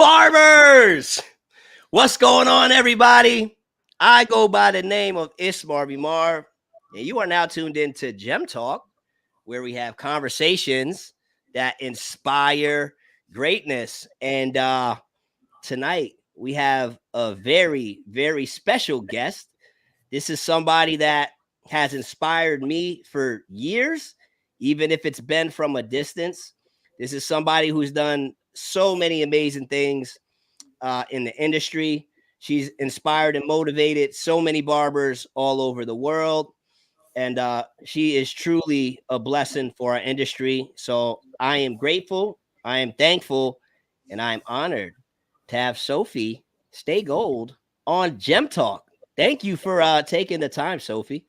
Barbers! What's going on, everybody? I go by the name of Marvy Marv, and you are now tuned into Gem Talk, where we have conversations that inspire greatness. And tonight we have a very, very special guest. This is somebody that has inspired me for years, even if it's been from a distance. This is somebody who's done so many amazing things in the industry. She's inspired and motivated so many barbers all over the world. And she is truly a blessing for our industry. So I am grateful, I am thankful, and I am honored to have Sophie Stay Gold on Gem Talk. Thank you for taking the time, Sophie.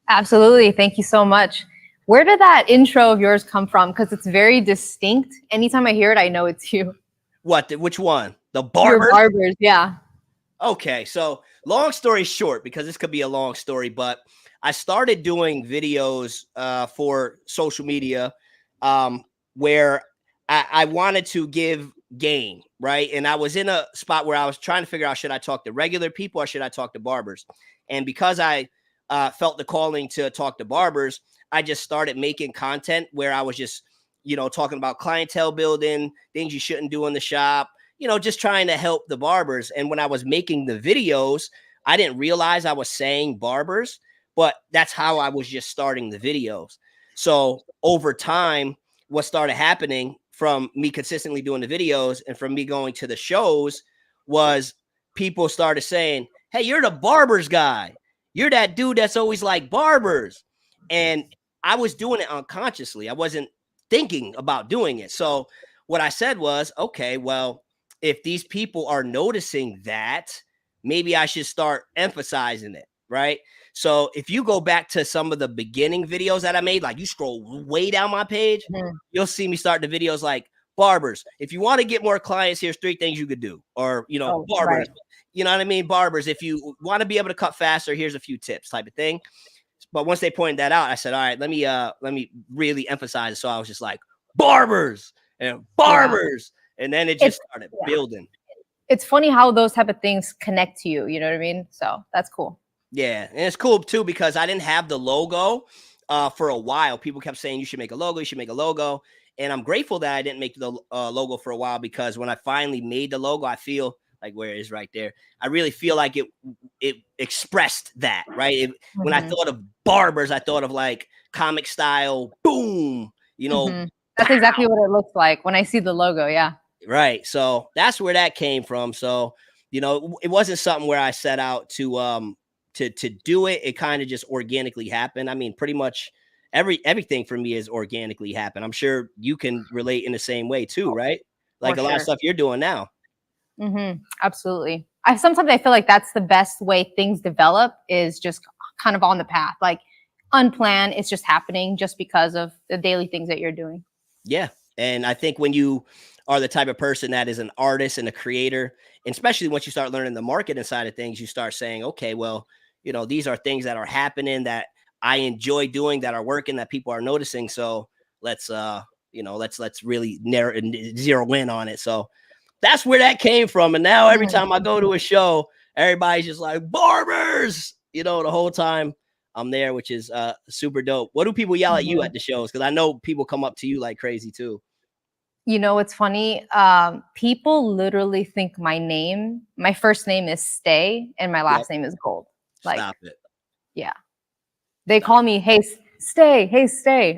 Absolutely. Thank you so much. Where did that intro of yours come from? Because it's very distinct. Anytime I hear it, I know it's you. Which one? The barbers? Your barbers, yeah. Okay, so long story short, because this could be a long story, but I started doing videos for social media where I wanted to give game, right? And I was in a spot where I was trying to figure out, should I talk to regular people or should I talk to barbers? And because I felt the calling to talk to barbers, I just started making content where I was just, talking about clientele building, things you shouldn't do in the shop, just trying to help the barbers. And when I was making the videos, I didn't realize I was saying barbers, but that's how I was just starting the videos. So over time, what started happening from me consistently doing the videos and from me going to the shows was people started saying, hey, you're the barbers guy. You're that dude that's always like barbers. And I was doing it unconsciously. I wasn't thinking about doing it. So what I said was, okay, well, if these people are noticing that, maybe I should start emphasizing it, right? So if you go back to some of the beginning videos that I made, like you scroll way down my page, you'll see me start the videos like, barbers, if you want to get more clients, here's 3 things you could do. Or, barbers, right. You know what I mean? Barbers, if you want to be able to cut faster, here's a few tips type of thing. But once they pointed that out, I said, all right, let me really emphasize it. So I was just like, barbers and barbers. Yeah. And then it just started building. It's funny how those type of things connect to you. You know what I mean? So that's cool. Yeah. And it's cool too, because I didn't have the logo for a while. People kept saying, you should make a logo. You should make a logo. And I'm grateful that I didn't make the logo for a while, because when I finally made the logo, I feel like, where it is right there, I really feel like it expressed that, right? When I thought of barbers, I thought of like comic style, boom, That's exactly what it looks like when I see the logo. Yeah. Right. So that's where that came from. So, it wasn't something where I set out to do it. It kind of just organically happened. I mean, pretty much everything for me is organically happened. I'm sure you can relate in the same way too, right? Like a lot of stuff you're doing now. Absolutely. Sometimes I feel like that's the best way things develop, is just kind of on the path, like unplanned. It's just happening just because of the daily things that you're doing. Yeah. And I think when you are the type of person that is an artist and a creator, and especially once you start learning the marketing side of things, you start saying, okay, well, these are things that are happening that I enjoy doing, that are working, that people are noticing. So let's really zero in on it. So that's where that came from. And now every time I go to a show, everybody's just like, barbers, the whole time I'm there, which is super dope. What do people yell at you at the shows? Because I know people come up to you like crazy too. It's funny. People literally think my first name is Stay and my last name is Gold. Like, stop it. Yeah. They call me, hey, Stay.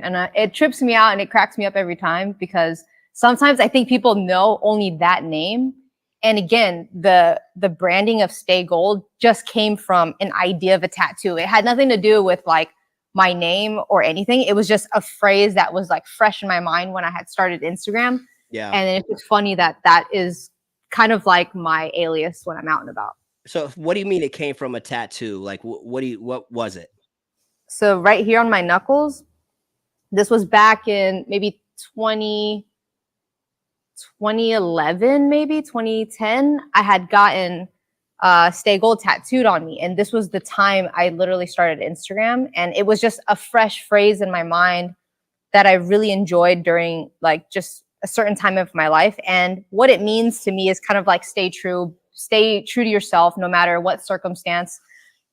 And it trips me out and it cracks me up every time, because sometimes I think people know only that name. And again, the branding of Stay Gold just came from an idea of a tattoo. It had nothing to do with like my name or anything. It was just a phrase that was like fresh in my mind when I had started Instagram. Yeah. And it's just funny that is kind of like my alias when I'm out and about. So what do you mean it came from a tattoo? Like, what was it? So right here on my knuckles, this was back in maybe 2011, maybe 2010. I had gotten Stay Gold tattooed on me. And this was the time I literally started Instagram. And it was just a fresh phrase in my mind that I really enjoyed during like just a certain time of my life. And what it means to me is kind of like stay true to yourself, no matter what circumstance.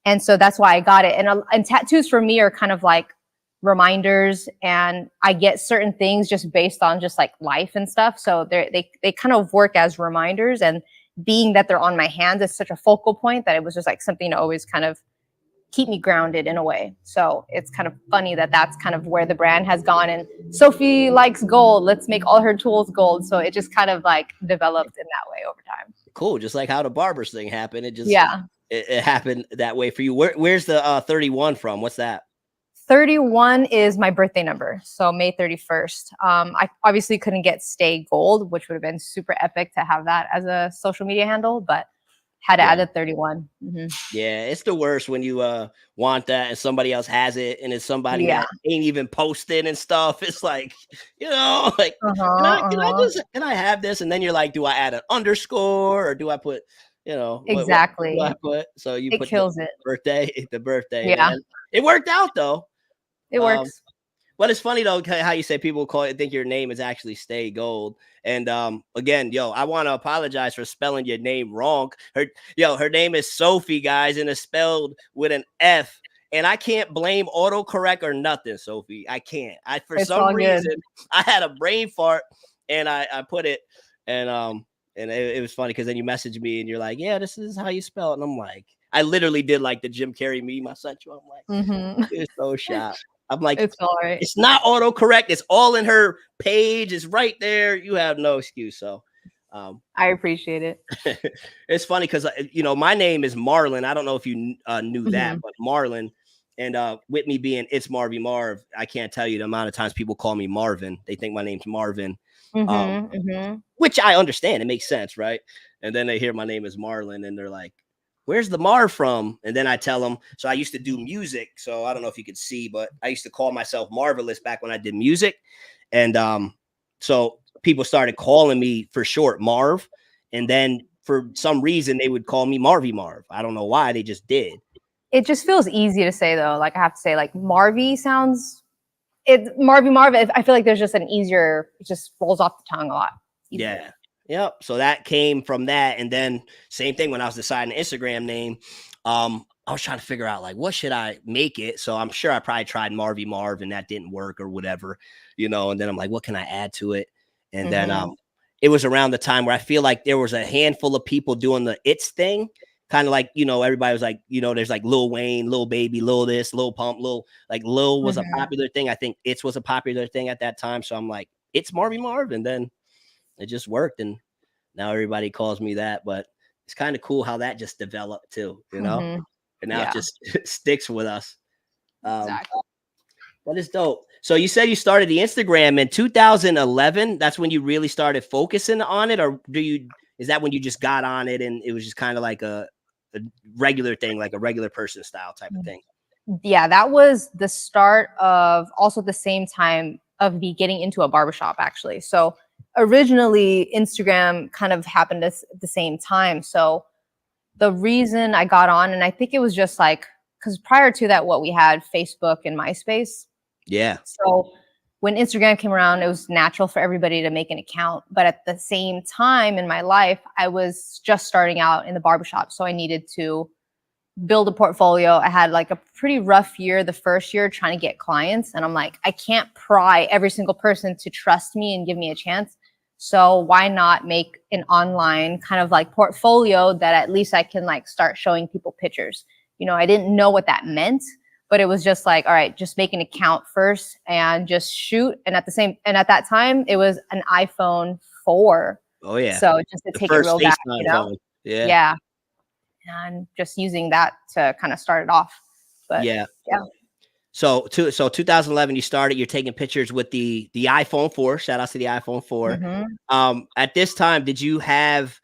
And so that's why I got it. And tattoos for me are kind of like reminders, and I get certain things just based on just like life and stuff. So they kind of work as reminders, and being that they're on my hands is such a focal point that it was just like something to always kind of keep me grounded in a way. So it's kind of funny that that's kind of where the brand has gone. And Sophie likes gold. Let's make all her tools gold. So it just kind of like developed in that way over time. Cool. Just like how the barbers thing happened. It just, yeah, it happened that way for you. Where's the 31 from? What's that? 31 is my birthday number. So May 31st. I obviously couldn't get Stay Gold, which would have been super epic to have that as a social media handle, but had to add a 31. Yeah, it's the worst when you want that and somebody else has it, and it's somebody that ain't even posted and stuff. It's like, like, can I have this? And then you're like, do I add an underscore or do I put, exactly. What do I put? So you put the birthday. Yeah. Man. It worked out though. It works. But it's funny though how you say people think your name is actually Stay Gold. And again, I want to apologize for spelling your name wrong. Her name is Sophie, guys, and it's spelled with an F. And I can't blame autocorrect or nothing, Sophie. I can't. For some reason I had a brain fart and I put it, and it was funny because then you messaged me and you're like, yeah, this is how you spell it. And I'm like, I literally did like the Jim Carrey meme I sent you. I'm like, it's so shocked. I'm like, it's all right. It's not autocorrect. It's all in her page. It's right there. You have no excuse. So I appreciate it. It's funny because, my name is Marlon. I don't know if you knew that, but Marlon. And with me being It's Marvy Marv, I can't tell you the amount of times people call me Marvin. They think my name's Marvin, which I understand. It makes sense, right? And then they hear my name is Marlon and they're like, where's the Marv from? And then I tell them, so I used to do music. So I don't know if you could see, but I used to call myself Marvelous back when I did music. And so people started calling me for short Marv. And then for some reason, they would call me Marvy Marv. I don't know why, they just did. It just feels easy to say though. Like I have to say, like Marvy sounds, Marvy Marv. I feel like there's just an easier, it just rolls off the tongue a lot easier. Yeah. Yep. So that came from that. And then same thing when I was deciding the Instagram name, I was trying to figure out like, what should I make it? So I'm sure I probably tried Marvy Marv and that didn't work or whatever, and then I'm like, what can I add to it? And then it was around the time where I feel like there was a handful of people doing the It's thing. Kind of like, everybody was like, there's like Lil Wayne, Lil Baby, Lil this, Lil Pump, Lil was a popular thing. I think It's was a popular thing at that time. So I'm like, It's Marvy Marv. And then it just worked. And now everybody calls me that, but it's kind of cool how that just developed too, and now it just sticks with us. Exactly. But it's dope. So you said you started the Instagram in 2011. That's when you really started focusing on it, or is that when you just got on it and it was just kind of like a regular thing, like a regular person style type of thing? Yeah, that was the start of also the same time of me getting into a barbershop actually. So originally Instagram kind of happened at the same time. So the reason I got on, and I think it was just like, because prior to that, what we had Facebook and MySpace. Yeah. So when Instagram came around, it was natural for everybody to make an account. But at the same time in my life, I was just starting out in the barbershop. So I needed to build a portfolio. I had like a pretty rough year the first year trying to get clients. And I'm like, I can't pry every single person to trust me and give me a chance. So why not make an online kind of like portfolio that at least I can like start showing people pictures? I didn't know what that meant, but it was just like, all right, just make an account first and just shoot. And at that time it was an iPhone 4. Oh yeah. So just to take it real back, Yeah. And just using that to kind of start it off. But yeah. So 2011, you started. You're taking pictures with the iPhone 4. Shout out to the iPhone 4. At this time, did you have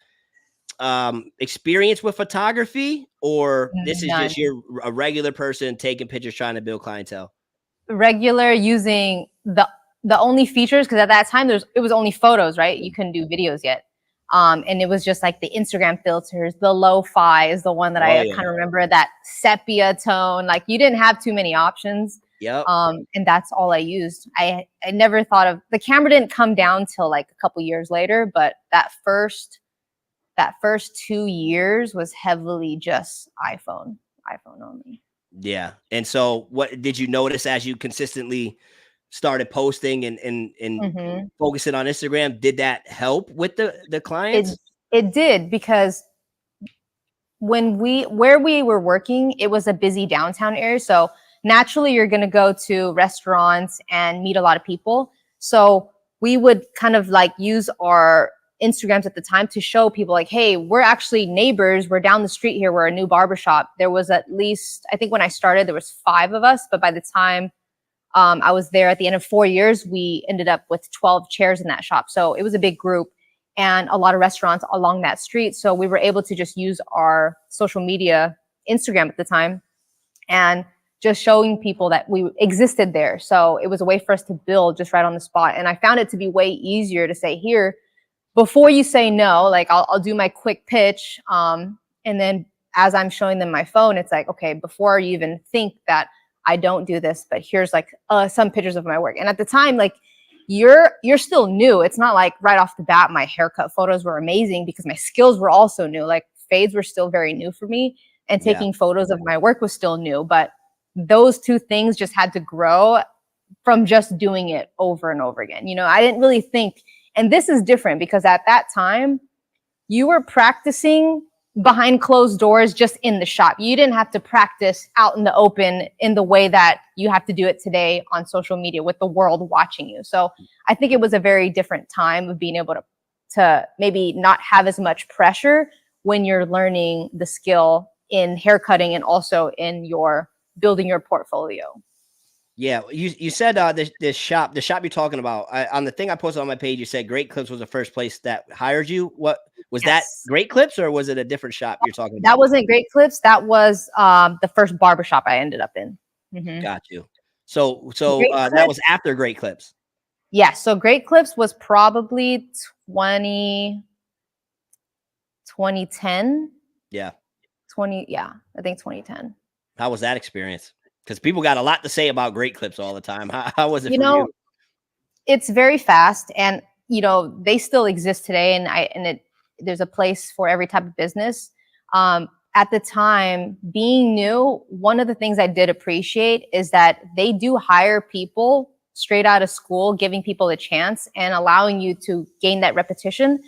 experience with photography, or this is just a regular person taking pictures trying to build clientele? Regular, using the only features, because at that time it was only photos, right? You couldn't do videos yet. And it was just like the Instagram filters. The lo-fi is the one that I kind of remember, that sepia tone. Like you didn't have too many options. Yep. And that's all I used. I never thought of the camera didn't come down till like a couple years later, but that first 2 years was heavily just iPhone only. Yeah. And so what did you notice as you consistently started posting and Mhm. focusing on Instagram? Did that help with the It clients? it did because where we were working, it was a busy downtown area. So naturally you're going to go to restaurants and meet a lot of people. So we would kind of like use our Instagrams at the time to show people like, hey, we're actually neighbors. We're down the street here. We're a new barbershop. There was at least, I think when I started, there was 5 of us. But by the time I was there at the end of 4 years, we ended up with 12 chairs in that shop. So it was a big group and a lot of restaurants along that street. So we were able to just use our social media, Instagram at the time, and just showing people that we existed there. So it was a way for us to build just right on the spot. And I found it to be way easier to say, here, before you say no, like I'll do my quick pitch. And then as I'm showing them my phone, it's like, okay, before you even think that I don't do this, but here's like some pictures of my work. And at the time, like you're still new. It's not like right off the bat, my haircut photos were amazing because my skills were also new. Like fades were still very new for me and taking photos of my work was still new. But those two things just had to grow from just doing it over and over again. You know, I didn't really think, and this is different because at that time you were practicing behind closed doors just in the shop. You didn't have to practice out in the open in the way that you have to do it today on social media with the world watching you. So I think it was a very different time of being able to maybe not have as much pressure when you're learning the skill in haircutting and also in your building your portfolio. Yeah, you said the shop you're talking about, on the thing I posted on my page, you said Great Clips was the first place that hired you. What was that? Yes. Great Clips, or was it a different shop you're talking about? That wasn't Great Clips. That was the first barbershop I ended up in. Mm-hmm. Got you. So Great that was Clips. after Great Clips. Yeah. So Great Clips was probably 2010. Yeah. Yeah, I think 2010. How was that experience? Because people got a lot to say about Great Clips all the time. How was it You for know, you? it's very fast, and you know they still exist today, and there's a place for every type of business. At the time, being new, one of the things I did appreciate is that they do hire people straight out of school, giving people a chance and allowing you to gain that repetition.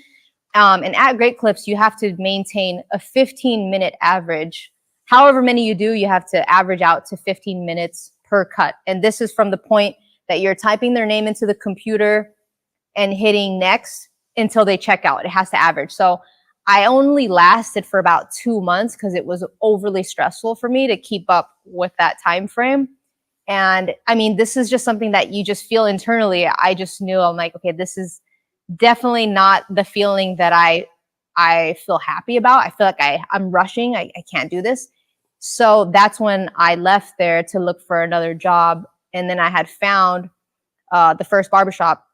And at Great Clips, you have to maintain a 15-minute average. However many you do, you have to average out to 15 minutes per cut. And this is from the point that you're typing their name into the computer and hitting next until they check out. It has to average. So I only lasted for about 2 months because it was overly stressful for me to keep up with that time frame. And I mean, this is just something that you just feel internally. I just knew, I'm like, okay, this is definitely not the feeling that I feel happy about. I feel like I'm rushing. I can't do this. So that's when I left there to look for another job. And then I had found the first barbershop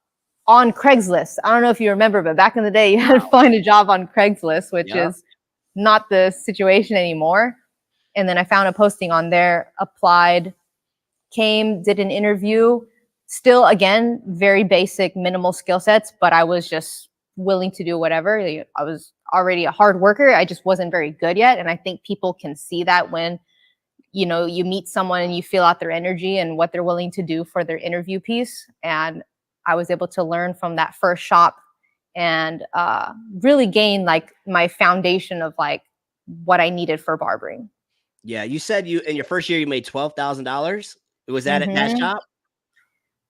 on Craigslist. I don't know if you remember, but back in the day, you had to find a job on Craigslist, which is not the situation anymore. And then I found a posting on there, applied, did an interview. Still, again, very basic, minimal skill sets, but I was just willing to do whatever. I was already a hard worker. I just wasn't very good yet. And I think people can see that when, you know, you meet someone and you feel out their energy and what they're willing to do for their interview piece. And I was able to learn from that first shop and really gain like my foundation of like what I needed for barbering. Yeah, you said you in your first year you made $12,000. Was that at that shop?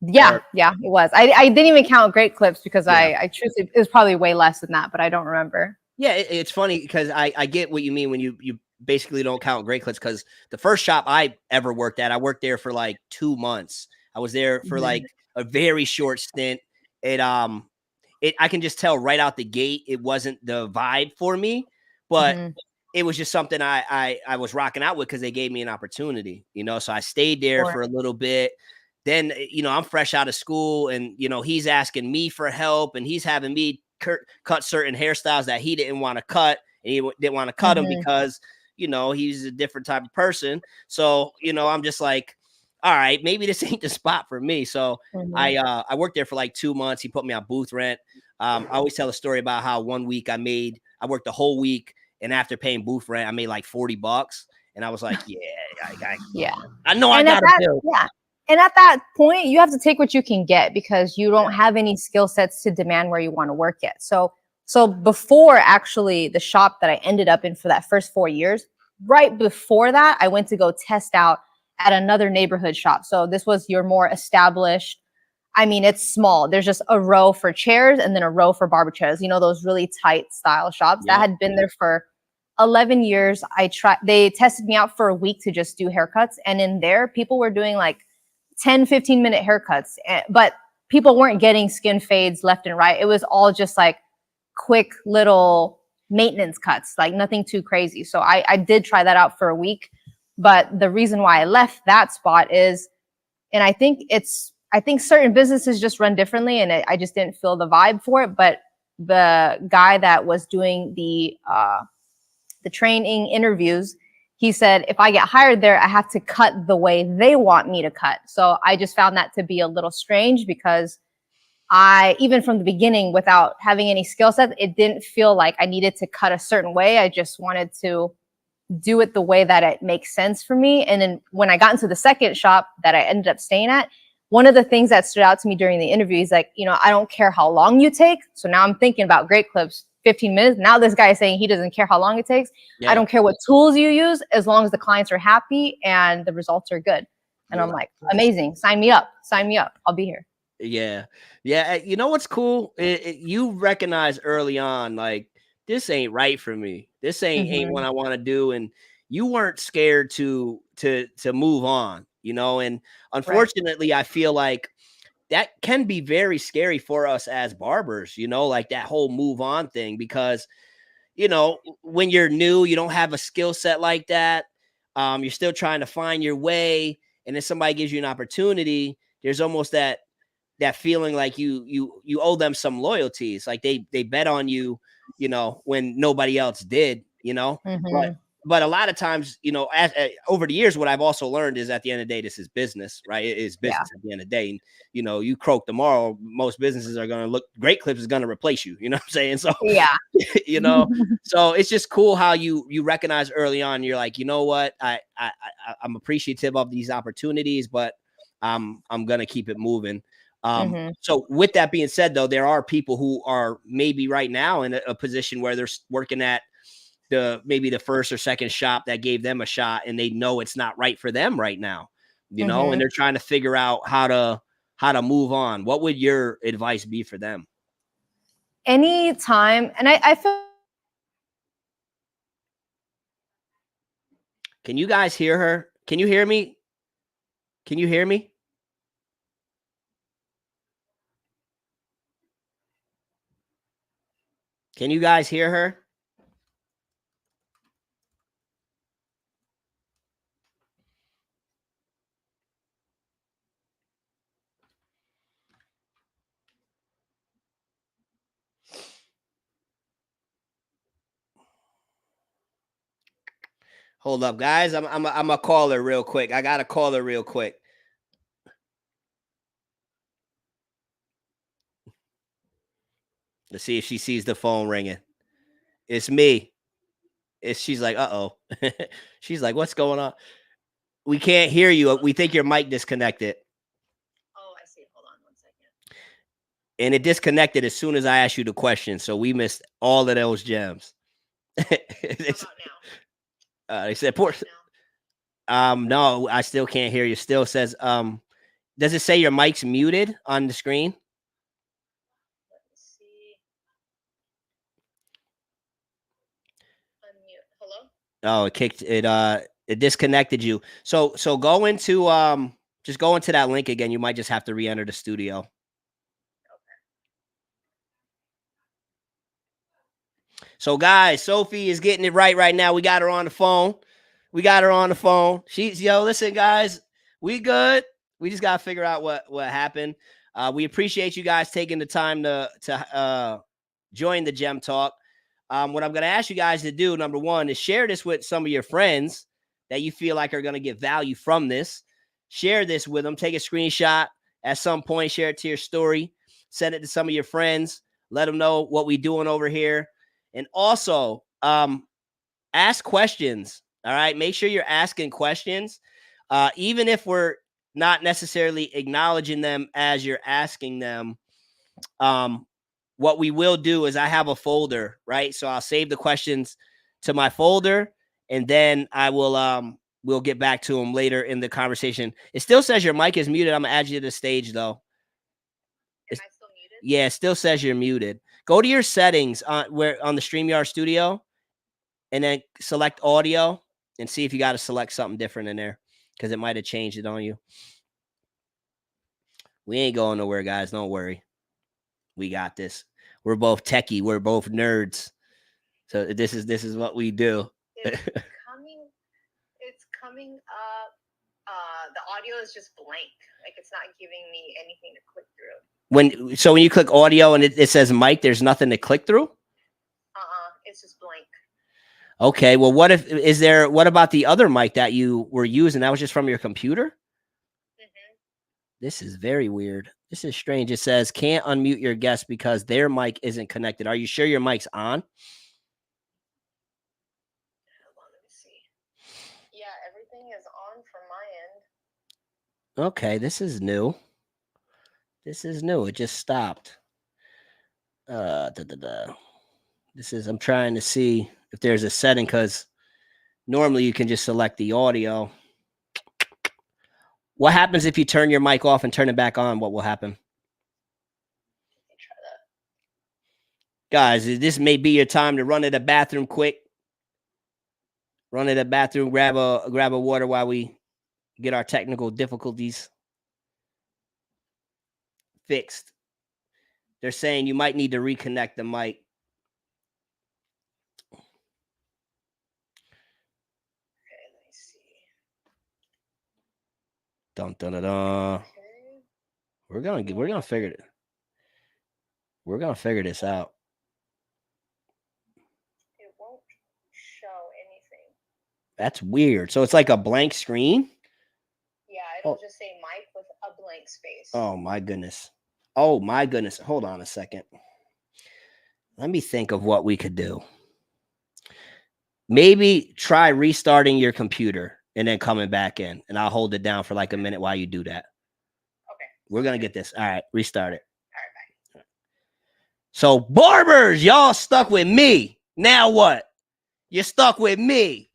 Yeah, it was. I didn't even count Great Clips because I truthfully, it was probably way less than that, but I don't remember. Yeah, it's funny because I get what you mean when you basically don't count Great Clips, because the first shop I ever worked at, I worked there for like 2 months. I was there for like a very short stint. I can just tell right out the gate it wasn't the vibe for me, but it was just something I was rocking out with because they gave me an opportunity, you know. So I stayed there for a little bit. Then, you know, I'm fresh out of school and, you know, he's asking me for help and he's having me cut certain hairstyles that he didn't want to cut. And he didn't want to cut them because, you know, he's a different type of person. So, you know, I'm just like, all right, maybe this ain't the spot for me. So Mhm. I worked there for like 2 months. He put me on booth rent. I always tell a story about how one week I worked the whole week, and after paying booth rent, I made like $40. And I was like, yeah, Yeah. I know I And at got a that, bill. yeah. And at that point, you have to take what you can get because you don't have any skill sets to demand where you want to work at. So before actually the shop that I ended up in for that first 4 years, right before that, I went to go test out at another neighborhood shop. So this was your more established. I mean, it's small. There's just a row for chairs and then a row for barber chairs. You know, those really tight style shops that Yep. had been there for 11 years. They tested me out for a week to just do haircuts. And in there, people were doing like 10, 15-minute haircuts, but people weren't getting skin fades left and right. It was all just like quick little maintenance cuts, like nothing too crazy. So I did try that out for a week. But the reason why I left that spot is, and I think certain businesses just run differently, and I just didn't feel the vibe for it. But the guy that was doing the training interviews, he said, if I get hired there, I have to cut the way they want me to cut. So I just found that to be a little strange because even from the beginning, without having any skill set, it didn't feel like I needed to cut a certain way. I just wanted to do it the way that it makes sense for me. And then when I got into the second shop that I ended up staying at, one of the things that stood out to me during the interview is like, I don't care how long you take. So now I'm thinking about great clips, 15 minutes. Now this guy is saying he doesn't care how long it takes. Yeah. I don't care what tools you use, as long as the clients are happy and the results are good. And I'm like, amazing. Sign me up. Sign me up. I'll be here. Yeah. Yeah. You know what's cool? You recognize early on, like, this ain't right for me. This ain't what I want to do. And you weren't scared to move on, and unfortunately, right. I feel like that can be very scary for us as barbers, like that whole move on thing, because, when you're new, you don't have a skill set like that. You're still trying to find your way. And then somebody gives you an opportunity. There's almost that feeling like you owe them some loyalties. Like they bet on you, when nobody else did, but a lot of times, over the years, what I've also learned is at the end of the day, this is business, right? It is business at the end of the day. And, you croak tomorrow, most businesses are going to look, Great Clips is going to replace you. You know what I'm saying? So, so it's just cool how you recognize early on, you're like, you know what? I'm appreciative of these opportunities, but I'm going to keep it moving. So with that being said, though, there are people who are maybe right now in a position where they're working at maybe the first or second shop that gave them a shot, and they know it's not right for them right now, and they're trying to figure out how to move on. What would your advice be for them? Anytime, and I feel. Can you guys hear her? Can you hear me? Can you hear me? Can you guys hear her? Hold up, guys. I'm a caller real quick. I got to call her real quick. Let's see if she sees the phone ringing. It's me. She's like, uh-oh. She's like, what's going on? We can't hear you. We think your mic disconnected. Oh, I see. Hold on 1 second. And it disconnected as soon as I asked you the question. So we missed all of those gems. They said, poor. No, I still can't hear you. Still says, does it say your mic's muted on the screen? Let me see. Unmute. Hello? Oh, it disconnected you. So go into just go into that link again. You might just have to re-enter the studio. Okay. So guys, Sophie is getting it right now. We got her on the phone. Listen, guys, we good. We just gotta figure out what happened. We appreciate you guys taking the time to join the Gem Talk. What I'm gonna ask you guys to do, number one, is share this with some of your friends that you feel like are gonna get value from this. share this with them. Take a screenshot at some point, share it to your story, send it to some of your friends, let them know what we're doing over here. And also, ask questions. All right. Make sure you're asking questions. Even if we're not necessarily acknowledging them as you're asking them. What we will do is I have a folder, right? So I'll save the questions to my folder, and then I will we'll get back to them later in the conversation. It still says your mic is muted. I'm gonna add you to the stage though. Am I still muted? Yeah, it still says you're muted. Go to your settings on the StreamYard Studio, and then select audio and see if you got to select something different in there, because it might have changed it on you. We ain't going nowhere, guys. Don't worry. We got this. We're both techie. We're both nerds. So this is what we do. It's coming up. The audio is just blank. Like, it's not giving me anything to click through. So when you click audio and it says mic, there's nothing to click through? It's just blank. Okay. Well, what about the other mic that you were using? That was just from your computer? Mm-hmm. This is very weird. This is strange. It says can't unmute your guest because their mic isn't connected. Are you sure your mic's on? Let me see. Yeah, everything is on from my end. Okay, this is new. This is new. It just stopped. I'm trying to see if there's a setting, because normally you can just select the audio. What happens if you turn your mic off and turn it back on? What will happen? Let me try that. Guys, this may be your time to run to the bathroom quick. Run to the bathroom, grab a water while we get our technical difficulties fixed. They're saying you might need to reconnect the mic. Okay, let me see. Dun dun dun dun. Okay. We're gonna figure it. We're gonna figure this out. It won't show anything. That's weird. So it's like a blank screen? Yeah, it'll just say mic with a blank space. Oh my goodness. Oh my goodness. Hold on a second. Let me think of what we could do. Maybe try restarting your computer and then coming back in, and I'll hold it down for like a minute while you do that. Okay. We're going to get this. All right. Restart it. All right, bye. So barbers, y'all stuck with me. Now what? You're stuck with me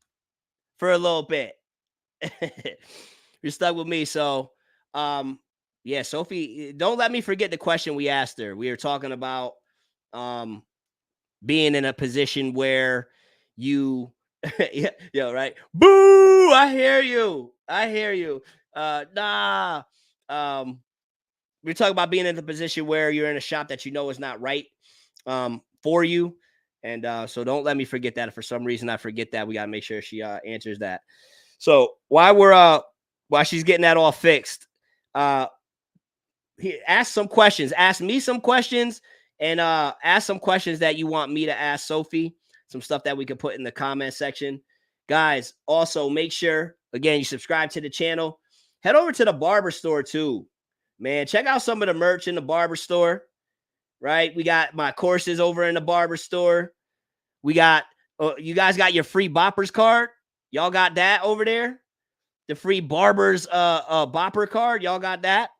for a little bit. You're stuck with me. So, yeah, Sophie, don't let me forget the question we asked her. We were talking about being in a position where you yeah, right. Boo! I hear you. Nah. We're talking about being in a position where you're in a shop that you know is not right for you. And so don't let me forget that. If for some reason I forget that, we gotta make sure she answers that. So while she's getting that all fixed, ask some questions. Ask me some questions, and ask some questions that you want me to ask Sophie. Some stuff that we can put in the comment section. Guys, also make sure, again, you subscribe to the channel. Head over to the barber store too. Man, check out some of the merch in the barber store, right? We got my courses over in the barber store. We got, you guys got your free boppers card. Y'all got that over there? The free barbers bopper card. Y'all got that?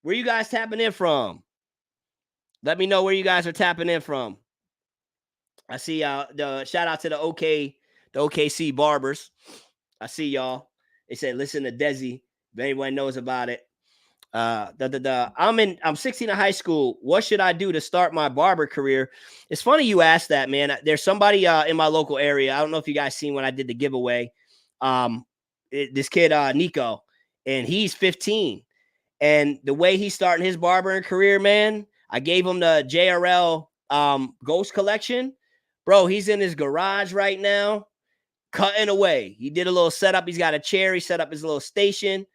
Where you guys tapping in from? Let me know where you guys are tapping in from. I see the shout out to the OKC barbers. I see y'all. They said listen to Desi. If anyone knows about it. I'm 16 in high school. What should I do to start my barber career? It's funny you asked that, man. There's somebody in my local area. I don't know if you guys seen when I did the giveaway. This kid Nico, and he's 15. And the way he's starting his barbering career, man, I gave him the JRL Ghost collection. Bro, he's in his garage right now, cutting away. He did a little setup. He's got a chair. He set up his little station.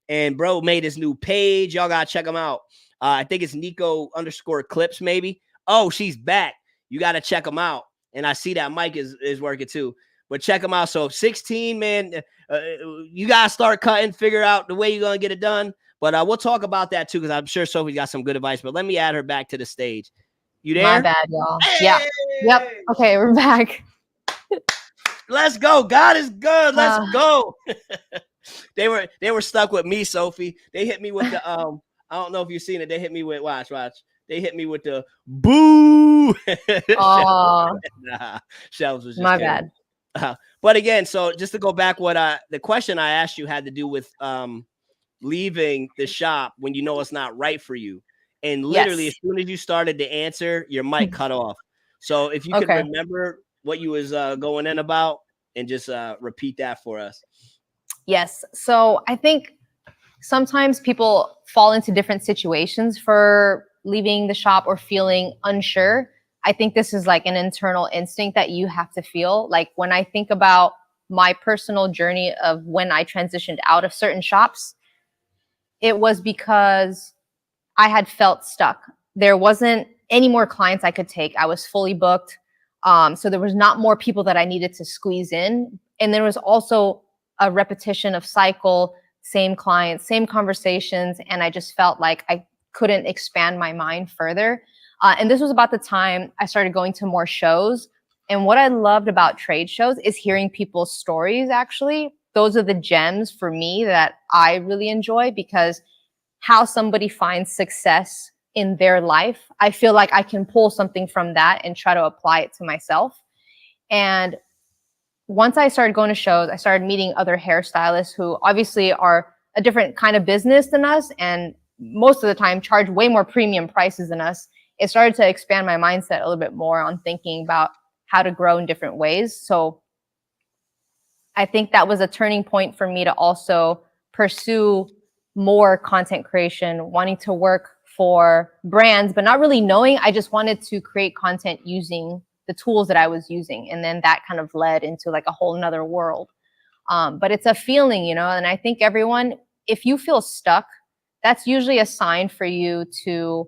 And bro made his new page. Y'all got to check him out. I think it's Nico_clips maybe. Oh, she's back. You got to check him out. And I see that mic is working too. but check them out. So 16, man, you gotta start cutting, figure out the way you're gonna get it done. But we'll talk about that too, because I'm sure Sophie got some good advice. But let me add her back to the stage. You My there? bad, y'all. Yeah. Hey! Yep. Okay, we're back. Let's go. God is good. Let's Uh, go. They were stuck with me, Sophie. They hit me with the I don't know if you've seen it. They hit me with watch. They hit me with the boo. oh, Nah, Shells was just my kidding. bad. But again, so just to go back, the question I asked you had to do with leaving the shop when you know it's not right for you. And literally, Yes. as soon as you started to answer, your mic cut off. So if you could Okay. remember what you was going in about and just repeat that for us. Yes. So I think sometimes people fall into different situations for leaving the shop or feeling unsure. I think this is like an internal instinct that you have to feel. Like when I think about my personal journey of when I transitioned out of certain shops, it was because I had felt stuck. There wasn't any more clients I could take. I was fully booked. So there was not more people that I needed to squeeze in. And there was also a repetition of cycle, same clients, same conversations. And I just felt like I couldn't expand my mind further. And this was about the time I started going to more shows. And what I loved about trade shows is hearing people's stories, actually. Those are the gems for me that I really enjoy, because how somebody finds success in their life, I feel like I can pull something from that and try to apply it to myself. And once I started going to shows, I started meeting other hairstylists who obviously are a different kind of business than us, and most of the time charge way more premium prices than us. It started to expand my mindset a little bit more on thinking about how to grow in different ways. So I think that was a turning point for me to also pursue more content creation, wanting to work for brands, but not really knowing. I just wanted to create content using the tools that I was using. And then that kind of led into like a whole nother world. But it's a feeling, and I think everyone, if you feel stuck, that's usually a sign for you to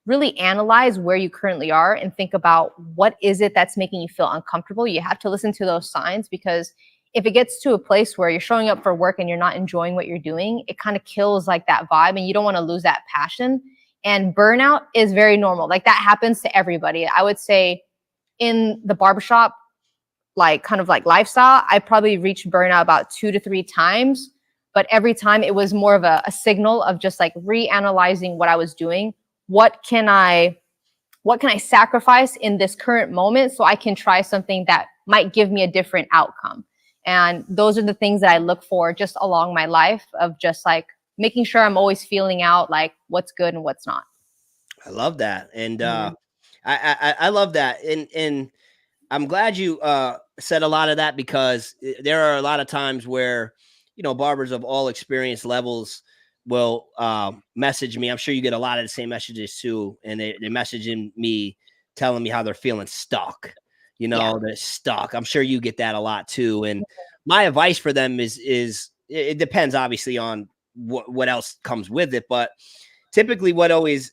really analyze where you currently are and think about what is it that's making you feel uncomfortable. You have to listen to those signs, because if it gets to a place where you're showing up for work and you're not enjoying what you're doing, it kind of kills like that vibe, and you don't want to lose that passion. And burnout is very normal. Like that happens to everybody. I would say in the barbershop, like kind of like lifestyle, I probably reached burnout about 2 to 3 times, but every time it was more of a signal of just like reanalyzing what I was doing. What can I sacrifice in this current moment so I can try something that might give me a different outcome? And those are the things that I look for just along my life, of just like making sure I'm always feeling out like what's good and what's not. I love that. And I love that. And I'm glad you said a lot of that, because there are a lot of times where, barbers of all experience levels will message me. I'm sure you get a lot of the same messages too. And they're messaging me, telling me how they're feeling stuck. They're stuck. I'm sure you get that a lot too. And my advice for them is it depends obviously on what else comes with it. But typically what it always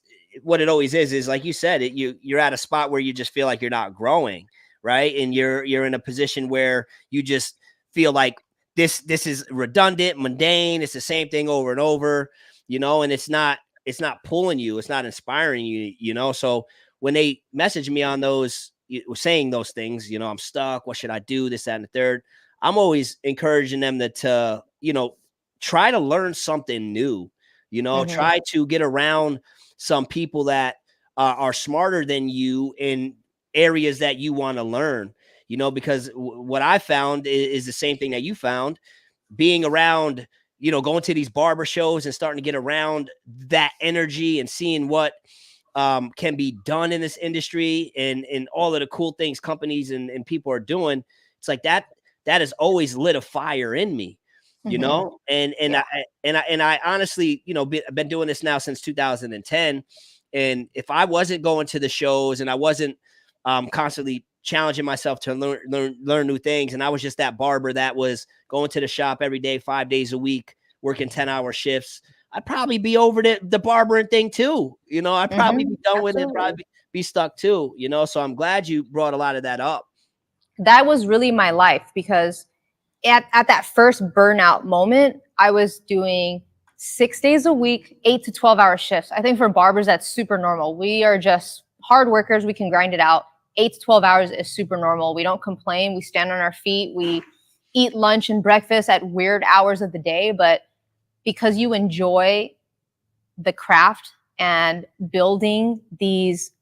is like you said, you're at a spot where you just feel like you're not growing. Right. And you're in a position where you just feel like this is redundant, mundane. It's the same thing over and over, and it's not pulling you. It's not inspiring you, So when they message me on those, saying those things, I'm stuck. What should I do? This, that, and the third. I'm always encouraging them to try to learn something new, try to get around some people that are smarter than you in areas that you want to learn, because what I found is the same thing that you found, being around, going to these barber shows and starting to get around that energy and seeing what can be done in this industry and all of the cool things companies and people are doing. It's like that has always lit a fire in me, and I honestly, I've been doing this now since 2010. And if I wasn't going to the shows and I wasn't constantly challenging myself to learn new things, and I was just that barber that was going to the shop every day, 5 days a week, working 10-hour shifts, I'd probably be over the barbering thing too. I'd probably be done with it, probably be stuck too, so I'm glad you brought a lot of that up. that was really my life, because at that first burnout moment, I was doing 6 days a week, 8 to 12-hour shifts. I think for barbers, that's super normal. We are just hard workers. We can grind it out. 8 to 12 hours is super normal. We don't complain. We stand on our feet. We eat lunch and breakfast at weird hours of the day. But because you enjoy the craft and building these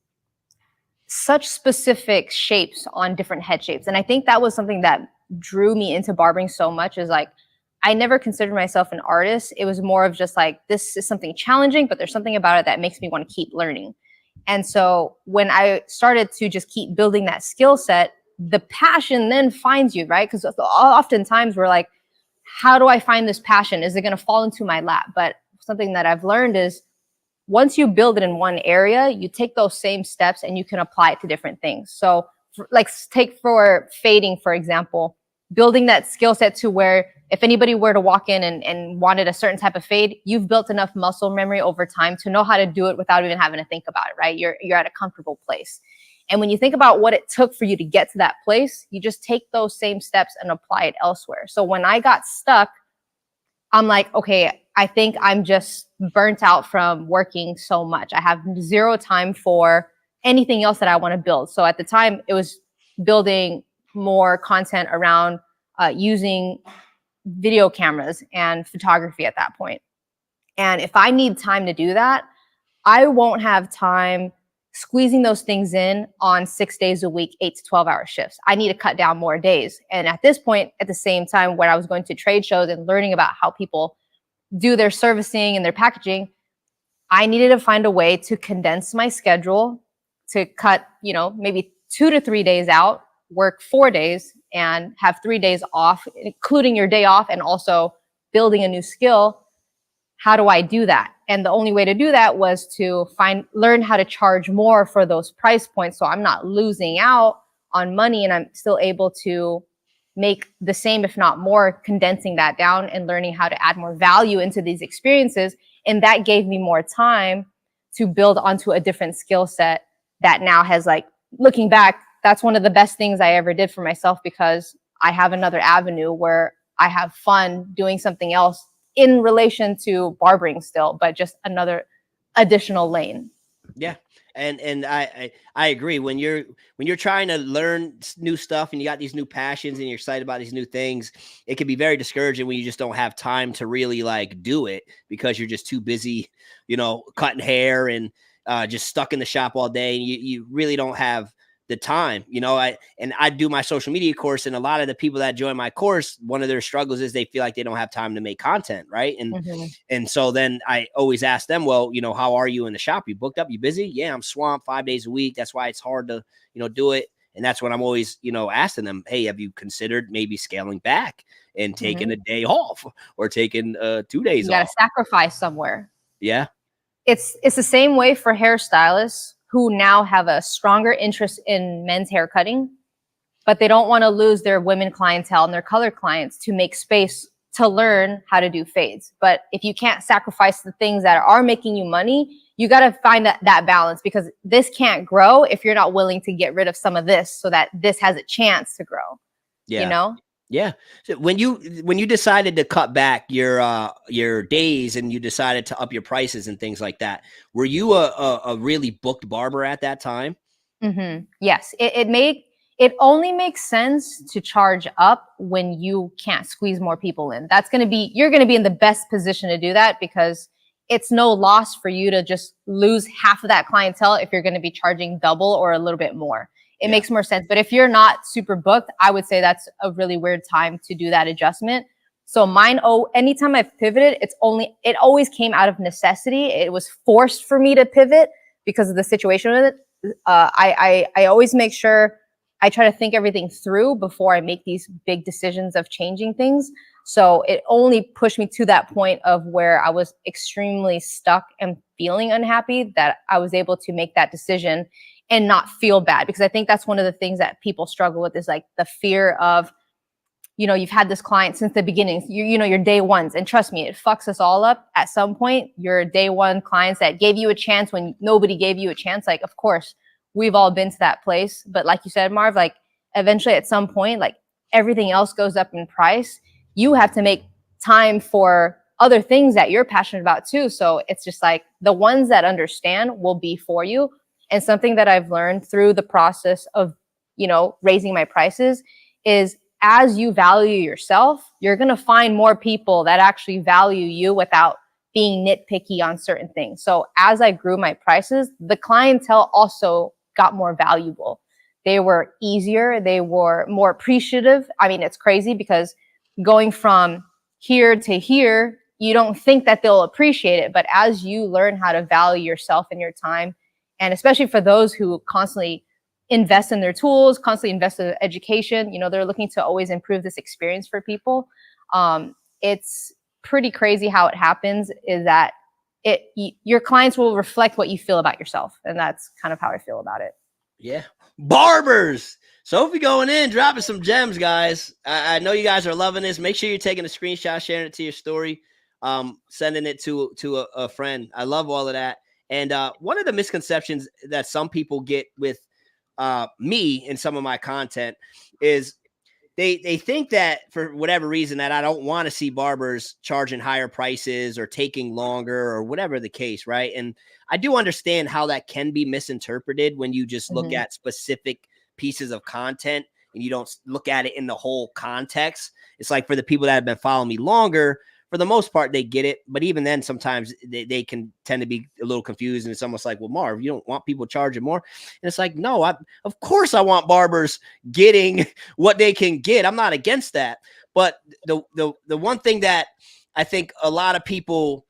such specific shapes on different head shapes. And I think that was something that drew me into barbering so much, is like, I never considered myself an artist. It was more of just like, this is something challenging, but there's something about it that makes me want to keep learning. And so when I started to just keep building that skill set, the passion then finds you, right? Because oftentimes we're like, how do I find this passion? Is it going to fall into my lap? But something that I've learned is, once you build it in one area, you take those same steps and you can apply it to different things. So like, take for fading, for example, building that skill set to where if anybody were to walk in and wanted a certain type of fade, you've built enough muscle memory over time to know how to do it without even having to think about it, right? You're at a comfortable place. And when you think about what it took for you to get to that place, you just take those same steps and apply it elsewhere. So when I got stuck, I'm like, okay, I think I'm just burnt out from working so much. I have zero time for anything else that I want to build. So at the time, it was building more content around using video cameras and photography at that point. And if I need time to do that, I won't have time squeezing those things in on 6 days a week, 8 to 12-hour shifts. I need to cut down more days. And at this point, at the same time, when I was going to trade shows and learning about how people do their servicing and their packaging, I needed to find a way to condense my schedule, to cut, maybe 2 to 3 days out, work 4 days, and have 3 days off, including your day off, and also building a new skill. How do I do that? And the only way to do that was to learn how to charge more for those price points, so I'm not losing out on money and I'm still able to make the same, if not more, condensing that down and learning how to add more value into these experiences. And that gave me more time to build onto a different skill set that now has, like, looking back, that's one of the best things I ever did for myself, because I have another avenue where I have fun doing something else in relation to barbering still, but just another additional lane. Yeah. And I agree. When you're trying to learn new stuff and you got these new passions and you're excited about these new things, it can be very discouraging when you just don't have time to really like do it, because you're just too busy, cutting hair and just stuck in the shop all day. And you really don't have the time, I do my social media course, and a lot of the people that join my course, one of their struggles is they feel like they don't have time to make content. Right. And so then I always ask them, well, how are you in the shop? You booked up, you busy? Yeah, I'm swamped 5 days a week. That's why it's hard to, do it. And that's when I'm always, asking them, hey, have you considered maybe scaling back and taking a day off, or taking 2 days off? You got to sacrifice somewhere. Yeah. It's the same way for hairstylists who now have a stronger interest in men's hair cutting, but they don't want to lose their women clientele and their color clients to make space to learn how to do fades. But if you can't sacrifice the things that are making you money, you got to find that balance, because this can't grow if you're not willing to get rid of some of this so that this has a chance to grow. Yeah. Yeah. So when you decided to cut back your days and you decided to up your prices and things like that, were you a really booked barber at that time? Mm-hmm. Yes. It only makes sense to charge up when you can't squeeze more people in. You're going to be in the best position to do that, because it's no loss for you to just lose half of that clientele if you're going to be charging double or a little bit more. It makes more sense. But if you're not super booked, I would say that's a really weird time to do that adjustment. So anytime I've pivoted, it always came out of necessity. It was forced for me to pivot because of the situation with it. I always make sure I try to think everything through before I make these big decisions of changing things. So it only pushed me to that point of where I was extremely stuck and feeling unhappy that I was able to make that decision and not feel bad. Because I think that's one of the things that people struggle with, is like the fear of, you've had this client since the beginning, your day ones. And trust me, it fucks us all up at some point. Your day one clients that gave you a chance when nobody gave you a chance. Like, of course, we've all been to that place. But like you said, Marv, like, eventually at some point, like everything else goes up in price. You have to make time for other things that you're passionate about too. So it's just like the ones that understand will be for you. And something that I've learned through the process of, raising my prices is, as you value yourself, you're going to find more people that actually value you without being nitpicky on certain things. So as I grew my prices, the clientele also got more valuable. They were easier. They were more appreciative. I mean, it's crazy because going from here to here, you don't think that they'll appreciate it. But as you learn how to value yourself and your time, and especially for those who constantly invest in their tools, constantly invest in education, they're looking to always improve this experience for people. It's pretty crazy how it happens, is that your clients will reflect what you feel about yourself. And that's kind of how I feel about it. Yeah. Barbers. Sophie going in, dropping some gems, guys. I know you guys are loving this. Make sure you're taking a screenshot, sharing it to your story, sending it to a friend. I love all of that. And one of the misconceptions that some people get with me and some of my content is they think that for whatever reason that I don't want to see barbers charging higher prices or taking longer or whatever the case, right? And I do understand how that can be misinterpreted when you just look at specific pieces of content and you don't look at it in the whole context. It's like for the people that have been following me longer, for the most part, they get it. But even then, sometimes they can tend to be a little confused. And it's almost like, well, Marv, you don't want people charging more. And it's like, no, of course I want barbers getting what they can get. I'm not against that. But the one thing that I think a lot of people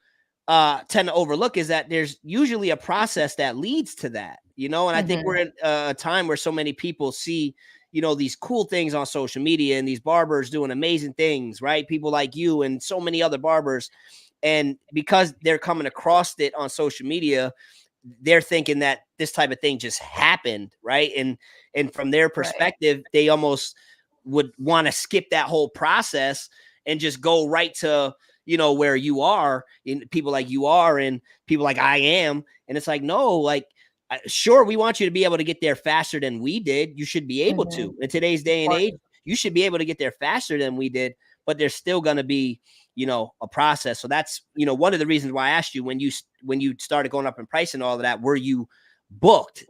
tend to overlook is that there's usually a process that leads to that, and I think we're in a time where so many people see, these cool things on social media and these barbers doing amazing things, right? People like you and so many other barbers. And because they're coming across it on social media, they're thinking that this type of thing just happened, right? And from their perspective, they almost would want to skip that whole process and just go right to, where you are, and people like you are and people like I am. And it's like, no, like, sure, we want you to be able to get there faster than we did. You should be able to. In today's day and age, you should be able to get there faster than we did, but there's still going to be, a process. So that's, one of the reasons why I asked you when you started going up in price and all of that, were you booked,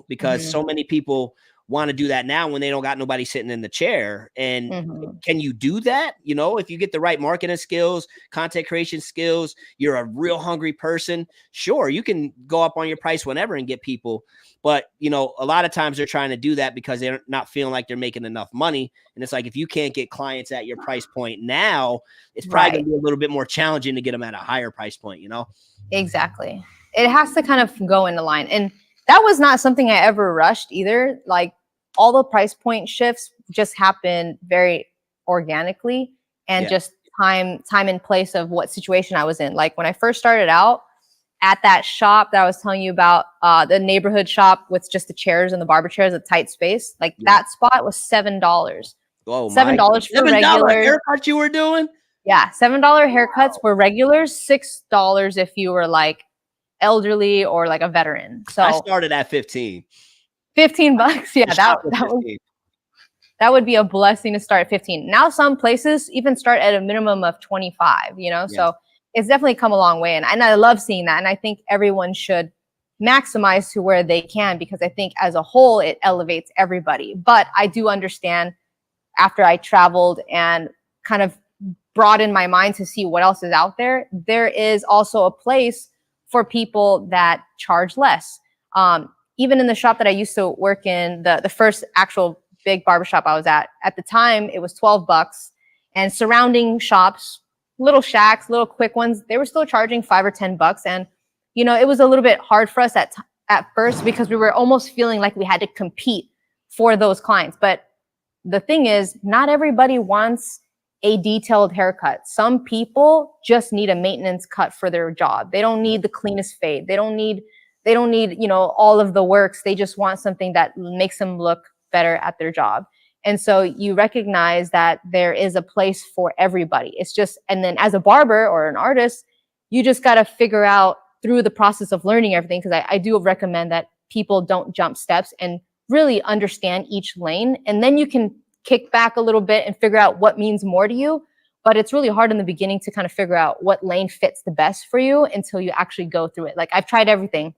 because so many people want to do that now when they don't got nobody sitting in the chair. And can you do that? If you get the right marketing skills, content creation skills, you're a real hungry person, sure, you can go up on your price whenever and get people. But, a lot of times they're trying to do that because they're not feeling like they're making enough money. And it's like, if you can't get clients at your price point now, it's probably going to be a little bit more challenging to get them at a higher price point, Exactly. It has to kind of go into line. And that was not something I ever rushed either. Like, all the price point shifts just happen very organically and just time and place of what situation I was in. Like when I first started out at that shop that I was telling you about, the neighborhood shop with just the chairs and the barber chairs, a tight space, like that spot was $7. Oh, $7 for regular haircut you were doing? Yeah, $7 haircuts were regulars, $6 if you were like elderly or like a veteran. So I started at 15. $15. Yeah, that would be a blessing to start at 15. Now some places even start at a minimum of 25, so it's definitely come a long way. And I love seeing that. And I think everyone should maximize to where they can, because I think as a whole, it elevates everybody. But I do understand, after I traveled and kind of broadened my mind to see what else is out there, there is also a place for people that charge less. Even in the shop that I used to work in, the first actual big barbershop I was at the time, it was $12. And surrounding shops, little shacks, little quick ones, they were still charging $5 or $10. And, it was a little bit hard for us at first, because we were almost feeling like we had to compete for those clients. But the thing is, not everybody wants a detailed haircut. Some people just need a maintenance cut for their job. They don't need the cleanest fade. They don't need, all of the works. They just want something that makes them look better at their job. And so you recognize that there is a place for everybody. It's just, and then as a barber or an artist, you just got to figure out through the process of learning everything. Because I do recommend that people don't jump steps and really understand each lane, and then you can kick back a little bit and figure out what means more to you. But it's really hard in the beginning to kind of figure out what lane fits the best for you until you actually go through it. Like, I've tried everything.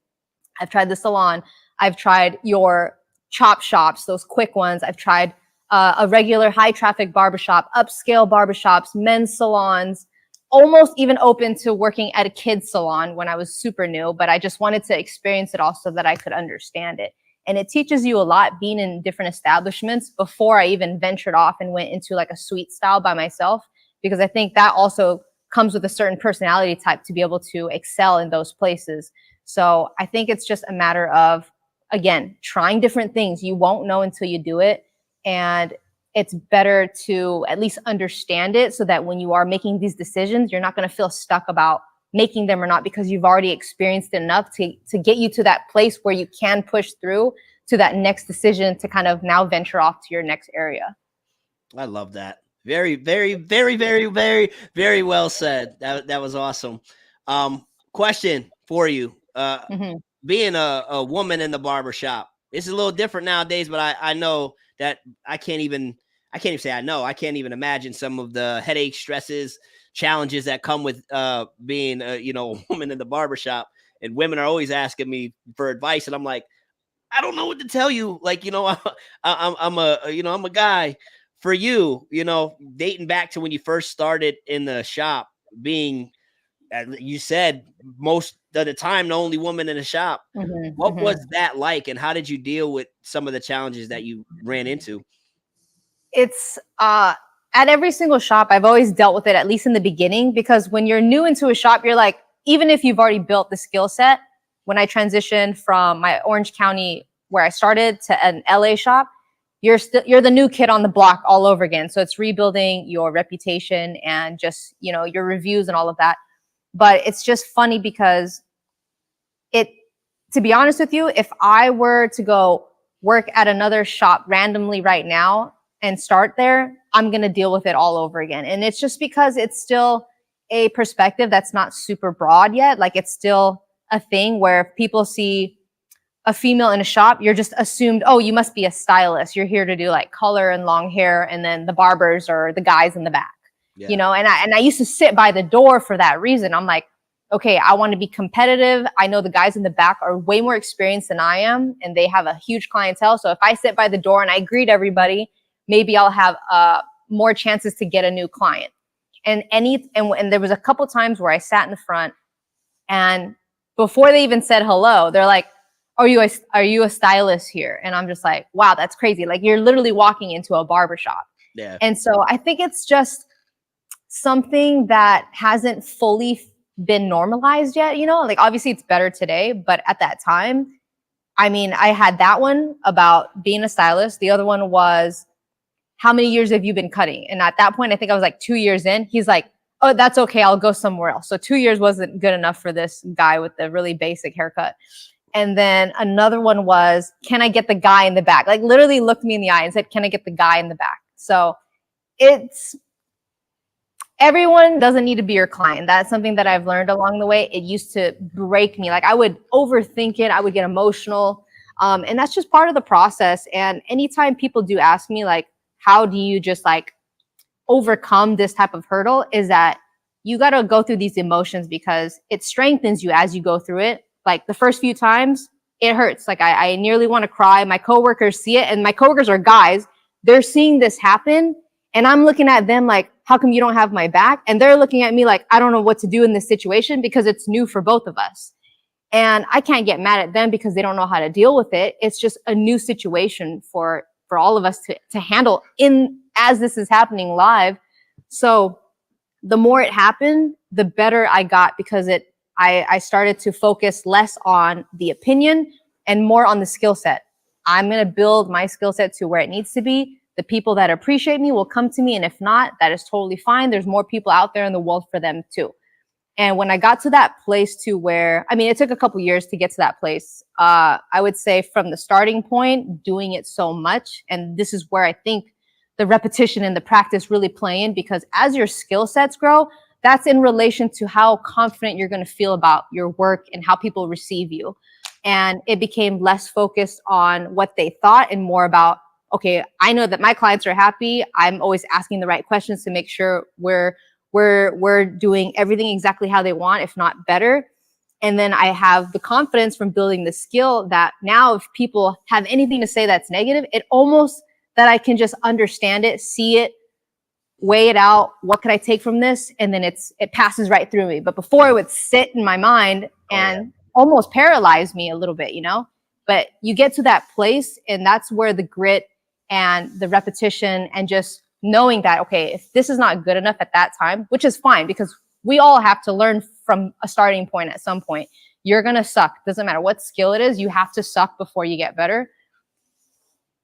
I've tried the salon. I've tried your chop shops, those quick ones. I've tried a regular high traffic barbershop, upscale barbershops, men's salons, almost even open to working at a kid's salon when I was super new, but I just wanted to experience it all so that I could understand it. And it teaches you a lot being in different establishments before I even ventured off and went into like a suite style by myself, because I think that also comes with a certain personality type to be able to excel in those places. So I think it's just a matter of, again, trying different things. You won't know until you do it. And it's better to at least understand it so that when you are making these decisions, you're not going to feel stuck about making them or not, because you've already experienced it enough to get you to that place where you can push through to that next decision to kind of now venture off to your next area. I love that. Very, very, very, very, very, very well said. That was awesome. Question for you. Being a woman in the barbershop, it's a little different nowadays, but I know that I can't even say I know. I can't even imagine some of the headaches, stresses, challenges that come with being a woman in the barbershop. And women are always asking me for advice, and I'm like, I don't know what to tell you. Like, I'm a guy. For you, dating back to when you first started in the shop, being, you said, most of the time the only woman in the shop. What was that like, and how did you deal with some of the challenges that you ran into? It's at every single shop, I've always dealt with it, at least in the beginning, because when you're new into a shop, you're like, even if you've already built the skill set, when I transitioned from my Orange County where I started to an LA shop, you're the new kid on the block all over again. So it's rebuilding your reputation and just, your reviews and all of that. But it's just funny because to be honest with you, if I were to go work at another shop randomly right now and start there, I'm going to deal with it all over again. And it's just because it's still a perspective that's not super broad yet. Like, it's still a thing where if people see a female in a shop, you're just assumed, oh, you must be a stylist. You're here to do like color and long hair, and then the barbers are the guys in the back, and I used to sit by the door for that reason. I'm like, okay, I want to be competitive. I know the guys in the back are way more experienced than I am, and they have a huge clientele. So if I sit by the door and I greet everybody, maybe I'll have more chances to get a new client. And there was a couple times where I sat in the front, and before they even said hello, they're like, are you a stylist here? And I'm just like, wow, that's crazy. Like, you're literally walking into a barbershop. Yeah. And so I think it's just something that hasn't fully been normalized yet, like, obviously it's better today, but at that time, I mean, I had that one about being a stylist. The other one was, how many years have you been cutting? And at that point, I think I was like 2 years in. He's like, oh, that's okay, I'll go somewhere else. So 2 years wasn't good enough for this guy with the really basic haircut. And then another one was, can I get the guy in the back? Like, literally looked me in the eye and said, can I get the guy in the back? So everyone doesn't need to be your client. That's something that I've learned along the way. It used to break me. Like, I would overthink it. I would get emotional. And that's just part of the process. And anytime people do ask me, like, how do you just like overcome this type of hurdle, is that you got to go through these emotions, because it strengthens you as you go through it. Like, the first few times, it hurts. Like, I nearly want to cry. My coworkers see it, and my coworkers are guys. They're seeing this happen, and I'm looking at them like, how come you don't have my back? And they're looking at me like, I don't know what to do in this situation, because it's new for both of us. And I can't get mad at them because they don't know how to deal with it. It's just a new situation for all of us to handle as this is happening live. So the more it happened, the better I got, because I started to focus less on the opinion and more on the skill set. I'm going to build my skill set to where it needs to be. The people that appreciate me will come to me. And if not, that is totally fine. There's more people out there in the world for them too. And when I got to that place to where, I mean, it took a couple years to get to that place. I would say from the starting point, doing it so much. And this is where I think the repetition and the practice really play in, because as your skill sets grow, that's in relation to how confident you're going to feel about your work and how people receive you. And it became less focused on what they thought and more about, okay, I know that my clients are happy. I'm always asking the right questions to make sure we're doing everything exactly how they want, if not better. And then I have the confidence from building the skill that now if people have anything to say that's negative, it almost that I can just understand it, see it, weigh it out. What could I take from this? And then it passes right through me. But before it would sit in my mind and almost paralyze me a little bit, you know? But you get to that place, and that's where the grit and the repetition and just knowing that, okay, if this is not good enough at that time, which is fine because we all have to learn from a starting point at some point. You're going to suck. Doesn't matter what skill it is. You have to suck before you get better.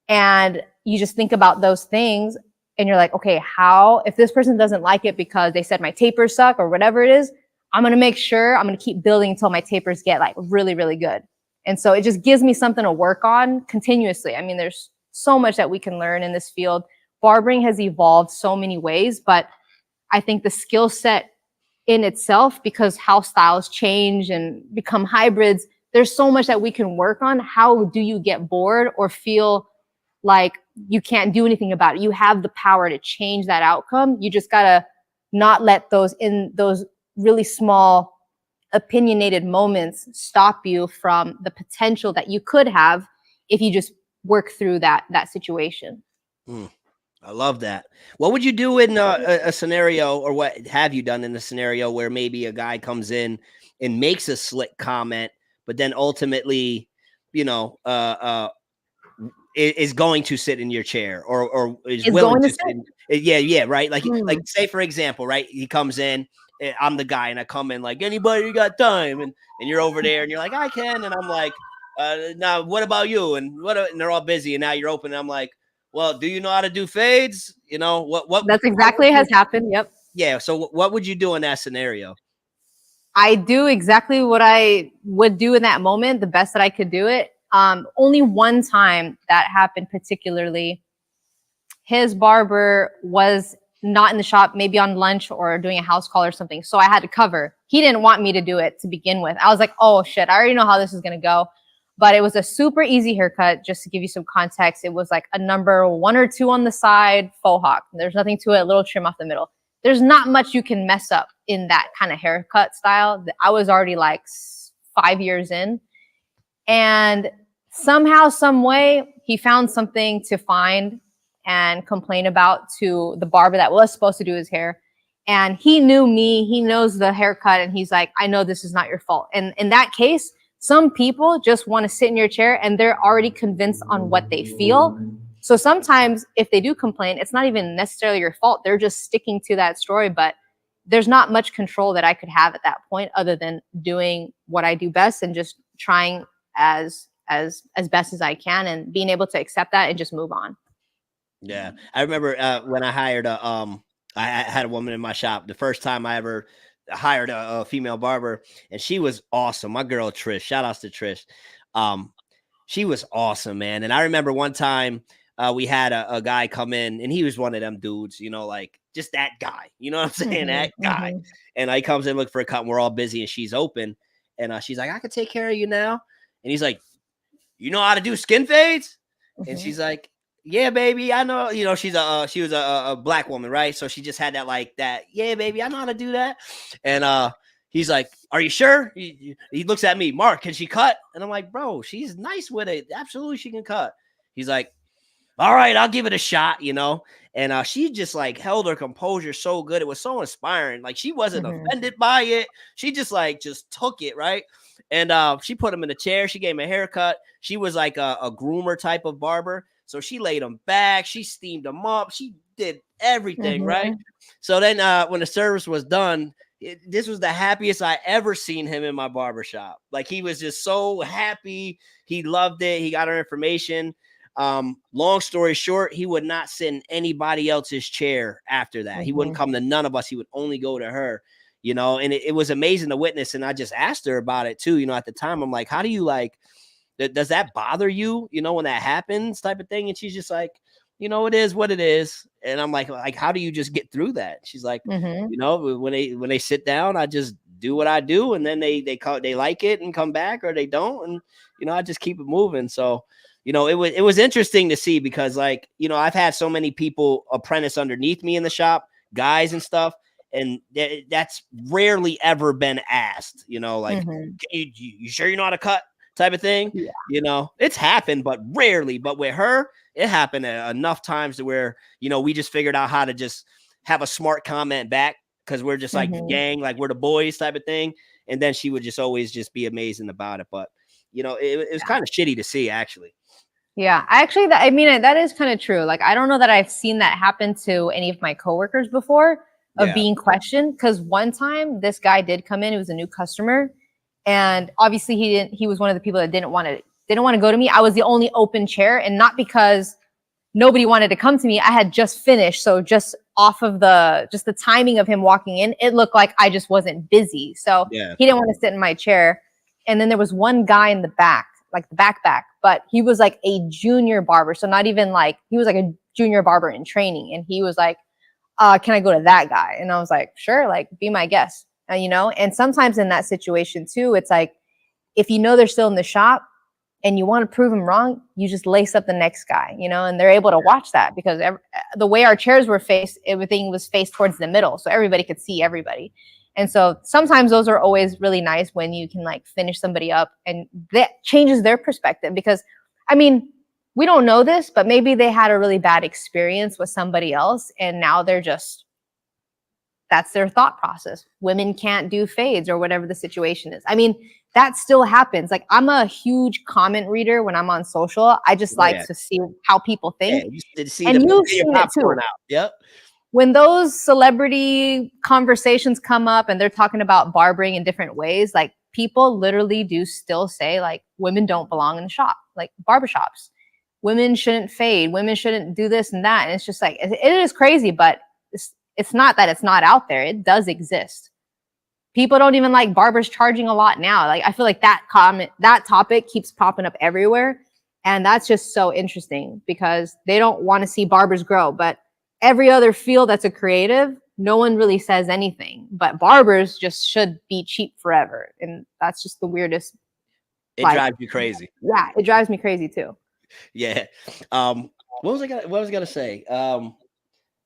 And you just think about those things and you're like, okay, how, if this person doesn't like it because they said my tapers suck or whatever it is, I'm going to make sure I'm going to keep building until my tapers get like really, really good. And so it just gives me something to work on continuously. I mean, there's so much that we can learn in this field. Barbering has evolved so many ways, but I think the skill set in itself, because how styles change and become hybrids, there's so much that we can work on. How do you get bored or feel like you can't do anything about it? You have the power to change that outcome. You just gotta not let those really small opinionated moments stop you from the potential that you could have if you just work through that situation. I love that. What would you do in a scenario, or what have you done in a scenario where maybe a guy comes in and makes a slick comment, but then ultimately, you know, is going to sit in your chair or is willing to sit? Yeah, right. Like say for example, right? He comes in, I'm the guy, and I come in like, anybody got time, and you're over there, and you're like, I can, and I'm like, now what about you? And and they're all busy, and now you're open, and I'm like, well, do you know how to do fades? You know what? That's exactly has happened. Yep. Yeah. So what would you do in that scenario? I do exactly what I would do in that moment, the best that I could do it. Only one time that happened particularly. His barber was not in the shop, maybe on lunch or doing a house call or something. So I had to cover. He didn't want me to do it to begin with. I was like, oh shit, I already know how this is going to go. But it was a super easy haircut. Just to give you some context, it was like a number 1 or 2 on the side, faux hawk. There's nothing to it, a little trim off the middle. There's not much you can mess up in that kind of haircut style. I was already like 5 years in. And somehow, some way, he found something to find and complain about to the barber that was supposed to do his hair. And he knew me, he knows the haircut, and he's like, I know this is not your fault. And in that case, some people just want to sit in your chair and they're already convinced on what they feel. So sometimes if they do complain, it's not even necessarily your fault. They're just sticking to that story, but there's not much control that I could have at that point other than doing what I do best and just trying as best as I can and being able to accept that and just move on. Yeah. I remember when I hired I had a woman in my shop, the first time I ever hired a female barber, and she was awesome. My girl Trish, shout outs to Trish. She was awesome, man. And I remember one time we had a guy come in, and he was one of them dudes, you know, like just that guy, you know what I'm saying? That guy. And he comes in looking for a cut, and we're all busy, and she's open, and she's like, I can take care of you now. And he's like, you know how to do skin fades? And she's like, yeah, baby, I know. You know, she was a black woman, right? So she just had that, yeah, baby, I know how to do that. And he's like, are you sure? He looks at me, Mark, can she cut? And I'm like, bro, she's nice with it. Absolutely, she can cut. He's like, all right, I'll give it a shot, you know. And she just like held her composure so good. It was so inspiring. Like she wasn't offended by it. She just took it, right? And she put him in a chair. She gave him a haircut. She was like a groomer type of barber. So she laid him back. She steamed him up. She did everything, right? So then when the service was done, this was the happiest I ever seen him in my barbershop. Like he was just so happy. He loved it. He got our information. Long story short, he would not sit in anybody else's chair after that. He wouldn't come to none of us. He would only go to her, you know, and it was amazing to witness. And I just asked her about it too. You know, at the time, I'm like, how do you does that bother you, you know, when that happens type of thing? And she's just like, you know, it is what it is. And I'm like, how do you just get through that? She's like, you know, when they sit down, I just do what I do, and then they like it and come back, or they don't, and I just keep it moving. So it was interesting to see, because like I've had so many people apprentice underneath me in the shop, guys and stuff, and that's rarely ever been asked. Like, you sure you know how to cut, type of thing. Yeah. It's happened, but rarely. But with her, it happened enough times to where we just figured out how to just have a smart comment back, because we're just like the gang, like we're the boys, type of thing. And then she would just always just be amazing about it. But it was kind of shitty to see, actually. Yeah, actually, that is kind of true. Like, I don't know that I've seen that happen to any of my coworkers before, of being questioned. Because one time this guy did come in, it was a new customer, and obviously he was one of the people that didn't want to go to me. I was the only open chair, and not because nobody wanted to come to me. I had just finished, so just off of the timing of him walking in, it looked like I just wasn't busy. So he didn't want to sit in my chair. And then there was one guy in the back, like the back, but he was like a junior barber. So not even like, he was like a junior barber in training. And he was like, can I go to that guy? And I was like, sure, like, be my guest. And sometimes in that situation too, it's like, if they're still in the shop and you want to prove them wrong, you just lace up the next guy, and they're able to watch that, because the way our chairs were faced, everything was faced towards the middle. So everybody could see everybody. And so sometimes those are always really nice, when you can like finish somebody up, and that changes their perspective. Because we don't know this, but maybe they had a really bad experience with somebody else, and now that's their thought process. Women can't do fades, or whatever the situation is. That still happens. Like, I'm a huge comment reader when I'm on social. I just like to see how people think. Yeah, you did see and you've seen it too. Out. Yep. When those celebrity conversations come up and they're talking about barbering in different ways, like, people literally do still say, like, women don't belong in the shop, like barbershops. Women shouldn't fade. Women shouldn't do this and that. And it's just like, it is crazy, but it's not that it's not out there. It does exist. People don't even like barbers charging a lot now. Like, I feel like that topic keeps popping up everywhere. And that's just so interesting, because they don't want to see barbers grow. But every other field that's a creative, no one really says anything. But barbers just should be cheap forever. And that's just the weirdest. It drives you crazy. Yeah, it drives me crazy too. Yeah. What was I gonna say?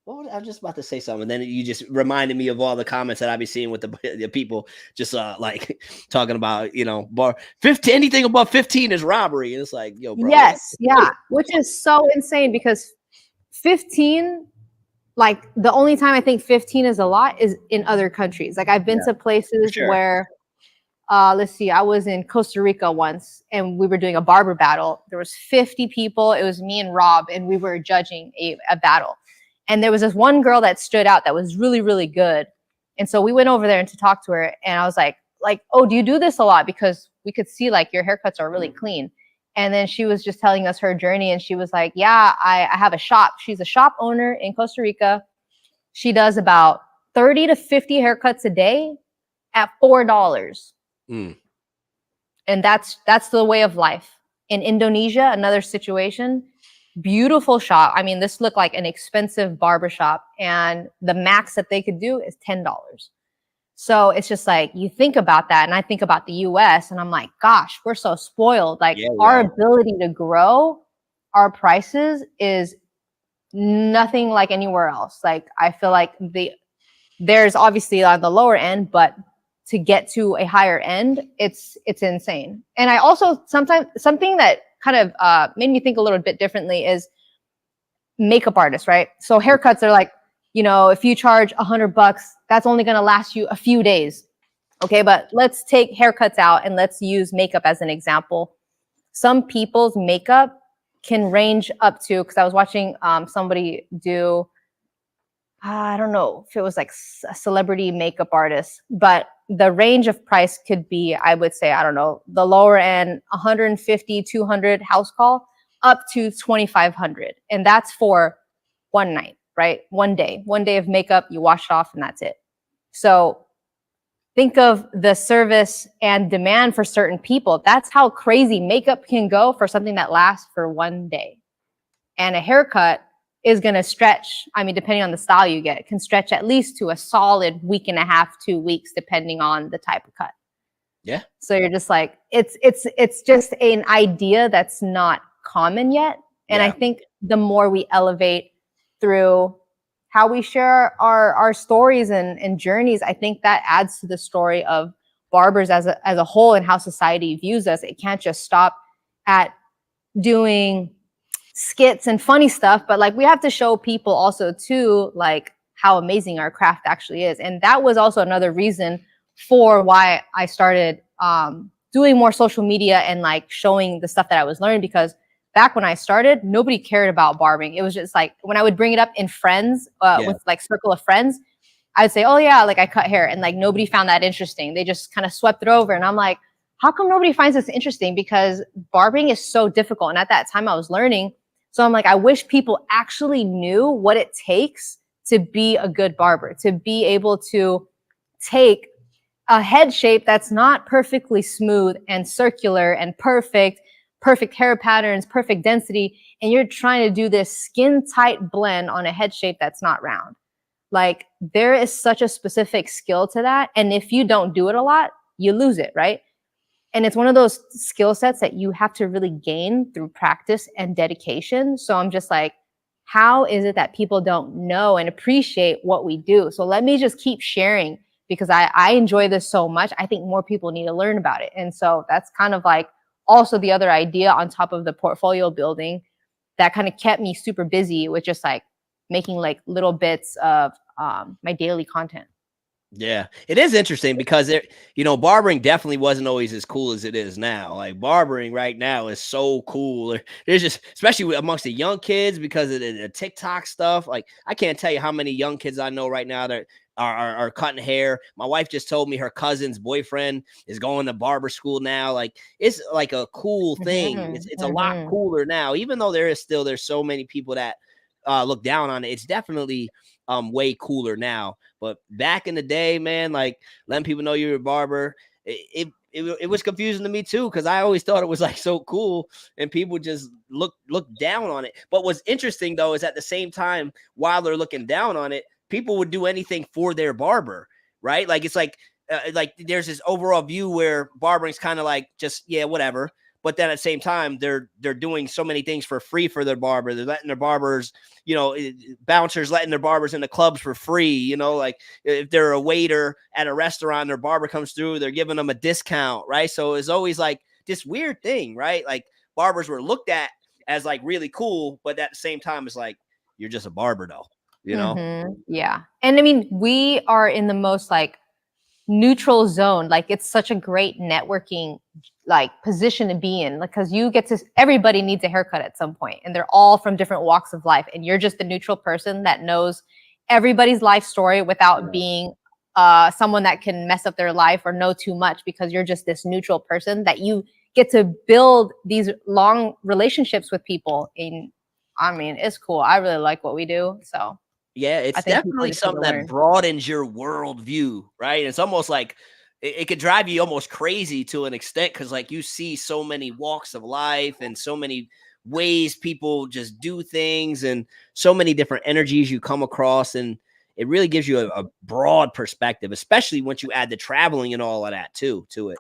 I was just about to say something, and then you just reminded me of all the comments that I be seeing with the people just like talking about, bar 15, anything above 15 is robbery. And it's like, yo, bro. Yes, yeah, which is so insane, because 15, like, the only time I think 15 is a lot is in other countries. Like, I've been to places where, let's see, I was in Costa Rica once, and we were doing a barber battle. There was 50 people. It was me and Rob, and we were judging a battle. And there was this one girl that stood out that was really, really good. And so we went over there and to talk to her. And I was like, oh, do you do this a lot? Because we could see like your haircuts are really clean. And then she was just telling us her journey. And she was like, yeah, I have a shop. She's a shop owner in Costa Rica. She does about 30 to 50 haircuts a day at $4. And that's the way of life. In Indonesia, another situation, beautiful shop. This looked like an expensive barbershop, and the max that they could do is $10. So it's just like, you think about that, and I think about the US, and I'm like, gosh, we're so spoiled. Like, our ability to grow our prices is nothing like anywhere else. Like, I feel like there's obviously on the lower end, but to get to a higher end, it's insane. And I also sometimes, something that kind of made me think a little bit differently is makeup artists, right? So haircuts are like, if you charge $100, that's only going to last you a few days. Okay. But let's take haircuts out and let's use makeup as an example. Some people's makeup can range up to, because I was watching somebody do, I don't know if it was like a celebrity makeup artist, but the range of price could be, I would say, I don't know, the lower end, 150, 200 house call, up to 2,500. And that's for one night, right? One day of makeup, you wash it off and that's it. So think of the service and demand for certain people. That's how crazy makeup can go for something that lasts for one day. And a haircut is going to stretch. I mean, depending on the style you get, it can stretch at least to a solid week and a half, 2 weeks, depending on the type of cut. Yeah. So you're just like, it's just an idea that's not common yet. And I think the more we elevate through how we share our stories and journeys, I think that adds to the story of barbers as a whole and how society views us. It can't just stop at doing skits and funny stuff, but like we have to show people also too, like how amazing our craft actually is. And that was also another reason for why I started doing more social media and like showing the stuff that I was learning, because back when I started, nobody cared about barbering. It was just like when I would bring it up in friends with like circle of friends, I'd say, oh yeah, like I cut hair, and like nobody found that interesting. They just kind of swept it over. And I'm like, how come nobody finds this interesting? Because barbering is so difficult. And at that time I was learning. So I'm like, I wish people actually knew what it takes to be a good barber, to be able to take a head shape that's not perfectly smooth and circular and perfect hair patterns, perfect density, and you're trying to do this skin tight blend on a head shape that's not round. Like there is such a specific skill to that. And if you don't do it a lot, you lose it, right? And it's one of those skill sets that you have to really gain through practice and dedication. So I'm just like, how is it that people don't know and appreciate what we do? So let me just keep sharing, because I enjoy this so much. I think more people need to learn about it. And so that's kind of like also the other idea on top of the portfolio building that kind of kept me super busy with just like making like little bits of my daily content. Yeah, it is interesting because barbering definitely wasn't always as cool as it is now. Like barbering right now is so cool. There's just, especially amongst the young kids, because of the TikTok stuff. Like I can't tell you how many young kids I know right now that are cutting hair. My wife just told me her cousin's boyfriend is going to barber school now. Like it's like a cool thing. It's a lot cooler now, even though there's so many people that look down on it. It's definitely way cooler now. But back in the day, man, like letting people know you're a barber, it was confusing to me too, because I always thought it was like so cool and people just look down on it. But what's interesting though is at the same time, while they're looking down on it, people would do anything for their barber, right? Like it's like there's this overall view where barbering's kind of like just whatever. But then at the same time, they're doing so many things for free for their barber. They're letting their barbers, bouncers letting their barbers in the clubs for free. Like if they're a waiter at a restaurant, their barber comes through, they're giving them a discount, right? So it's always like this weird thing, right? Like barbers were looked at as like really cool, but at the same time, it's like you're just a barber, though. Yeah, and I mean, we are in the most like neutral zone. Like it's such a great networking like position to be in, because you get to, everybody needs a haircut at some point and they're all from different walks of life, and you're just the neutral person that knows everybody's life story without being someone that can mess up their life or know too much, because you're just this neutral person that you get to build these long relationships with people. And I mean, it's cool. I really like what we do. So yeah, it's definitely something that broadens your worldview, right? It's almost like it could drive you almost crazy to an extent, because like you see so many walks of life and so many ways people just do things and so many different energies you come across, and it really gives you a broad perspective, especially once you add the traveling and all of that too to it.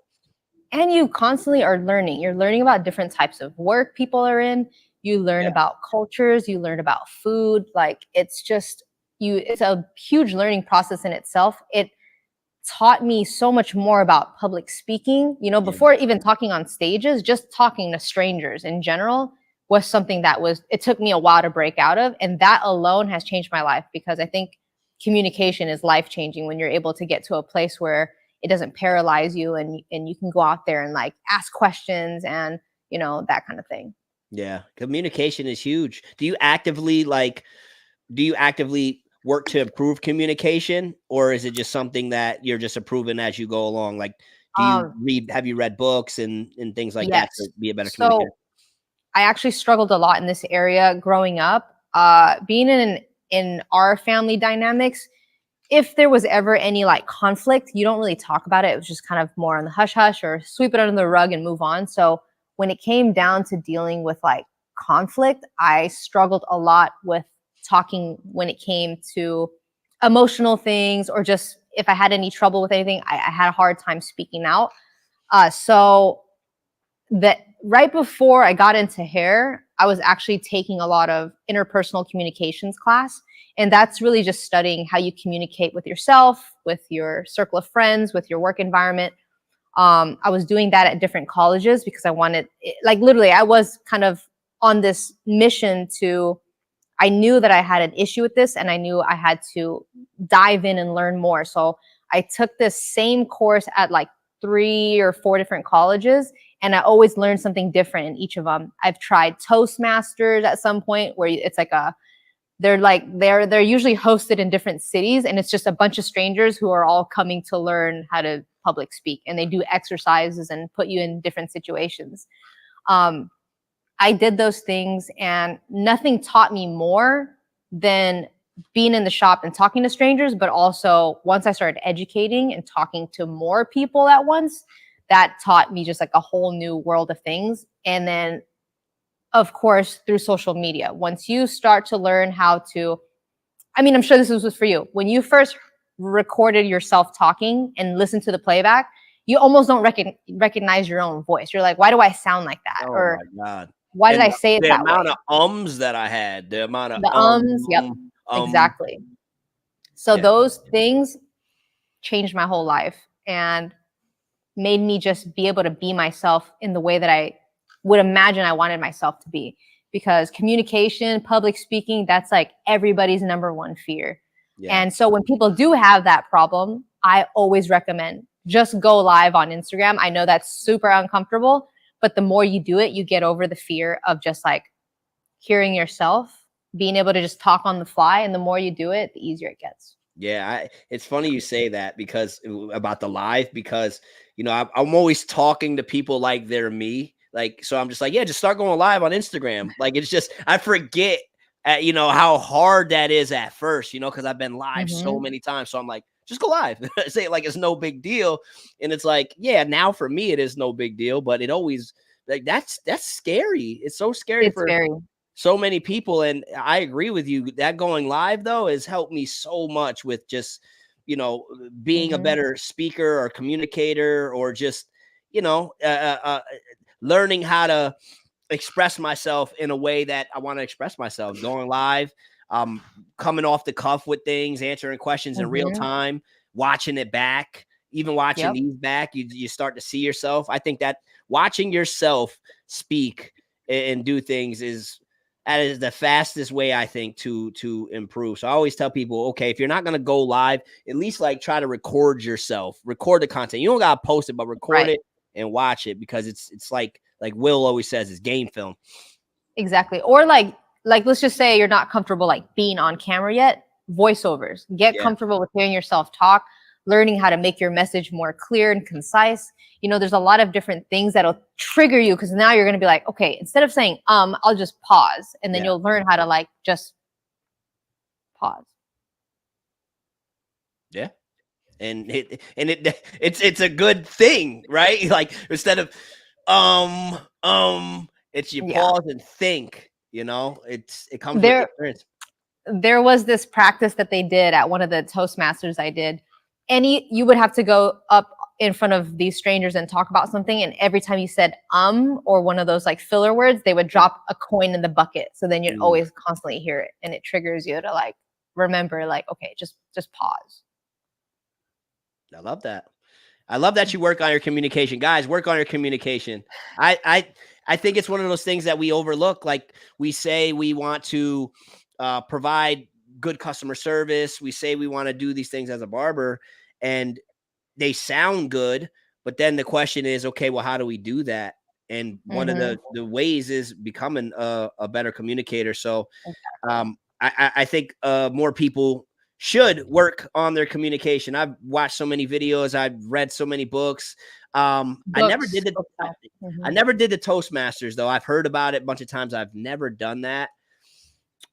And you constantly are learning. You're learning about different types of work people are in. You learn about cultures, you learn about food. Like it's just it's a huge learning process in itself. It taught me so much more about public speaking, before even talking on stages. Just talking to strangers in general was something that it took me a while to break out of. And that alone has changed my life, because I think communication is life-changing when you're able to get to a place where it doesn't paralyze you, and you can go out there and like ask questions and, that kind of thing. Yeah, communication is huge. Do you actively work to improve communication, or is it just something that you're just improving as you go along? Like, have you read books and things like that to be a better communicator? I actually struggled a lot in this area growing up. Being in our family dynamics, if there was ever any like conflict, you don't really talk about it. It was just kind of more on the hush hush or sweep it under the rug and move on. So when it came down to dealing with like conflict, I struggled a lot with talking when it came to emotional things, or just if I had any trouble with anything, I had a hard time speaking out. So that right before I got into hair, I was actually taking a lot of interpersonal communications class. And that's really just studying how you communicate with yourself, with your circle of friends, with your work environment. I was doing that at different colleges because I wanted, like, literally, I was kind of on this mission to, I knew that I had an issue with this, and I knew I had to dive in and learn more. So I took this same course at like 3 or 4 different colleges, and I always learned something different in each of them. I've tried Toastmasters at some point, where it's like they're usually hosted in different cities, and it's just a bunch of strangers who are all coming to learn how to public speak, and they do exercises and put you in different situations. I did those things, and nothing taught me more than being in the shop and talking to strangers. But also, once I started educating and talking to more people at once, that taught me just like a whole new world of things. And then, of course, through social media, once you start to learn how to, I mean, I'm sure this was for you. When you first recorded yourself talking and listened to the playback, you almost don't recognize your own voice. You're like, why do I sound like that? Oh or my God. why did And I say it the that amount way? of ums that I had, the amount of The ums, yep, exactly. So yeah. those things changed my whole life and made me just be able to be myself in the way that I would imagine I wanted myself to be. Because communication, public speaking, that's like everybody's number one fear. Yeah. And so when people do have that problem, I always recommend just go live on Instagram. I know that's super uncomfortable, but the more you do it, you get over the fear of just like hearing yourself, being able to just talk on the fly. And the more you do it, the easier it gets. Yeah, it's funny you say that, because about the live, because I'm always talking to people like they're me, like, so I'm just like, yeah, just start going live on Instagram. Like, it's just, I forget how hard that is at first, because I've been live so many times. So I'm like, just go live. Say it like it's no big deal. And it's like, yeah, now for me it is no big deal, but it always, like, that's scary. It's so scary It's for very, so many people. And I agree with you that going live, though, has helped me so much with just, being a better speaker or communicator, or just, learning how to express myself in a way that I want to express myself. Going live, coming off the cuff with things, answering questions in real time, watching it back, even watching these back, you start to see yourself. I think that watching yourself speak and do things that is the fastest way, I think, to improve. So I always tell people, okay, if you're not going to go live, at least like try to record yourself, record the content. You don't got to post it, but record it and watch it, because it's like Will always says, it's game film. Exactly. Or like let's just say you're not comfortable like being on camera yet. Voiceovers. Get comfortable with hearing yourself talk, learning how to make your message more clear and concise. There's a lot of different things that'll trigger you, because now you're going to be like, okay, instead of saying I'll just pause, and then you'll learn how to like just pause. Yeah. And it's a good thing, right? Like, instead of it's you pause and think, it comes with experience. There was this practice that they did at one of the Toastmasters I did. And you would have to go up in front of these strangers and talk about something. And every time you said or one of those like filler words, they would drop a coin in the bucket. So then you'd always constantly hear it. And it triggers you to like remember, like, okay, just pause. I love that. I love that you work on your communication. Guys, work on your communication. I think it's one of those things that we overlook. Like, we say we want to provide good customer service. We say we want to do these things as a barber, and they sound good. But then the question is, okay, well, how do we do that? And one of the ways is becoming a better communicator. So I think more people should work on their communication. I've watched so many videos. I've read so many books. I never did the Toastmasters, though. I've heard about it a bunch of times. I've never done that.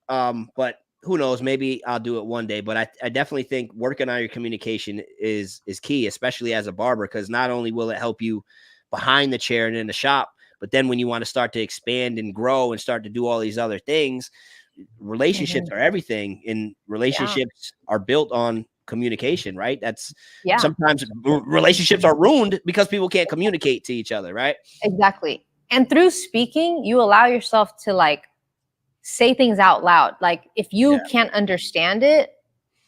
But who knows? Maybe I'll do it one day. But I definitely think working on your communication is key, especially as a barber, because not only will it help you behind the chair and in the shop, but then when you want to start to expand and grow and start to do all these other things, relationships are everything, and relationships are built on communication, right? That's sometimes relationships are ruined because people can't communicate to each other, right? Exactly. And through speaking, you allow yourself to like say things out loud. Like if you can't understand it,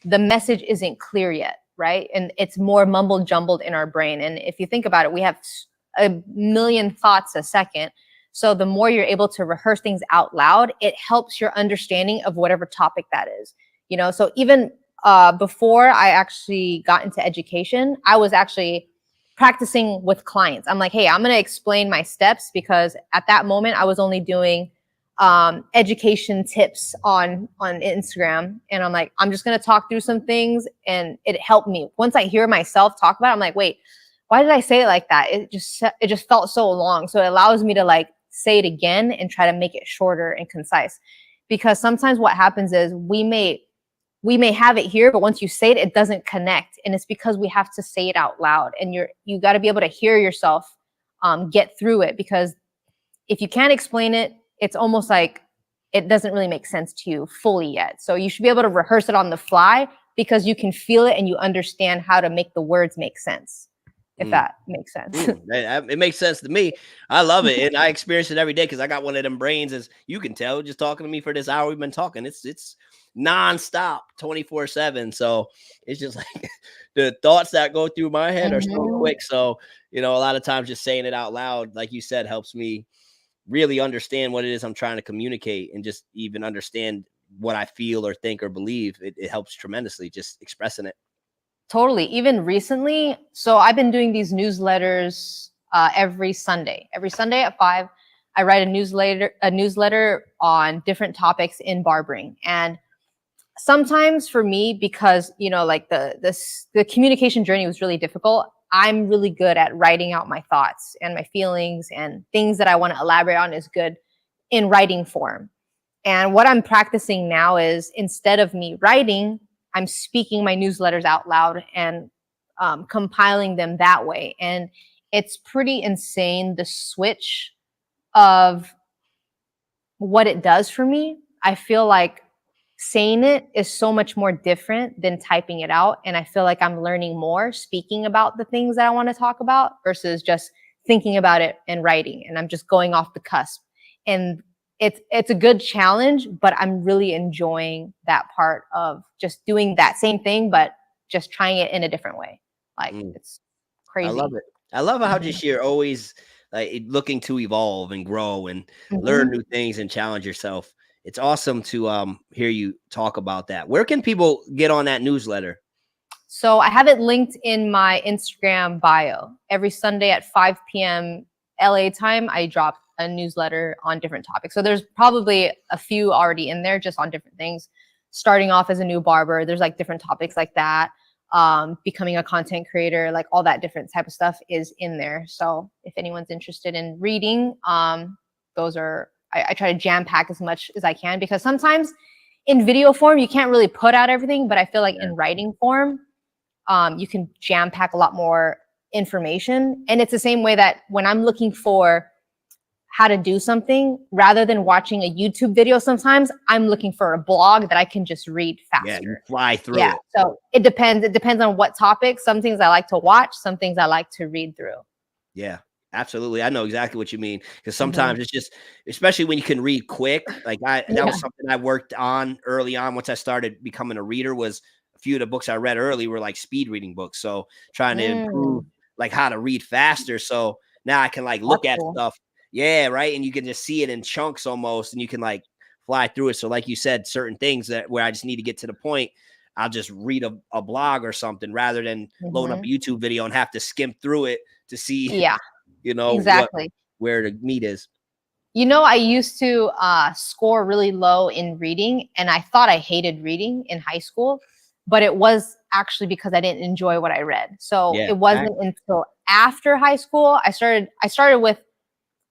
the message isn't clear yet, right? And it's more mumbled jumbled in our brain. And if you think about it, we have a million thoughts a second. So the more you're able to rehearse things out loud, it helps your understanding of whatever topic that is. You know, so even before I actually got into education, I was actually practicing with clients. I'm like, hey, I'm going to explain my steps, because at that moment I was only doing education tips on Instagram. And I'm like, I'm just going to talk through some things. And it helped me. Once I hear myself talk about it, I'm like, wait, why did I say it like that? It just felt so long. So it allows me to like say it again and try to make it shorter and concise. Because sometimes what happens is we may have it here, but once you say it, it doesn't connect. And it's because we have to say it out loud. And you got to be able to hear yourself get through it. Because if you can't explain it, it's almost like it doesn't really make sense to you fully yet. So you should be able to rehearse it on the fly, because you can feel it and you understand how to make the words make sense. If that makes sense. It makes sense to me. I love it. And I experience it every day, because I got one of them brains, as you can tell, just talking to me for this hour we've been talking. It's nonstop, 24/7. So it's just like the thoughts that go through my head are so quick. So, you know, a lot of times just saying it out loud, like you said, helps me really understand what it is I'm trying to communicate, and just even understand what I feel or think or believe. It helps tremendously, just expressing it. Totally. Even recently, so I've been doing these newsletters every Sunday. Every Sunday at 5, I write a newsletter on different topics in barbering. And sometimes for me, because you know, like the communication journey was really difficult, I'm really good at writing out my thoughts and my feelings, and things that I want to elaborate on is good in writing form. And what I'm practicing now is, instead of me writing, I'm speaking my newsletters out loud and compiling them that way. And it's pretty insane, the switch of what it does for me. I feel like saying it is so much more different than typing it out. And I feel like I'm learning more speaking about the things that I want to talk about, versus just thinking about it and writing. And I'm just going off the cusp. And it's a good challenge, but I'm really enjoying that part of just doing that same thing, but just trying it in a different way. Like it's crazy. I love it. I love how just you're always like looking to evolve and grow and learn new things and challenge yourself. It's awesome to hear you talk about that. Where can people get on that newsletter? So I have it linked in my Instagram bio. Every Sunday at 5 p.m. LA time, I drop a newsletter on different topics. So there's probably a few already in there, just on different things. Starting off as a new barber, there's like different topics like that. Becoming a content creator, like all that different type of stuff is in there. So if anyone's interested in reading, those are, I try to jam pack as much as I can, because sometimes in video form, you can't really put out everything, but I feel like in writing form, you can jam pack a lot more information. And it's the same way that when I'm looking for how to do something, rather than watching a YouTube video, sometimes I'm looking for a blog that I can just read faster. Yeah, you fly through it. So it depends. It depends on what topic. Some things I like to watch, some things I like to read through. Yeah, absolutely. I know exactly what you mean, because sometimes it's just, especially when you can read quick. Like that was something I worked on early on. Once I started becoming a reader, was a few of the books I read early were like speed reading books. So trying to improve like how to read faster. So now I can like look at stuff. Yeah, right. And you can just see it in chunks almost, and you can like fly through it. So like you said, certain things that where I just need to get to the point, I'll just read a blog or something, rather than load up a YouTube video and have to skim through it to see, you know, exactly where the meat is. You know, I used to score really low in reading, and I thought I hated reading in high school, but it was actually because I didn't enjoy what I read. So it wasn't until after high school I started with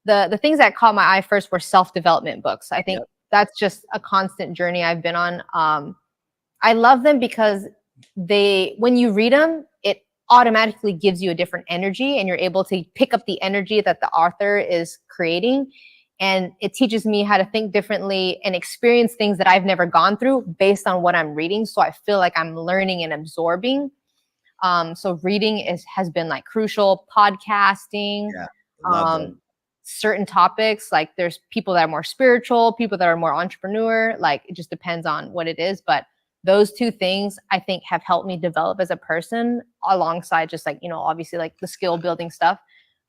the things that caught my eye first were self-development books. I think that's just a constant journey I've been on. I love them because when you read them, it automatically gives you a different energy, and you're able to pick up the energy that the author is creating. And it teaches me how to think differently and experience things that I've never gone through based on what I'm reading. So I feel like I'm learning and absorbing. So reading has been like crucial. Podcasting, Yeah, love them. certain topics, like there's people that are more spiritual, people that are more entrepreneur, like it just depends on what it is. But those two things I think have helped me develop as a person, alongside just like, obviously like the skill building stuff,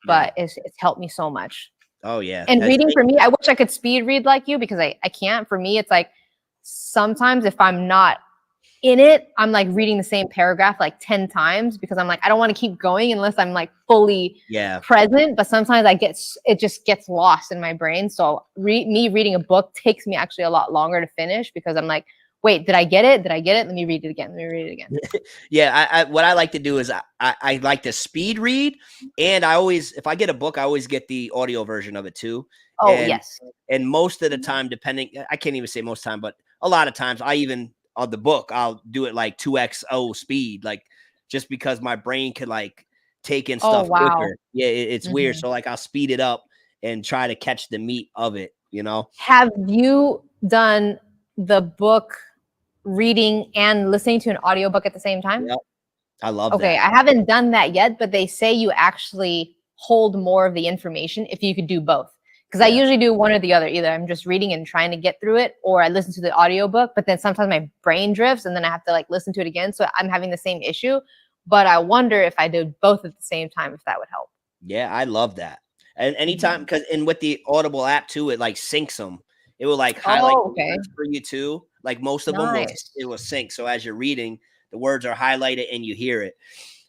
but it's helped me so much. Oh yeah. And reading for me, I wish I could speed read like you, because I can't. For me, it's like sometimes if I'm not in it, I'm like reading the same paragraph like 10 times, because I'm like, I don't want to keep going unless I'm like fully present. But sometimes it just gets lost in my brain. So me reading a book takes me actually a lot longer to finish, because I'm like, wait, did I get it? Did I get it? Let me read it again. Yeah. What I like to do is I like to speed read, and if I get a book, I always get the audio version of it too. Oh, yes. And most of the time, I can't even say most time, but a lot of times on the book, I'll do it like 2x speed, like just because my brain could like take in stuff quicker. Yeah, it's weird. So like I'll speed it up and try to catch the meat of it, Have you done the book reading and listening to an audiobook at the same time? Yep. I love that. Okay, I haven't done that yet, but they say you actually hold more of the information if you could do both. Because I usually do one or the other. Either I'm just reading and trying to get through it, or I listen to the audiobook, but then sometimes my brain drifts and then I have to like listen to it again. So I'm having the same issue. But I wonder if I did both at the same time, if that would help. Yeah, I love that. And anytime, and with the Audible app too, it like syncs them. It will like highlight the words for you too. Like most of them it will sync. So as you're reading, the words are highlighted and you hear it.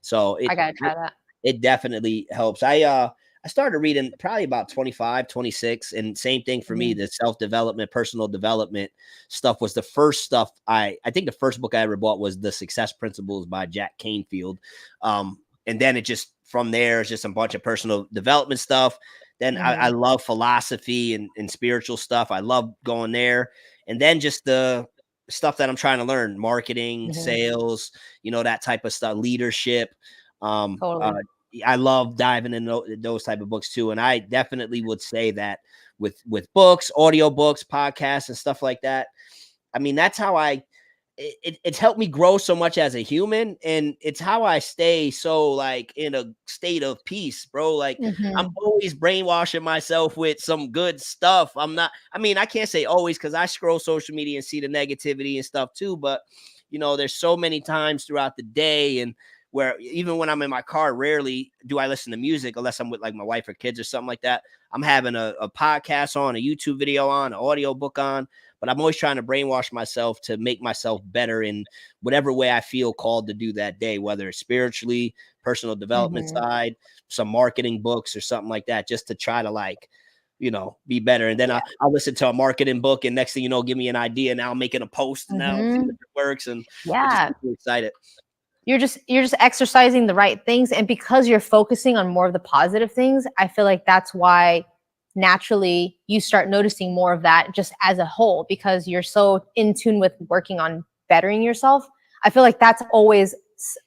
So I gotta try that. It definitely helps. I started reading probably about 25, 26, and same thing for me. The self-development, personal development stuff was the first stuff. I think the first book I ever bought was The Success Principles by Jack Canfield. And then it just, from there, it's just a bunch of personal development stuff. Then I love philosophy and spiritual stuff. I love going there. And then just the stuff that I'm trying to learn, marketing, sales, that type of stuff, leadership. I love diving in those type of books too. And I definitely would say that with books, audio books, podcasts, and stuff like that. I mean, that's how it's helped me grow so much as a human. And it's how I stay so like in a state of peace, bro. Like I'm always brainwashing myself with some good stuff. I can't say always, because I scroll social media and see the negativity and stuff too. But, there's so many times throughout the day, and where even when I'm in my car, rarely do I listen to music unless I'm with like my wife or kids or something like that. I'm having a podcast on, a YouTube video on, an audio book on, but I'm always trying to brainwash myself to make myself better in whatever way I feel called to do that day, whether it's spiritually, personal development side, some marketing books or something like that, just to try to like, be better. And then I'll listen to a marketing book, and next thing you know, give me an idea, and now I'm making a post, and now see if it works. And I'm just excited. You're just exercising the right things. And because you're focusing on more of the positive things, I feel like that's why naturally you start noticing more of that just as a whole, because you're so in tune with working on bettering yourself. I feel like that's always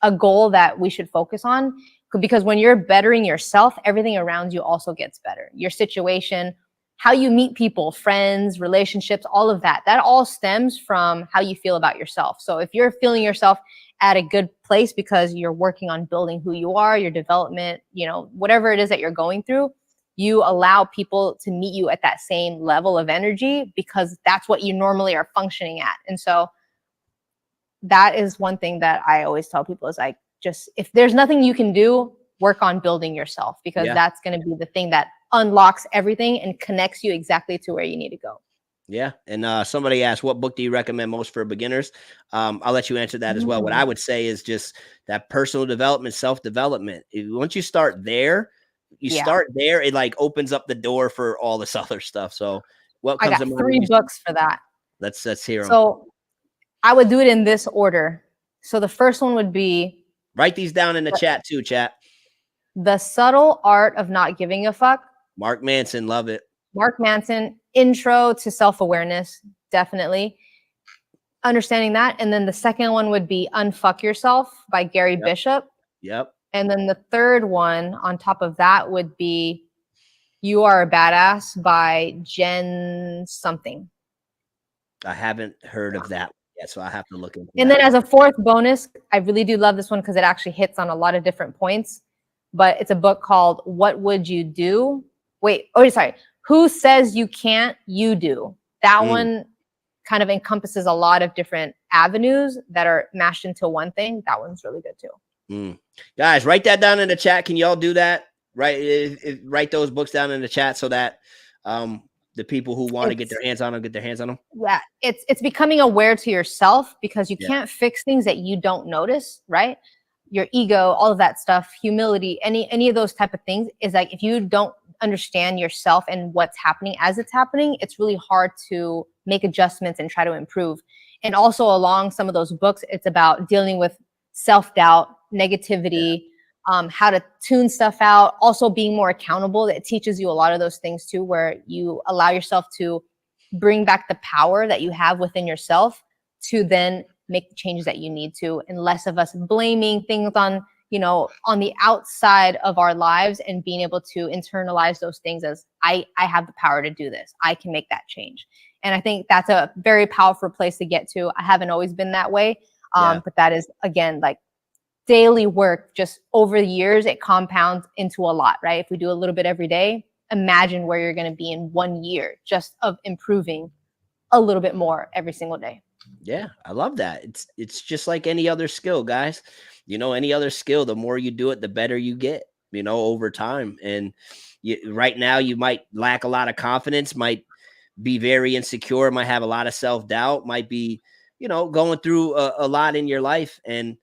a goal that we should focus on, because when you're bettering yourself, everything around you also gets better. Your situation, how you meet people, friends, relationships, all of that all stems from how you feel about yourself. So if you're feeling yourself at a good place because you're working on building who you are, your development, whatever it is that you're going through, you allow people to meet you at that same level of energy, because that's what you normally are functioning at. And so that is one thing that I always tell people is like, just if there's nothing you can do, work on building yourself, because that's going to be the thing that unlocks everything and connects you exactly to where you need to go. Yeah. And somebody asked, what book do you recommend most for beginners? I'll let you answer that as well. What I would say is just that personal development, self-development. Once you start there, it like opens up the door for all this other stuff. So what comes I got 3 books for that. Let's hear them. So I would do it in this order. So the first one would be, write these down in the chat too, chat. The Subtle Art of Not Giving a Fuck. Mark Manson, love it. Mark Manson, Intro to Self-Awareness, definitely. Understanding that. And then the second one would be Unfuck Yourself by Gary Bishop. Yep. And then the third one on top of that would be You Are a Badass by Jen something. I haven't heard of that yet, so I have to look into And that then one. as a fourth bonus, I really do love this one because it actually hits on a lot of different points. But it's a book called What Would You Do? Sorry. Who Says You Can't, You Do. That one kind of encompasses a lot of different avenues that are mashed into one thing. That one's really good too. Guys, write that down in the chat. Can y'all do that? Write those books down in the chat so that the people who want to get their hands on them get their hands on them. Yeah, it's becoming aware to yourself, because you Yeah. can't fix things that you don't notice, right? Your ego, all of that stuff, humility, any of those type of things, is like, if you don't understand yourself and what's happening as it's happening, it's really hard to make adjustments and try to improve. And also along some of those books, it's about dealing with self-doubt, negativity, how to tune stuff out, also being more accountable. It teaches you a lot of those things too, where you allow yourself to bring back the power that you have within yourself to then make the changes that you need to, and less of us blaming things on, on the outside of our lives, and being able to internalize those things as I have the power to do this. I can make that change. And I think that's a very powerful place to get to. I haven't always been that way. But that is, again, like daily work. Just over the years, it compounds into a lot, right? If we do a little bit every day, imagine where you're going to be in 1 year just of improving a little bit more every single day. Yeah, I love that. It's just like any other skill, guys. Any other skill, the more you do it, the better you get, over time. And right now you might lack a lot of confidence, might be very insecure, might have a lot of self-doubt, might be, going through a lot in your life. And,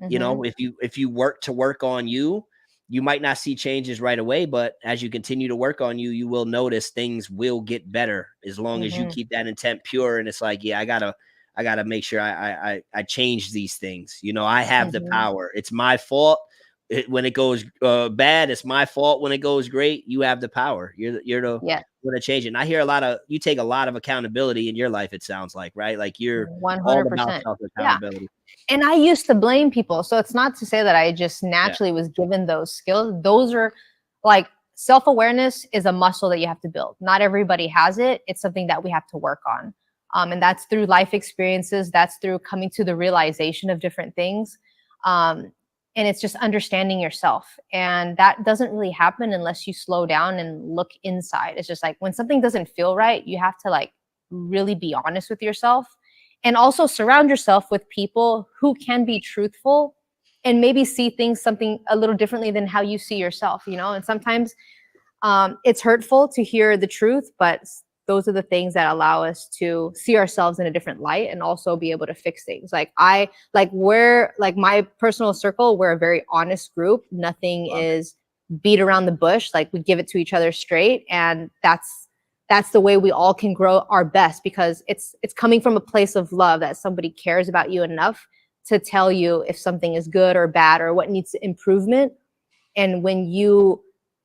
if you work on you, you might not see changes right away, but as you continue to work on you, you will notice things will get better as long as you keep that intent pure. And it's like, yeah, I gotta make sure I change these things. I have the power. It's my fault when it goes bad. It's my fault when it goes great. You have the power. You're the one to change it. And I hear you take a lot of accountability in your life. It sounds like, right? Like you're 100%. all about self accountability. Yeah. And I used to blame people. So it's not to say that I just naturally was given those skills. Those are like, self-awareness is a muscle that you have to build. Not everybody has it. It's something that we have to work on. And that's through life experiences. That's through coming to the realization of different things. And it's just understanding yourself. And that doesn't really happen unless you slow down and look inside. It's just like when something doesn't feel right, you have to like really be honest with yourself, and also surround yourself with people who can be truthful and maybe see things something a little differently than how you see yourself, And sometimes it's hurtful to hear the truth, but those are the things that allow us to see ourselves in a different light and also be able to fix things. We're like my personal circle, we're a very honest group. Nothing is beat around the bush. Like we give it to each other straight. And that's the way we all can grow our best, because it's coming from a place of love, that somebody cares about you enough to tell you if something is good or bad or what needs improvement. And when you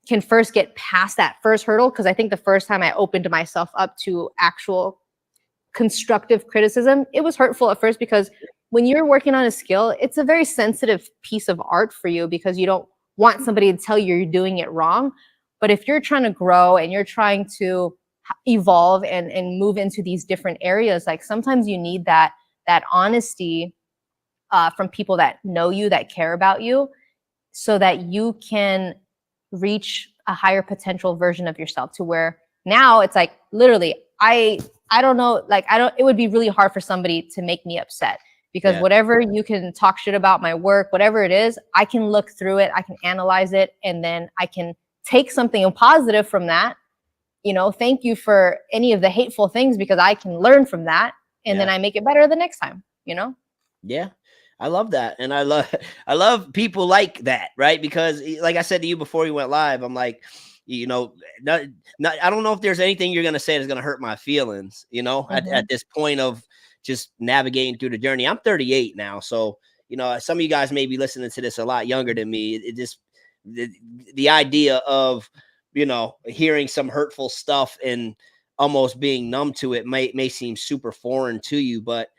can first get past that first hurdle, because I think the first time I opened myself up to actual constructive criticism, it was hurtful at first, because when you're working on a skill, it's a very sensitive piece of art for you, because you don't want somebody to tell you you're doing it wrong. But if you're trying to grow and you're trying to evolve and move into these different areas, like sometimes you need that honesty from people that know you, that care about you, so that you can reach a higher potential version of yourself, to where now it's like, literally, I don't know, like it would be really hard for somebody to make me upset, because whatever you can talk shit about my work, whatever it is, I can look through it, I can analyze it, and then I can take something positive from that. Thank you for any of the hateful things, because I can learn from that, and then I make it better the next time, Yeah. I love that. And I love people like that, right? Because like I said to you before you went live, I'm like, I don't know if there's anything you're going to say that's going to hurt my feelings, at this point of just navigating through the journey. I'm 38 now. So, some of you guys may be listening to this a lot younger than me. It just, the idea of, hearing some hurtful stuff and almost being numb to it may seem super foreign to you, but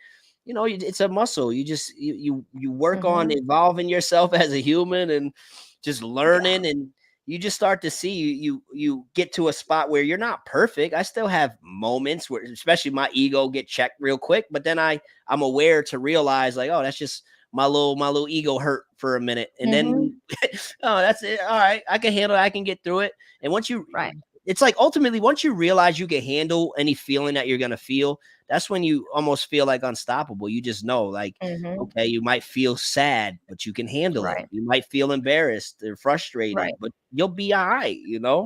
it's a muscle. You just, you work on evolving yourself as a human and just learning. And, you just start to see you get to a spot where you're not perfect. I still have moments where, especially my ego get checked real quick, but then I'm aware to realize like, oh, that's just my little ego hurt for a minute. And Mm-hmm. then, oh, that's it. All right. I can handle it. I can get through it. And Right. it's like ultimately, once you realize you can handle any feeling that you're going to feel, that's when you almost feel like unstoppable. You just know, like, Mm-hmm. okay, you might feel sad, but you can handle it. Right. You might feel embarrassed or frustrated, Right. but you'll be all right.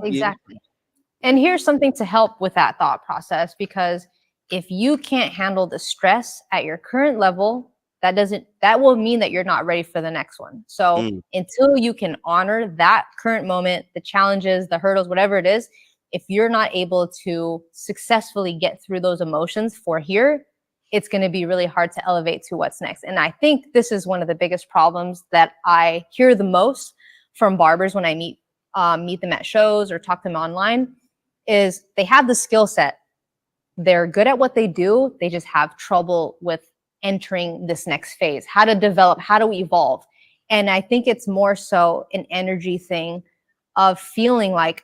Exactly. And here's something to help with that thought process, because if you can't handle the stress at your current level, that will mean that you're not ready for the next one. So Mm, until you can honor that current moment, the challenges, the hurdles, whatever it is, if you're not able to successfully get through those emotions for here, it's going to be really hard to elevate to what's next. And I think this is one of the biggest problems that I hear the most from barbers when I meet them at shows or talk to them online, is they have the skill set. They're good at what they do. They just have trouble with entering this next phase, how to develop, how to evolve. And I think it's more so an energy thing of feeling like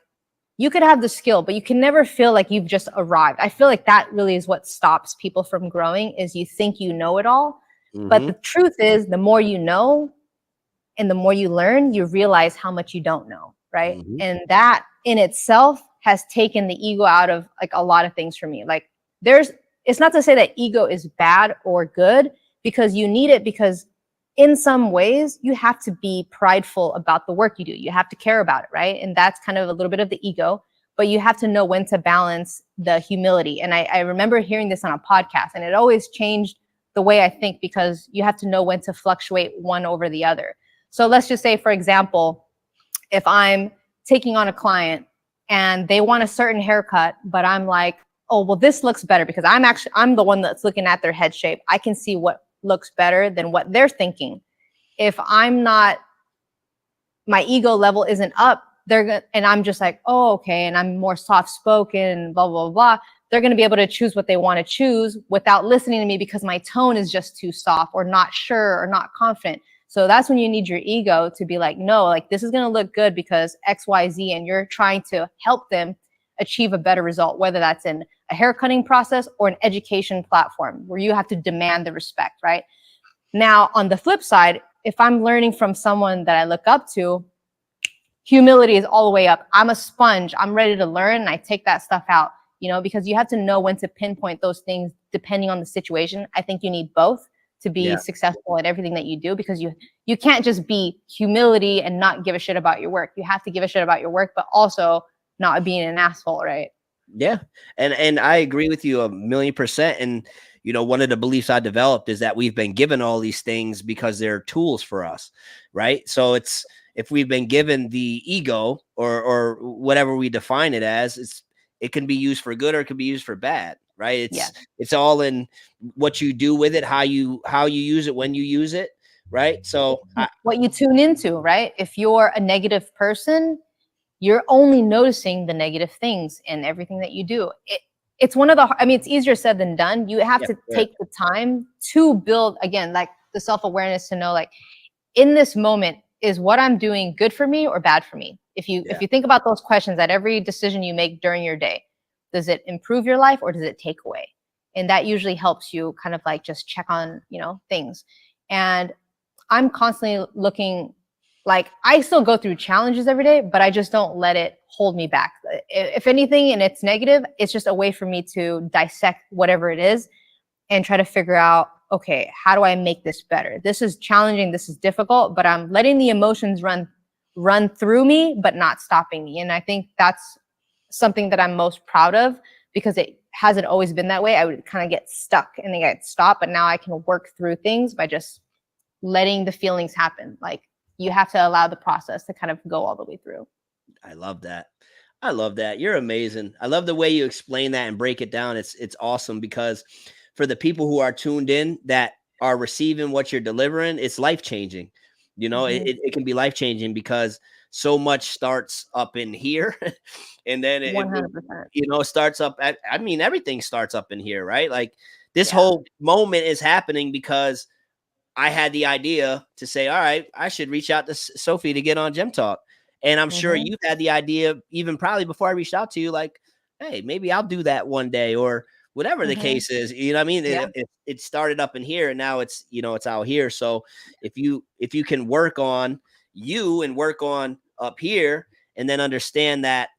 you could have the skill, but you can never feel like you've just arrived. I feel like that really is what stops people from growing, is you think you know it all. But mm-hmm, the truth is, the more you know and the more you learn, you realize how much you don't know, right? mm-hmm, And that in itself has taken the ego out of like a lot of things for me. Like it's not to say that ego is bad or good, because you need it, because in some ways you have to be prideful about the work you do. You have to care about it, right? And that's kind of a little bit of the ego, but you have to know when to balance the humility. And I remember hearing this on a podcast, and it always changed the way I think, because you have to know when to fluctuate one over the other. So let's just say, for example, if I'm taking on a client and they want a certain haircut, but I'm like, oh, well, this looks better because I'm the one that's looking at their head shape. I can see what looks better than what they're thinking. If I'm not, my ego level isn't up, and I'm just like, oh, okay, and I'm more soft spoken, blah, blah, blah. They're going to be able to choose what they want to choose without listening to me, because my tone is just too soft or not sure or not confident. So that's when you need your ego to be like, no, like this is going to look good because X, Y, Z, and you're trying to help them achieve a better result, whether that's in a haircutting process or an education platform where you have to demand the respect, right? Now, on the flip side, if I'm learning from someone that I look up to, humility is all the way up. I'm a sponge. I'm ready to learn, and I take that stuff out, because you have to know when to pinpoint those things depending on the situation. I think you need both to be yeah, successful at everything that you do, because you can't just be humility and not give a shit about your work. You have to give a shit about your work, but also not being an asshole, right? yeah. And I agree with you 1,000,000%. And one of the beliefs I developed is that we've been given all these things because they're tools for us, right? So it's, if we've been given the ego or whatever we define it as, it can be used for good or it can be used for bad, right? Yeah. It's all in what you do with it, how you use it, when you use it, right? So What you tune into, right? If you're a negative person, you're only noticing the negative things in everything that you do. It's one of the, I mean, it's easier said than done. You have yeah, to right. take the time to build, again, like the self-awareness to know, like, in this moment, is what I'm doing good for me or bad for me? If you think about those questions at every decision you make during your day, does it improve your life or does it take away? And that usually helps you kind of like just check on, things. And I'm constantly looking, like, I still go through challenges every day, but I just don't let it hold me back. If anything, and it's negative, it's just a way for me to dissect whatever it is and try to figure out, okay, how do I make this better? This is challenging, this is difficult, but I'm letting the emotions run through me, but not stopping me. And I think that's something that I'm most proud of, because it hasn't always been that way. I would kind of get stuck and then get stopped, but now I can work through things by just letting the feelings happen. Like, you have to allow the process to kind of go all the way through. I love that. I love that. You're amazing. I love the way you explain that and break it down. It's awesome, because for the people who are tuned in that are receiving what you're delivering, it's life-changing. Mhm. It can be life-changing because so much starts up in here and then it 100%. starts up at, I mean, everything starts up in here, right? Like this Yeah. whole moment is happening because I had the idea to say, all right, I should reach out to Sophie to get on Gym Talk. And I'm sure Mm-hmm. you've had the idea even probably before I reached out to you, like, hey, maybe I'll do that one day, or whatever the Mm-hmm. case is. You know what I mean? Yeah. It started up in here, and now it's, it's out here. So if you can work on you and work on up here, and then understand that,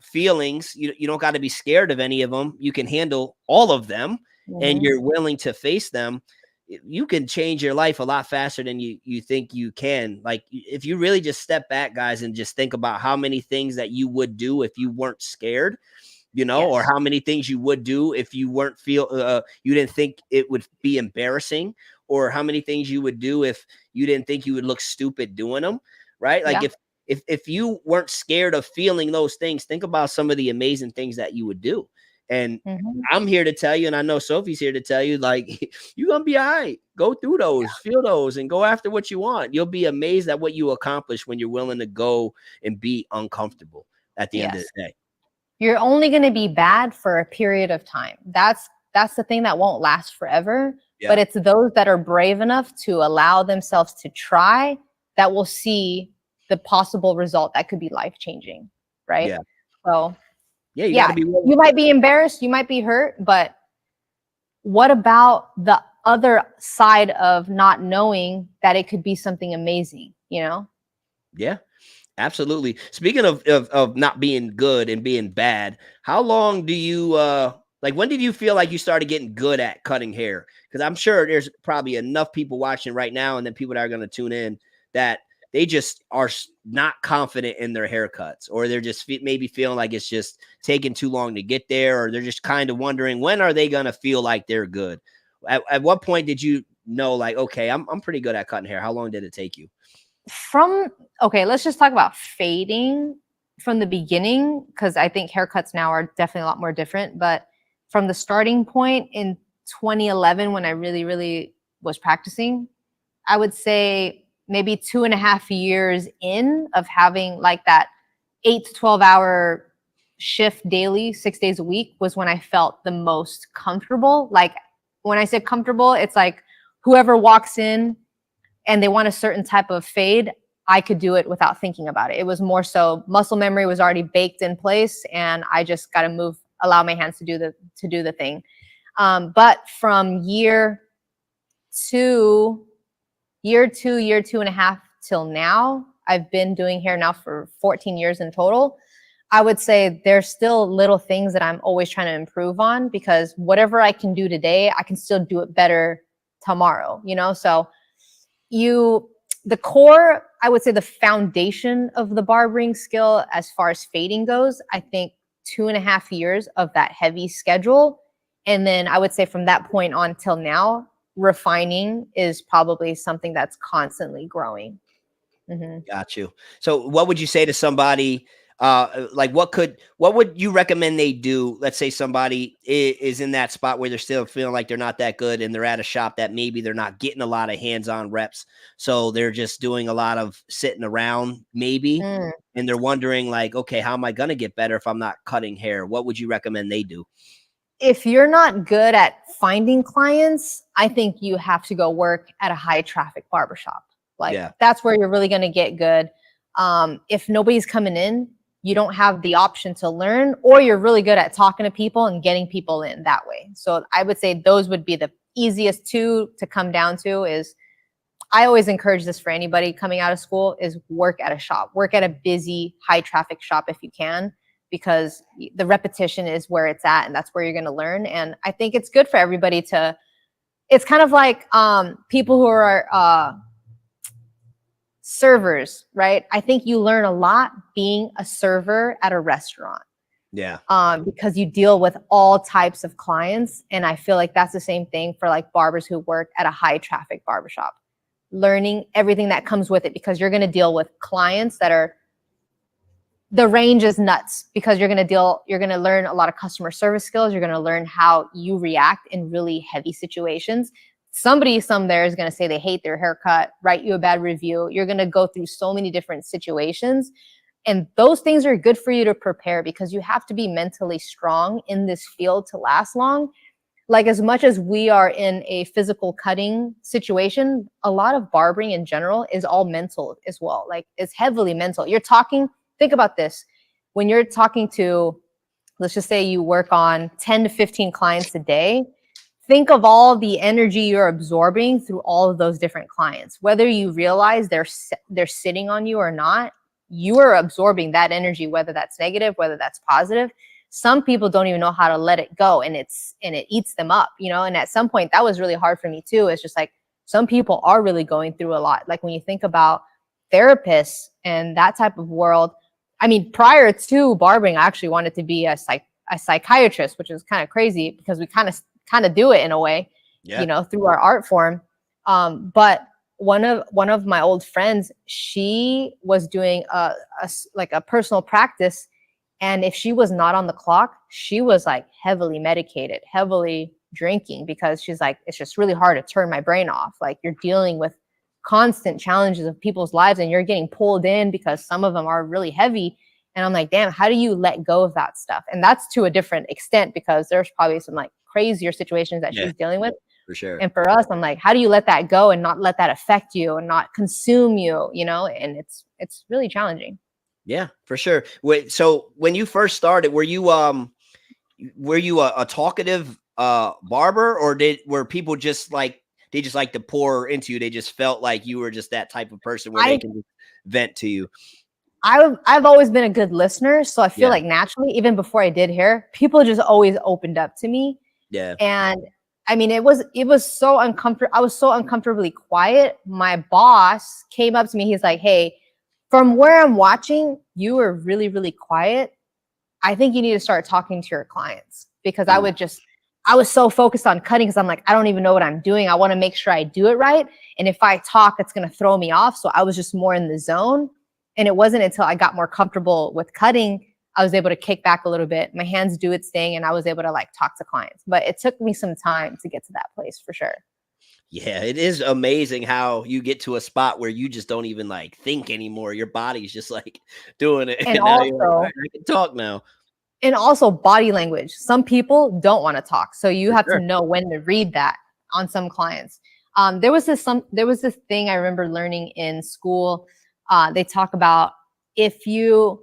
feelings, you don't got to be scared of any of them. You can handle all of them, and Mm-hmm. you're willing to face them. You can change your life a lot faster than you think you can. Like, if you really just step back, guys, and just think about how many things that you would do if you weren't scared, or Yes. how many things you would do if you weren't you didn't think it would be embarrassing, or how many things you would do if you didn't think you would look stupid doing them, right? Like, Yeah. if you weren't scared of feeling those things, think about some of the amazing things that you would do. And Mm-hmm. I'm here to tell you, and I know Sophie's here to tell you, like, you're gonna be all right. Go through those, feel those, and go after what you want. You'll be amazed at what you accomplish when you're willing to go and be uncomfortable at the end of Yes. the day. You're only going to be bad for a period of time. That's the thing that won't last forever. But Yeah. it's those that are brave enough to allow themselves to try that will see the possible result that could be life changing, right? Yeah. So Yeah. You got to yeah, be willing. you might be embarrassed, you might be hurt, but what about the other side of not knowing that it could be something amazing, you know? Yeah. Absolutely. Speaking of not being good and being bad, how long do you like, when did you feel like you started getting good at cutting hair? Because I'm sure there's probably enough people watching right now, and then people that are going to tune in, that they just are not confident in their haircuts, or they're just maybe feeling like it's just taking too long to get there, or they're just kind of wondering, when are they going to feel like they're good? At what point did you know, like, okay, I'm pretty good at cutting hair? How long did it take you? Okay, let's just talk about fading from the beginning, because I think haircuts now are definitely a lot more different. But from the starting point in 2011, when I really, really was practicing, I would say maybe 2.5 years in of having like that 8 to 12 hour shift daily, 6 days a week, was when I felt the most comfortable. Like, when I say comfortable, it's like whoever walks in and they want a certain type of fade, I could do it without thinking about it. It was more so muscle memory was already baked in place, and I just got to allow my hands to do the thing. But from year two, year 2.5 till now, I've been doing hair now for 14 years in total. I would say there's still little things that I'm always trying to improve on, because whatever I can do today, I can still do it better tomorrow, So the core, I would say the foundation of the barbering skill as far as fading goes, I think 2.5 years of that heavy schedule. And then I would say from that point on till now, refining is probably something that's constantly growing. Mm-hmm. Got you. So what would you say to somebody, like, what would you recommend they do? Let's say somebody is in that spot where they're still feeling like they're not that good, and they're at a shop that maybe they're not getting a lot of hands-on reps. So they're just doing a lot of sitting around maybe, Mm. and they're wondering, like, okay, how am I going to get better if I'm not cutting hair? What would you recommend they do? If you're not good at finding clients, I think you have to go work at a high traffic barbershop. Like, Yeah. that's where you're really going to get good. If nobody's coming in, you don't have the option to learn, or you're really good at talking to people and getting people in that way. So I would say those would be the easiest two to come down to. Is I always encourage this for anybody coming out of school, is work at a shop, work at a busy, high traffic shop if you can, because the repetition is where it's at, and that's where you're going to learn. And I think it's good for everybody it's kind of like people who are servers, right? I think you learn a lot being a server at a restaurant. Yeah. Because you deal with all types of clients. And I feel like that's the same thing for like barbers who work at a high traffic barbershop, learning everything that comes with it, because you're going to deal with clients that are, the range is nuts, because you're going to learn a lot of customer service skills. You're going to learn how you react in really heavy situations. Somebody there is going to say they hate their haircut, write you a bad review. You're going to go through so many different situations. And those things are good for you to prepare, because you have to be mentally strong in this field to last long. like as much as we are in a physical cutting situation, a lot of barbering in general is all mental as well. Like it's heavily mental. You're talking, think about this. When you're talking to, let's just say you work on 10 to 15 clients a day, think of all the energy you're absorbing through all of those different clients. Whether you realize they're sitting on you or not, you are absorbing that energy, whether that's negative, whether that's positive. Some people don't even know how to let it go, and it eats them up, you know. And at some point that was really hard for me too. It's just like some people are really going through a lot. Like when you think about therapists and that type of world, I mean, prior to barbering, I actually wanted to be a psychiatrist, which is kind of crazy because we kind of do it in a way, you know, through our art form. But one of my old friends, she was doing a personal practice. And if she was not on the clock, she was like heavily medicated, heavily drinking, because she's like, it's just really hard to turn my brain off. Like you're dealing with constant challenges of people's lives and you're getting pulled in because some of them are really heavy. And I'm like, damn, how do you let go of that stuff? And that's to a different extent because there's probably some like crazier situations that she's dealing with. For sure. And for us, I'm like, how do you let that go and not let that affect you and not consume you, you know? And it's really challenging. Yeah, for sure. Wait, so when you first started, were you a talkative barber, or were people just like they just like to pour into you? They just felt like you were just that type of person where they can vent to you. I've always been a good listener, so I feel like naturally, even before I did hair, people just always opened up to me. Yeah. And I mean, it was so uncomfortable. I was so uncomfortably quiet. My boss came up to me. He's like, hey, from where I'm watching, you were really, really quiet. I think you need to start talking to your clients, because I was so focused on cutting because I'm like, I don't even know what I'm doing. I want to make sure I do it right. And if I talk, it's going to throw me off. So I was just more in the zone. And it wasn't until I got more comfortable with cutting, I was able to kick back a little bit. My hands do its thing, and I was able to like talk to clients. But it took me some time to get to that place for sure. Yeah, it is amazing how you get to a spot where you just don't even like think anymore. Your body's just like doing it. And now also, I can talk now. And also body language. Some people don't want to talk. So you have to know when to read that on some clients. There was this thing I remember learning in school. They talk about if you,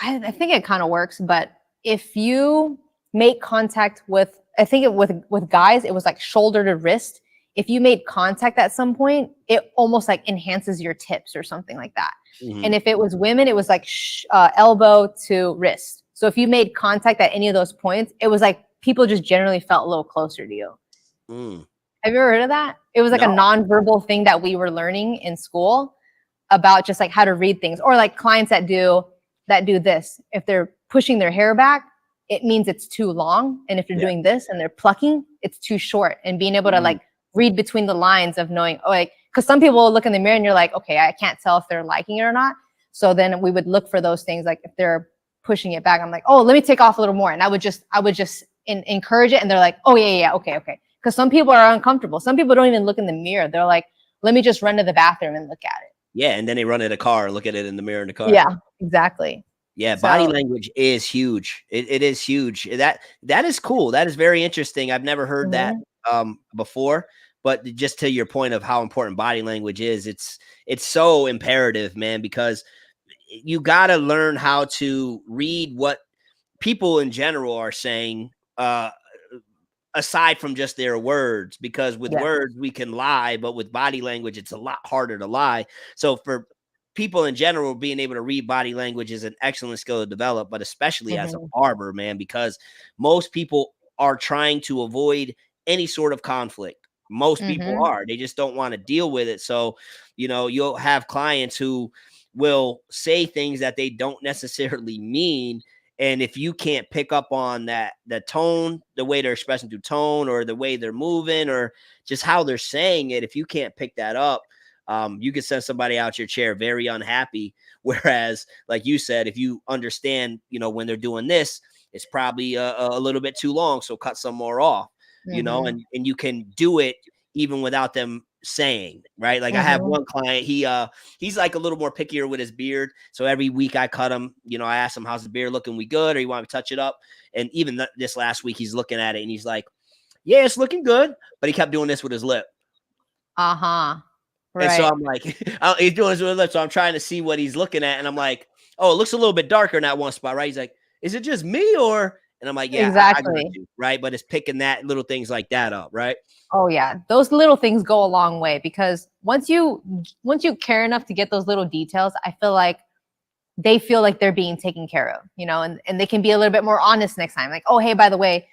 I think it kind of works, but if you make contact with, I think with guys, it was like shoulder to wrist. If you made contact at some point, it almost like enhances your tips or something like that. Mm-hmm. And if it was women, it was like elbow to wrist. So if you made contact at any of those points, it was like people just generally felt a little closer to you. Mm. Have you ever heard of that? It was like a nonverbal thing that we were learning in school about just like how to read things, or like clients that do this. If they're pushing their hair back, it means it's too long. And if you're doing this and they're plucking, it's too short. And being able to like read between the lines of knowing, oh, like, because some people will look in the mirror and you're like, okay, I can't tell if they're liking it or not. So then we would look for those things. Like if they're pushing it back, I'm like, oh, let me take off a little more. And I would just encourage it. And they're like, oh yeah, okay. Because some people are uncomfortable. Some people don't even look in the mirror. They're like, let me just run to the bathroom and look at it. Yeah, and then they run in a car and look at it in the mirror in the car. Yeah, exactly. Yeah, body language is huge. It is huge. That is cool. That is very interesting. I've never heard that before. But just to your point of how important body language is, it's so imperative, man, because you got to learn how to read what people in general are saying, aside from just their words, because with words we can lie, but with body language, it's a lot harder to lie. So for people in general, being able to read body language is an excellent skill to develop, but especially as a barber, man, because most people are trying to avoid any sort of conflict. Most people are. They just don't want to deal with it. So, you know, you'll have clients who will say things that they don't necessarily mean. And if you can't pick up on that, the tone, the way they're expressing through tone, or the way they're moving, or just how they're saying it, if you can't pick that up, you can send somebody out your chair very unhappy. Whereas, like you said, if you understand, you know, when they're doing this, it's probably a little bit too long. So cut some more off. You know, and you can do it even without them saying, right? Like I have one client, he's like a little more pickier with his beard. So every week I cut him, you know, I ask him, how's the beard looking? We good? Or you want me to touch it up? And even this last week, he's looking at it and he's like, yeah, it's looking good. But he kept doing this with his lip. Right. And so I'm like, he's doing this with his lip. So I'm trying to see what he's looking at. And I'm like, oh, it looks a little bit darker in that one spot, right? He's like, is it just me or? And I'm like, yeah, exactly. I got you, right? But it's picking that little things like that up, right? Oh yeah, those little things go a long way, because once you care enough to get those little details, I feel like they feel like they're being taken care of, you know, and they can be a little bit more honest next time. Like, oh, hey, by the way,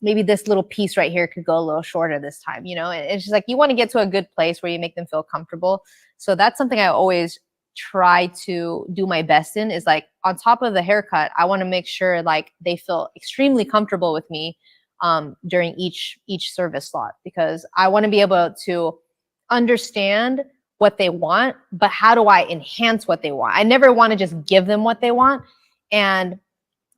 maybe this little piece right here could go a little shorter this time, you know. And it's just like, you want to get to a good place where you make them feel comfortable. So that's something I always try to do my best in, is like, on top of the haircut, I want to make sure like they feel extremely comfortable with me during each service slot, because I want to be able to understand what they want, but how do I enhance what they want? I never want to just give them what they want. And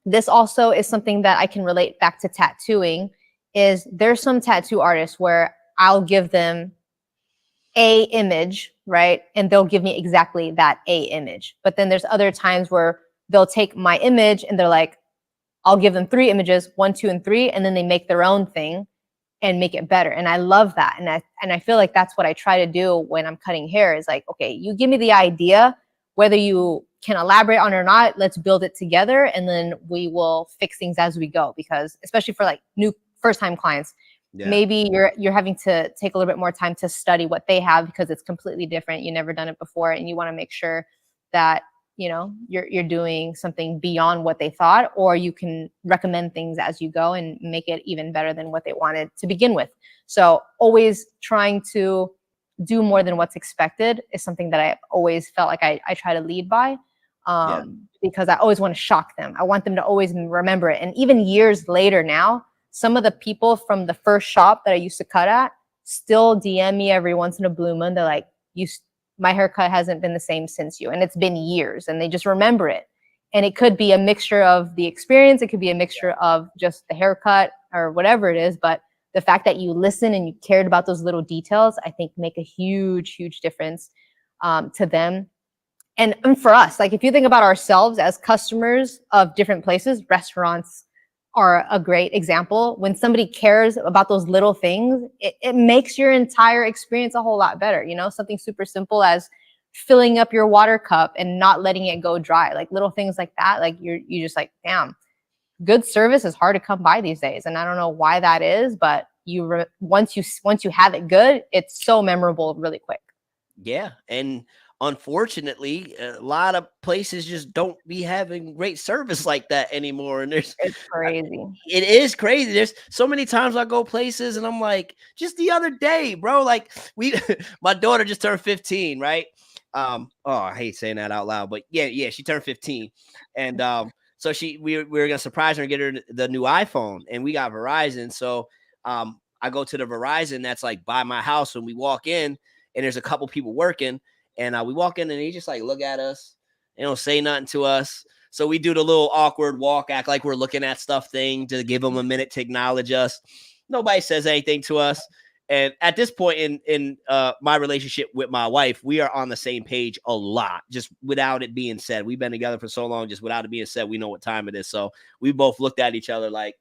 this also is something that I can relate back to tattooing. Is there's some tattoo artists where I'll give them a image, right? And they'll give me exactly that a image. But then there's other times where they'll take my image and they're like, I'll give them 3 images, 1, 2, and 3, and then they make their own thing and make it better. And I love that. And I feel like that's what I try to do when I'm cutting hair, is like, okay, you give me the idea, whether you can elaborate on it or not, let's build it together, and then we will fix things as we go. Because especially for like new first-time clients, maybe you're having to take a little bit more time to study what they have, because it's completely different. You never done it before, and you want to make sure that, you know, you're doing something beyond what they thought, or you can recommend things as you go and make it even better than what they wanted to begin with. So always trying to do more than what's expected is something that I always felt like I try to lead by, because I always want to shock them. I want them to always remember it. And even years later now, some of the people from the first shop that I used to cut at still DM me every once in a blue moon. They're like, my haircut hasn't been the same since you. And it's been years, and they just remember it. And it could be a mixture of the experience. It could be a mixture of just the haircut or whatever it is. But the fact that you listen and you cared about those little details, I think make a huge, huge difference to them. And for us, like, if you think about ourselves as customers of different places, restaurants are a great example. When somebody cares about those little things, it makes your entire experience a whole lot better. You know, something super simple as filling up your water cup and not letting it go dry, like little things like that. Like you just like, damn, good service is hard to come by these days. And I don't know why that is, but once you have it good, it's so memorable really quick. Yeah. And unfortunately, a lot of places just don't be having great service like that anymore. And it's crazy. It is crazy. There's so many times I go places and I'm like, just the other day, bro, like my daughter just turned 15, right? I hate saying that out loud, but yeah, she turned 15. And so we were gonna surprise her and get her the new iPhone, and we got Verizon. So I go to the Verizon that's like by my house, and we walk in, and there's a couple people working. And we walk in and they just like look at us. They don't say nothing to us. So we do the little awkward walk, act like we're looking at stuff thing to give them a minute to acknowledge us. Nobody says anything to us. And at this point in my relationship with my wife, we are on the same page a lot, just without it being said. We've been together for so long, just without it being said, we know what time it is. So we both looked at each other like,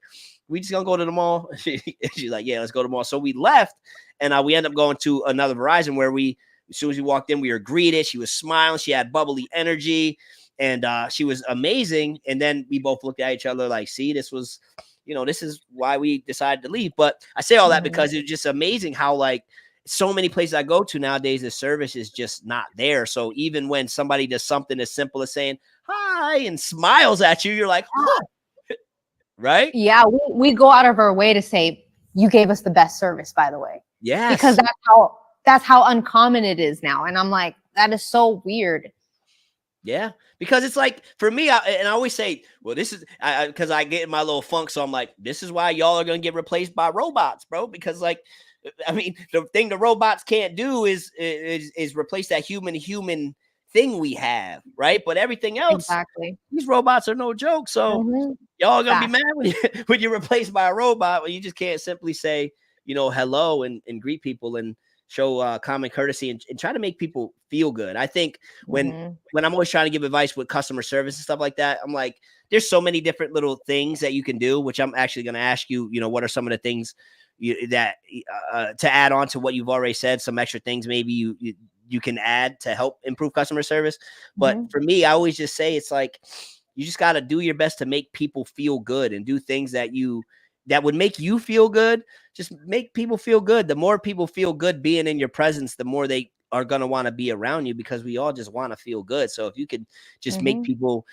we just gonna go to the mall? She's like, yeah, let's go to the mall. So we left, and we ended up going to another Verizon where as soon as we walked in, we were greeted. She was smiling. She had bubbly energy, and she was amazing. And then we both looked at each other like, see, this is why we decided to leave. But I say all that because it's just amazing how, like, so many places I go to nowadays, the service is just not there. So even when somebody does something as simple as saying hi and smiles at you, you're like, huh. Right? Yeah, we go out of our way to say, you gave us the best service, by the way. Yes. Because that's how uncommon it is now. And I'm like, that is so weird. Yeah, because it's like, for me, I always say, well, this is because I get in my little funk. So I'm like, this is why y'all are going to get replaced by robots, bro. Because, like, I mean, the thing the robots can't do is replace that human thing we have, right? But everything else, exactly. These robots are no joke. So y'all are going to be mad when you're replaced by a robot, when you just can't simply say, hello and greet people and show common courtesy, and try to make people feel good. I think when I'm always trying to give advice with customer service and stuff like that, I'm like, there's so many different little things that you can do, which I'm actually going to ask you, what are some of the things that to add on to what you've already said, some extra things maybe you can add to help improve customer service. But for me, I always just say, it's like, you just got to do your best to make people feel good and do things that would make you feel good. Just make people feel good. The more people feel good being in your presence, the more they are going to want to be around you, because we all just want to feel good. So if you could just make people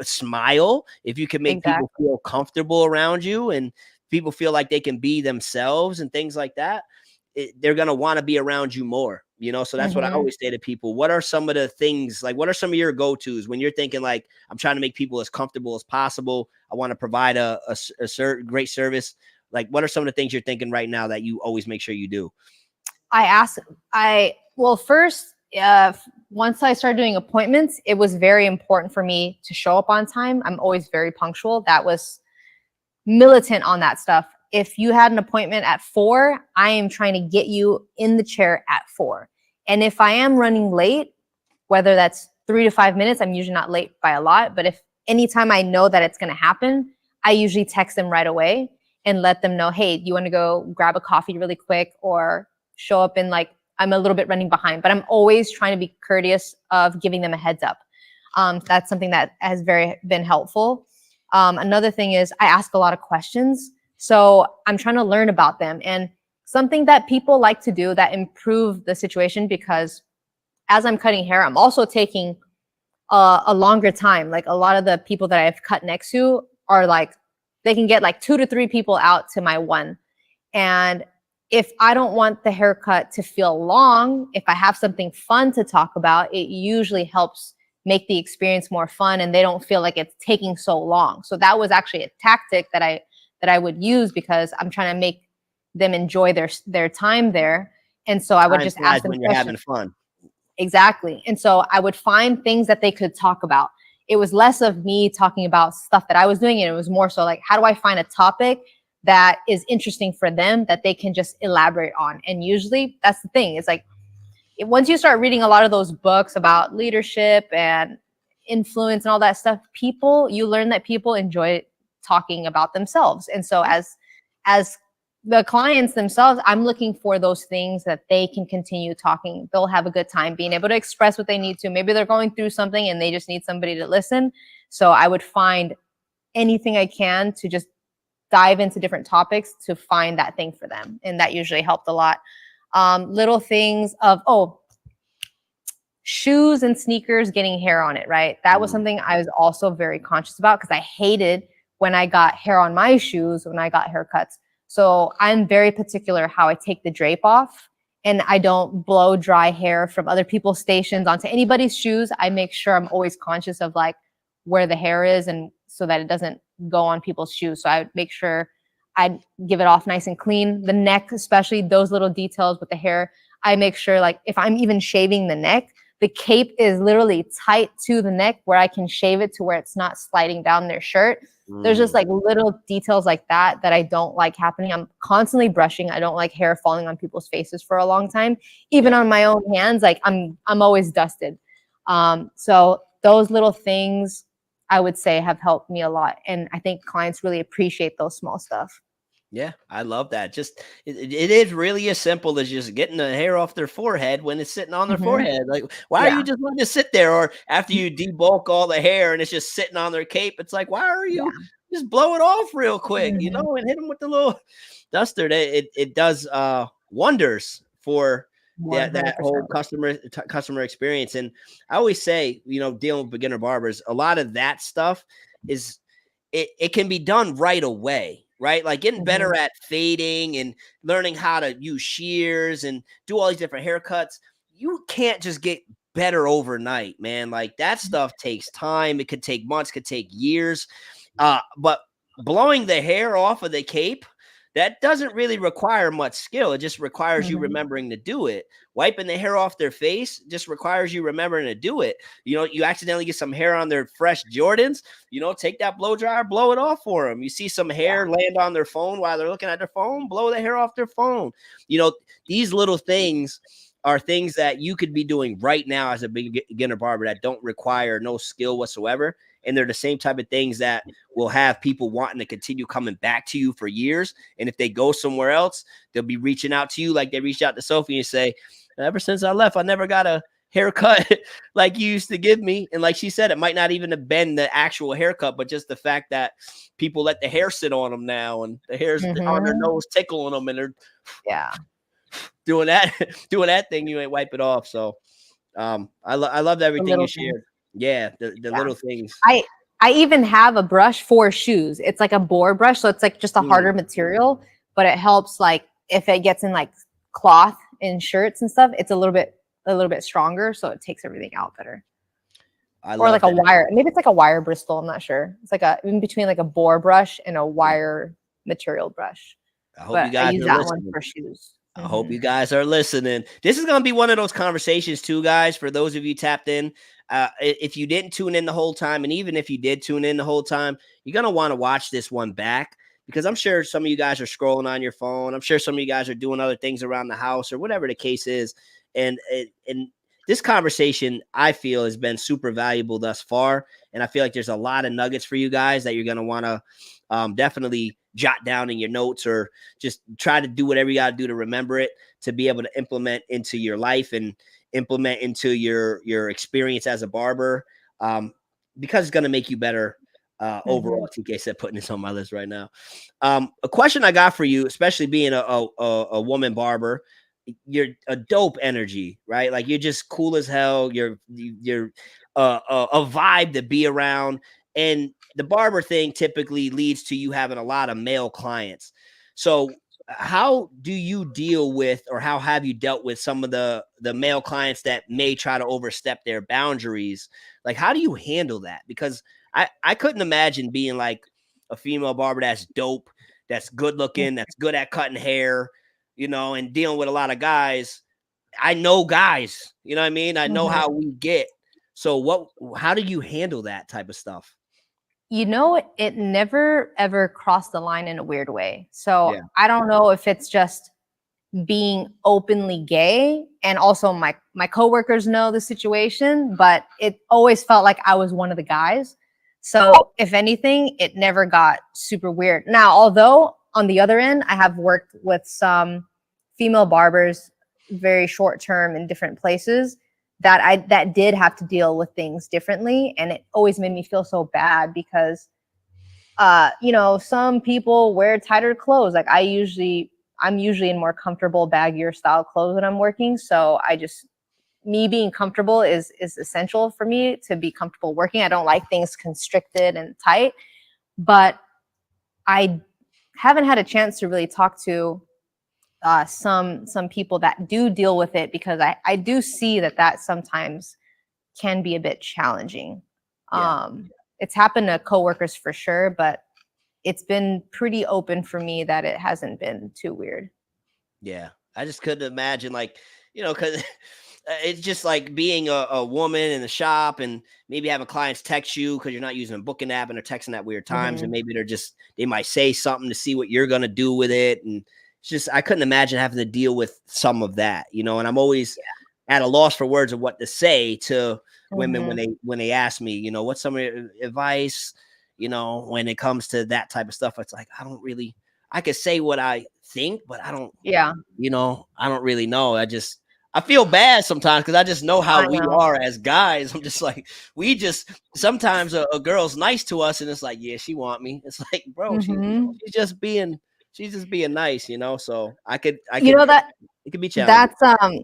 smile, if you can make people feel comfortable around you, and people feel like they can be themselves and things like that, they're going to want to be around you more, So that's what I always say to people. What are some of the things, like, what are some of your go-tos when you're thinking, like, I'm trying to make people as comfortable as possible, I want to provide a great service? Like, what are some of the things you're thinking right now that you always make sure you do? First, once I started doing appointments, it was very important for me to show up on time. I'm always very punctual. That was militant on that stuff. If you had an appointment at 4, I am trying to get you in the chair at 4. And if I am running late, whether that's 3 to 5 minutes, I'm usually not late by a lot. But if anytime I know that it's going to happen, I usually text them right away and let them know, hey, you want to go grab a coffee really quick, or show up in, like, I'm a little bit running behind. But I'm always trying to be courteous of giving them a heads up. That's something that has been helpful. Another thing is I ask a lot of questions. So I'm trying to learn about them. And something that people like to do that improve the situation, because as I'm cutting hair, I'm also taking a longer time. Like, a lot of the people that I've cut next to are like, they can get like 2 to 3 people out to my one. And if I don't want the haircut to feel long, if I have something fun to talk about, it usually helps make the experience more fun, and they don't feel like it's taking so long. So that was actually a tactic that I would use, because I'm trying to make them enjoy their time there. And so I would just ask them when you're having fun. Exactly. And so I would find things that they could talk about. It was less of me talking about stuff that I was doing, and it was more so like, how do I find a topic that is interesting for them that they can just elaborate on? And usually that's the thing. It's like, once you start reading a lot of those books about leadership and influence and all that stuff, you learn that people enjoy talking about themselves. And so as the clients themselves, I'm looking for those things that they can continue talking. They'll have a good time being able to express what they need to. Maybe they're going through something and they just need somebody to listen. So I would find anything I can to just dive into different topics to find that thing for them. And that usually helped a lot. Little things of, shoes and sneakers getting hair on it, right? That was something I was also very conscious about, because I hated when I got hair on my shoes when I got haircuts. So I'm very particular how I take the drape off, and I don't blow dry hair from other people's stations onto anybody's shoes. I make sure I'm always conscious of like where the hair is, and so that it doesn't go on people's shoes. So I would make sure I give it off nice and clean. The neck, especially those little details with the hair, I make sure, like, if I'm even shaving the neck, the cape is literally tight to the neck where I can shave it to where it's not sliding down their shirt. There's just like little details like that I don't like happening. I'm constantly brushing. I don't like hair falling on people's faces for a long time. Even on my own hands, like I'm always dusted. So those little things I would say have helped me a lot. And I think clients really appreciate those small stuff. Yeah, I love that. Just it is really as simple as just getting the hair off their forehead when it's sitting on their forehead. Like, why are you just letting it sit there? Or after you debulk all the hair and it's just sitting on their cape, it's like, why are you just blow it off real quick, and hit them with the little duster? It does wonders for that whole customer experience. And I always say, dealing with beginner barbers, a lot of that stuff is it can be done right away. Right? Like getting better at fading and learning how to use shears and do all these different haircuts. You can't just get better overnight, man. Like that stuff takes time. It could take months, could take years. But blowing the hair off of the cape, that doesn't really require much skill. It just requires you remembering to do it. Wiping the hair off their face just requires you remembering to do it. You know, you accidentally get some hair on their fresh Jordans, you know, take that blow dryer, blow it off for them. You see some hair land on their phone while they're looking at their phone, blow the hair off their phone. You know, these little things are things that you could be doing right now as a beginner barber that don't require no skill whatsoever. And they're the same type of things that will have people wanting to continue coming back to you for years. And if they go somewhere else, they'll be reaching out to you like they reached out to Sophie and say, ever since I left, I never got a haircut like you used to give me. And like she said, it might not even have been the actual haircut, but just the fact that people let the hair sit on them now and the hair's on their nose tickling them and they're doing that thing, you ain't wipe it off. So I loved everything you shared. Yeah, the little things. I even have a brush for shoes. It's like a boar brush, so it's like just a harder material, but it helps like if it gets in like cloth in shirts and stuff, it's a little bit stronger, so it takes everything out better. Or like a wire. Maybe it's like a wire bristle. I'm not sure. It's like in between like a boar brush and a wire material brush. I hope you guys I use that one for shoes. I hope you guys are listening. This is going to be one of those conversations too, guys, for those of you tapped in. If you didn't tune in the whole time, and even if you did tune in the whole time, you're going to want to watch this one back because I'm sure some of you guys are scrolling on your phone. I'm sure some of you guys are doing other things around the house or whatever the case is. And this conversation, I feel, has been super valuable thus far. And I feel like there's a lot of nuggets for you guys that you're going to want to definitely jot down in your notes or just try to do whatever you got to do to remember it, to be able to implement into your life and implement into your experience as a barber, because it's going to make you better overall. TK said putting this on my list right now. A question I got for you, especially being a woman barber, you're a dope energy, right? Like you're just cool as hell. You're a vibe to be around. And the barber thing typically leads to you having a lot of male clients. So how do you deal with, or how have you dealt with some of the male clients that may try to overstep their boundaries? Like, how do you handle that? Because I couldn't imagine being like a female barber that's dope, that's good looking, that's good at cutting hair, you know, and dealing with a lot of guys. I know guys, you know what I mean? I know how we get. So how do you handle that type of stuff? You know, it never ever crossed the line in a weird way. So I don't know if it's just being openly gay, and also my coworkers know the situation, but it always felt like I was one of the guys. So if anything, it never got super weird. Now, although on the other end, I have worked with some female barbers very short term in different places that did have to deal with things differently. And it always made me feel so bad because, you know, some people wear tighter clothes. Like I'm usually in more comfortable, baggier style clothes when I'm working. So me being comfortable is essential for me to be comfortable working. I don't like things constricted and tight, but I haven't had a chance to really talk to some people that do deal with it, because I do see that sometimes can be a bit challenging. It's happened to coworkers for sure, but it's been pretty open for me that it hasn't been too weird. Yeah, I just couldn't imagine, like, you know, because it's just like being a woman in the shop and maybe having clients text you because you're not using a booking app and they're texting at weird times, and maybe they might say something to see what you're gonna do with it, and it's just, I couldn't imagine having to deal with some of that, you know. And I'm always at a loss for words of what to say to women when they ask me, you know, what's some of your advice, you know, when it comes to that type of stuff. It's like, I could say what I think, but I don't, you know, I don't really know. I feel bad sometimes because I just know how we are as guys. I'm just like, sometimes a girl's nice to us and it's like, yeah, she want me. It's like, bro, she's just being nice, you know. So you know that it could be challenging. That's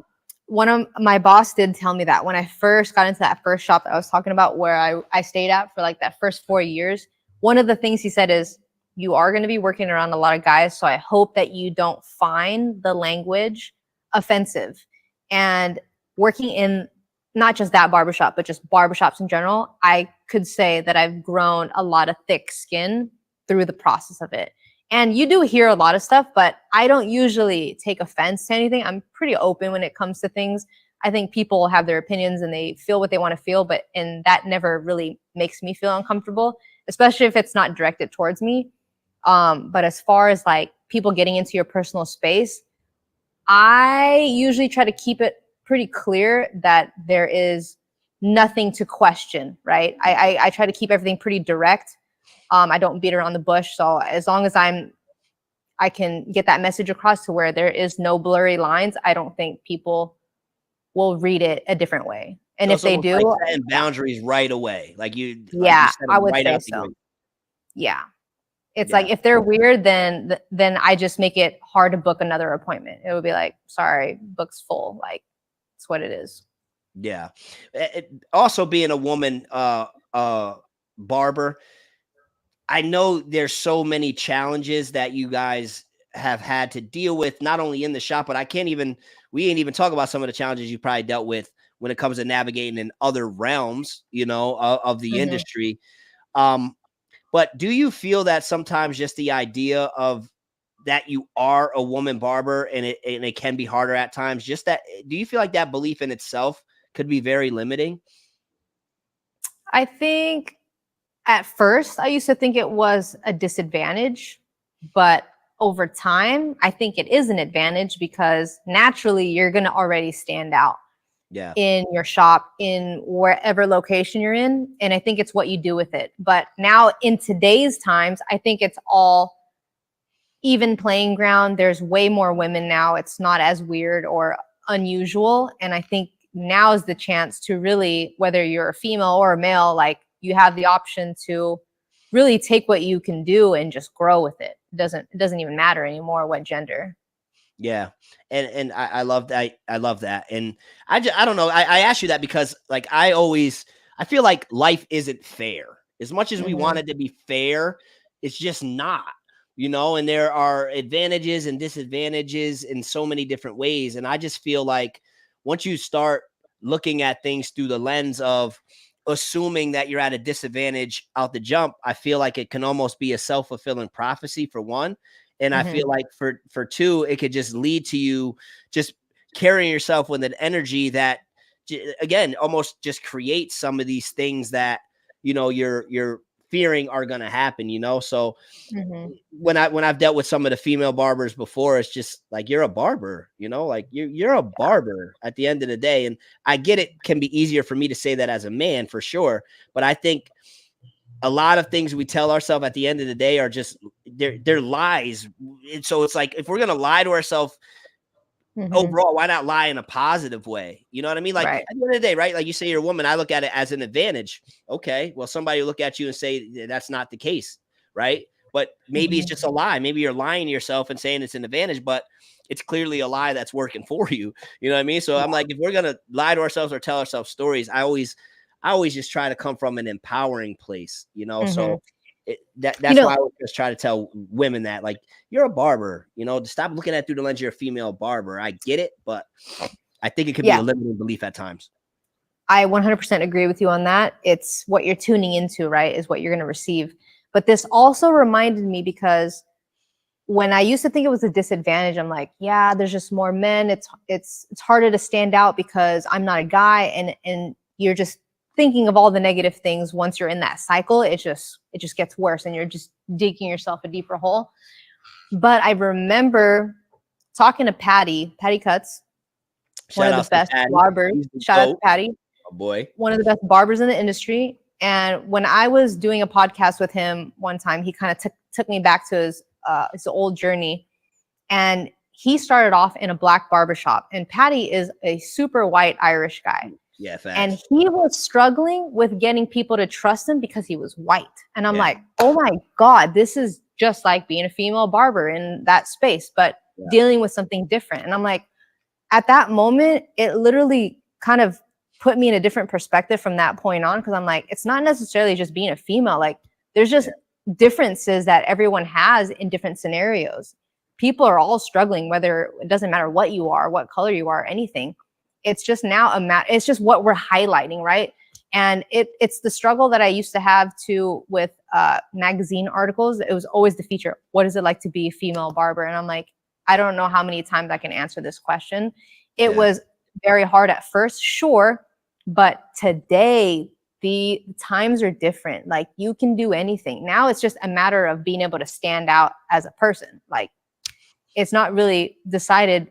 one of my boss did tell me that when I first got into that first shop that I was talking about, where I stayed at for like that first 4 years. One of the things he said is, you are going to be working around a lot of guys, so I hope that you don't find the language offensive. And working in not just that barbershop, but just barbershops in general, I could say that I've grown a lot of thick skin through the process of it. And you do hear a lot of stuff, but I don't usually take offense to anything. I'm pretty open when it comes to things. I think people have their opinions and they feel what they want to feel, and that never really makes me feel uncomfortable, especially if it's not directed towards me. But as far as like people getting into your personal space, I usually try to keep it pretty clear that there is nothing to question, right? I try to keep everything pretty direct. I don't beat around the bush. So as long as I can get that message across to where there is no blurry lines, I don't think people will read it a different way. And So if it's they almost like do, setting boundaries right away. Like you yeah, said I them would right say out the so. gate. Yeah. It's Yeah. like if they're weird, then I just make it hard to book another appointment. It would be like, sorry, book's full. Like, it's what it is. Yeah. Also being a woman barber, I know there's so many challenges that you guys have had to deal with, not only in the shop, but we ain't even talk about some of the challenges you probably dealt with when it comes to navigating in other realms, of the Mhm. industry. But do you feel that sometimes just the idea of that you are a woman barber and it can be harder at times, do you feel like that belief in itself could be very limiting? I think at first I used to think it was a disadvantage, but over time, I think it is an advantage because naturally you're going to already stand out Yeah. in your shop, in wherever location you're in. And I think it's what you do with it. But now in today's times, I think it's all even playing ground. There's way more women now. It's not as weird or unusual. And I think now is the chance to really, whether you're a female or a male, like you have the option to really take what you can do and just grow with it. It doesn't even matter anymore what gender. Yeah. And I love that. I love that. And I don't know. I asked you that because like I feel like life isn't fair. As much as we want Mm-hmm. it to be fair, it's just not, and there are advantages and disadvantages in so many different ways. And I just feel like once you start looking at things through the lens of assuming that you're at a disadvantage out the jump, I feel like it can almost be a self-fulfilling prophecy for one. And I Mm-hmm. feel like for two, it could just lead to you just carrying yourself with an energy that, again, almost just creates some of these things that, you're fearing are going to happen, So Mm-hmm. when I've dealt with some of the female barbers before, it's just like, you're a barber, like you're a barber at the end of the day. And I get it can be easier for me to say that as a man for sure. But I think a lot of things we tell ourselves at the end of the day are just they're lies. And so it's like, if we're gonna lie to ourselves Mm-hmm. overall, why not lie in a positive way? You know what I mean? Like Right. at the end of the day, right? Like you say you're a woman, I look at it as an advantage. Okay, well, somebody will look at you and say that's not the case, right? But maybe it's Mm-hmm. just a lie. Maybe you're lying to yourself and saying it's an advantage, but it's clearly a lie that's working for you. You know what I mean? So I'm like, if we're gonna lie to ourselves or tell ourselves stories, I always just try to come from an empowering place, Mm-hmm. So You that's why know, I would just try to tell women that, like, you're a barber, to stop looking at it through the lens you're a female barber. I get it, but I think it could be yeah, a limiting belief at times. I 100% agree with you on that. It's what you're tuning into, right? Is what you're going to receive. But this also reminded me because when I used to think it was a disadvantage, I'm like, yeah, there's just more men. It's harder to stand out because I'm not a guy, and you're just thinking of all the negative things. Once you're in that cycle, it just gets worse, and you're just digging yourself a deeper hole. But I remember talking to Patty Cuts, one Shout of the outs to best Patty. barbers. He's the Shout out to GOAT. Patty, Oh boy. one of the best barbers in the industry. And when I was doing a podcast with him one time, he kind of took me back to his old journey. And he started off in a black barbershop. And Patty is a super white Irish guy. Yeah, And facts. he was struggling with getting people to trust him because he was white. And I'm Yeah. like, oh my God, this is just like being a female barber in that space, but Yeah. dealing with something different. And I'm like, at that moment, it literally kind of put me in a different perspective from that point on. Cause I'm like, it's not necessarily just being a female. Like there's just differences that everyone has in different scenarios. People are all struggling, whether it doesn't matter what you are, what color you are, anything. It's just now it's just what we're highlighting, right? And it's the struggle that I used to have too with magazine articles. It was always the feature, what is it like to be a female barber? And I'm like, I don't know how many times I can answer this question. It was very hard at first, sure, but today the times are different. Like, you can do anything. Now it's just a matter of being able to stand out as a person. Like, it's not really decided.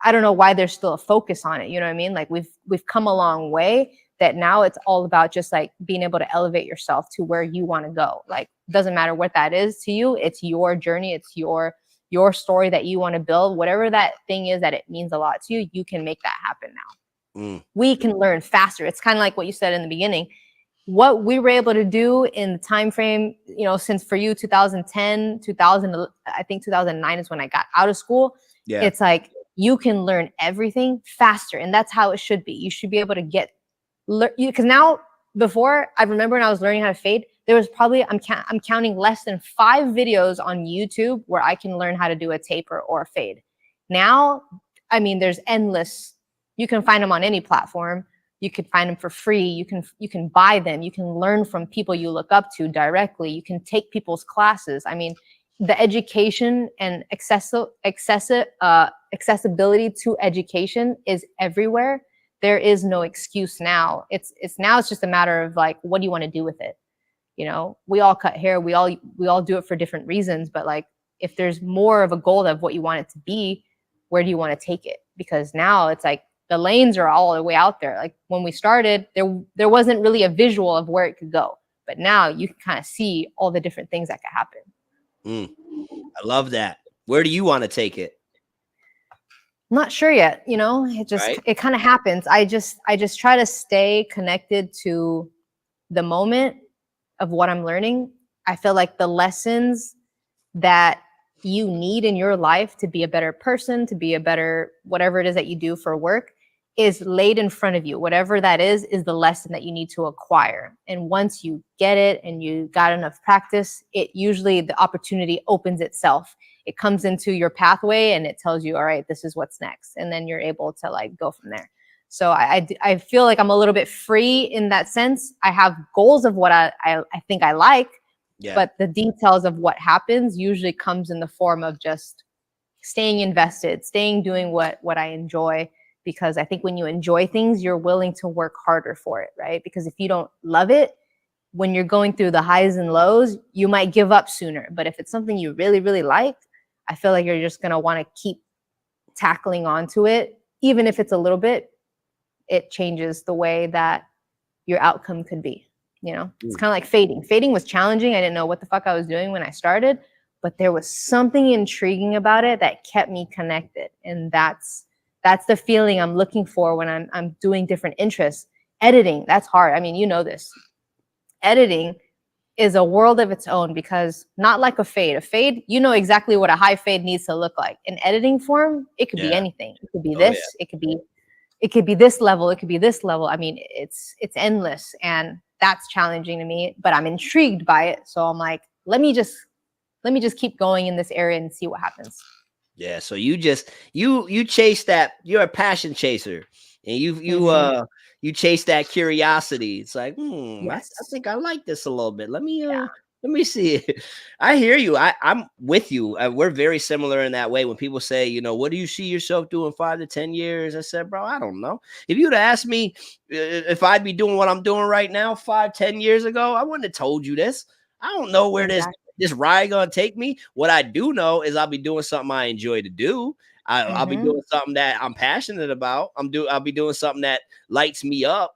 I don't know why there's still a focus on it. You know what I mean? Like, we've come a long way, that now it's all about just like being able to elevate yourself to where you want to go. Like, doesn't matter what that is to you. It's your journey. It's your story that you want to build. Whatever that thing is that it means a lot to you, you can make that happen now. We can learn faster. It's kind of like what you said in the beginning. What we were able to do in the time frame, you know, since for you, 2010, 2000, I think 2009 is when I got out of school. Yeah. It's like, you can learn everything faster. And that's how it should be. You should be able to get, because now, before, I remember when I was learning how to fade, there was probably, I'm counting less than 5 videos on YouTube where I can learn how to do a taper or a fade. Now, I mean, there's endless, you can find them on any platform. You can find them for free. You can buy them. You can learn from people you look up to directly. You can take people's classes. I mean, the education and accessibility to education is everywhere. There is no excuse now. It's just a matter of like, what do you want to do with it? You know, we all cut hair. We all do it for different reasons. But like, if there's more of a goal of what you want it to be, where do you want to take it? Because now it's like, the lanes are all the way out there. Like, when we started, there wasn't really a visual of where it could go. But now you can kind of see all the different things that could happen. I love that. Where do you want to take it? I'm not sure yet. You know, it kind of happens. I just try to stay connected to the moment of what I'm learning. I feel like the lessons that you need in your life to be a better person, to be a better, whatever it is that you do for work, is laid in front of you. Whatever that is the lesson that you need to acquire. And once you get it and you got enough practice, it usually, the opportunity opens itself. It comes into your pathway and it tells you, all right, this is what's next. And then you're able to like go from there. So I feel like I'm a little bit free in that sense. I have goals of what I think I like, but the details of what happens usually comes in the form of just staying invested, doing what I enjoy. Because I think when you enjoy things, you're willing to work harder for it, right? Because if you don't love it, when you're going through the highs and lows, you might give up sooner. But if it's something you really, really like, I feel like you're just going to want to keep tackling onto it. Even if it's a little bit, it changes the way that your outcome could be. You know, it's kind of like fading. Fading was challenging. I didn't know what the fuck I was doing when I started, but there was something intriguing about it that kept me connected. And that's the feeling I'm looking for when I'm doing different interests. Editing, that's hard. I mean, you know this. Editing is a world of its own, because not like a fade. A fade, you know exactly what a high fade needs to look like. In editing form, it could be anything. It could be this. It could be this level. It could be this level. I mean, it's endless, and that's challenging to me. But I'm intrigued by it, so I'm like, let me just keep going in this area and see what happens. Yeah, so you chase that. You're a passion chaser, and you chase that curiosity. It's like, I think I like this a little bit. Let me see it. I hear you. I'm with you. We're very similar in that way. When people say, you know, what do you see yourself doing 5 to 10 years? I said, bro, I don't know. If you'd asked me if I'd be doing what I'm doing right now 5, 10 years ago, I wouldn't have told you this. I don't know where this ride gonna take me. What I do know is I'll be doing something I enjoy to do. I'll be doing something that I'm passionate about. I'll be doing something that lights me up.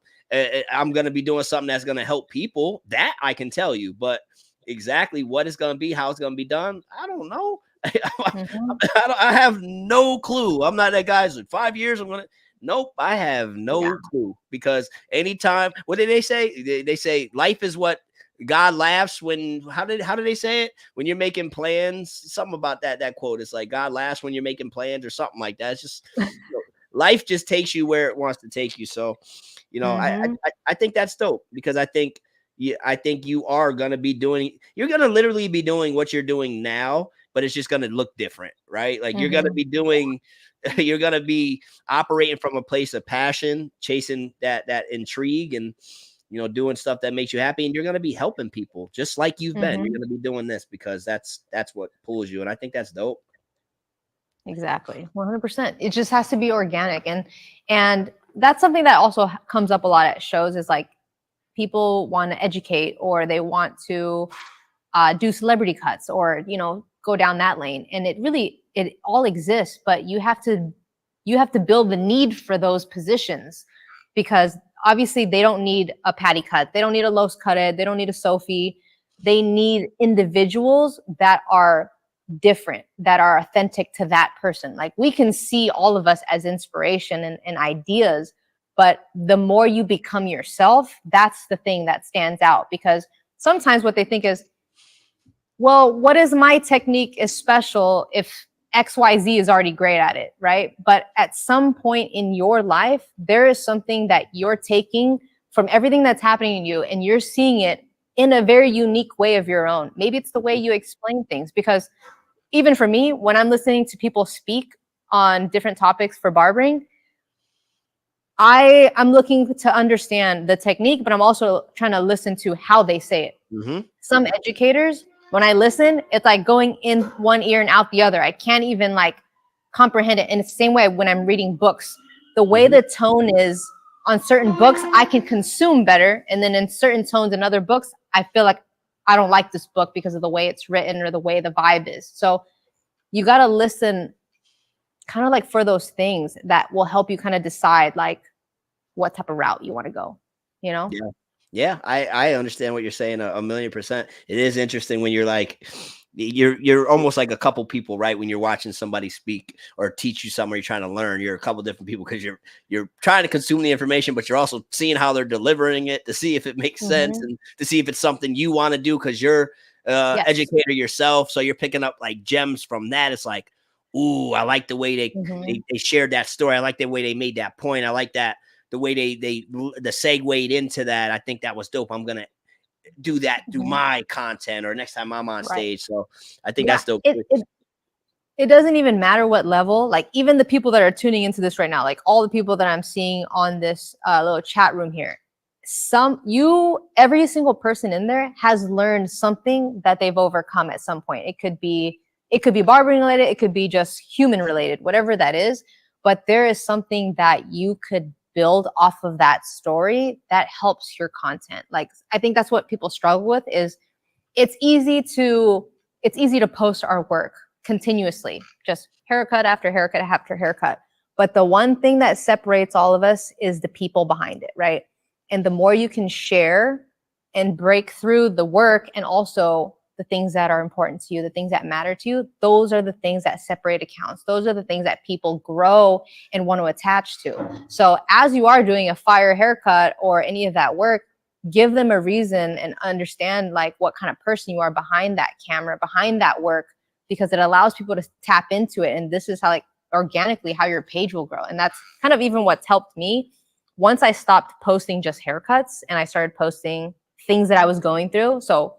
I'm gonna be doing something that's gonna help people. That I can tell you, but exactly what it's gonna be, how it's gonna be done, I don't know. I have no clue. I'm not that guy. Like 5 years, I'm gonna. Nope, I have no clue, because anytime, what did they say? They say life is what God laughs when. How did they say it? When you're making plans, something about that quote. It's like God laughs when you're making plans, or something like that. It's just life just takes you where it wants to take you. So, you know, I think that's dope, because I think you are gonna be doing. You're gonna literally be doing what you're doing now, but it's just gonna look different, right? Like you're gonna be doing. You're gonna be operating from a place of passion, chasing that intrigue, and doing stuff that makes you happy, and you're going to be helping people just like you've been. You're going to be doing this because that's what pulls you. And I think that's dope. Exactly. 100%. It just has to be organic. And that's something that also comes up a lot at shows is like people want to educate or they want to do celebrity cuts or, go down that lane. And it all exists, but you have to build the need for those positions because obviously they don't need a patty cut. They don't need a Los Cutted. They don't need a Sophie. They need individuals that are different, that are authentic to that person. Like we can see all of us as inspiration and ideas, but the more you become yourself, that's the thing that stands out because sometimes what they think is, well, what is my technique is special if XYZ is already great at it, right? But at some point in your life, there is something that you're taking from everything that's happening in you and you're seeing it in a very unique way of your own. Maybe it's the way you explain things because even for me, when I'm listening to people speak on different topics for barbering, I'm looking to understand the technique, but I'm also trying to listen to how they say it. Mm-hmm. Some educators, when I listen, it's like going in one ear and out the other. I can't even like comprehend it. And it's the same way when I'm reading books. The way the tone is on certain books, I can consume better. And then in certain tones in other books, I feel like I don't like this book because of the way it's written or the way the vibe is. So you got to listen kind of like for those things that will help you kind of decide like what type of route you want to go, Yeah. Yeah. I understand what you're saying a million %. It is interesting when you're like, you're almost like a couple people, right? When you're watching somebody speak or teach you something, or you're trying to learn, you're a couple different people because you're trying to consume the information, but you're also seeing how they're delivering it to see if it makes sense and to see if it's something you want to do because you're educator yourself. So you're picking up like gems from that. It's like, ooh, I like the way they shared that story. I like the way they made that point. I like that the way they segued into that. I think that was dope. I'm gonna do that through my content or next time I'm on stage. So I think that's dope. It doesn't even matter what level, like even the people that are tuning into this right now, like all the people that I'm seeing on this little chat room here, every single person in there has learned something that they've overcome at some point. It could be barbering related. It could be just human related, whatever that is. But there is something that you could build off of that story that helps your content. Like, I think that's what people struggle with is it's easy to post our work continuously, just haircut after haircut after haircut. But the one thing that separates all of us is the people behind it, right? And the more you can share and break through the work and also the things that are important to you, the things that matter to you, those are the things that separate accounts. Those are the things that people grow and want to attach to. So as you are doing a fire haircut or any of that work, give them a reason and understand like what kind of person you are behind that camera, behind that work, because it allows people to tap into it. And this is how like organically how your page will grow. And that's kind of even what's helped me. Once I stopped posting just haircuts and I started posting things that I was going through. So,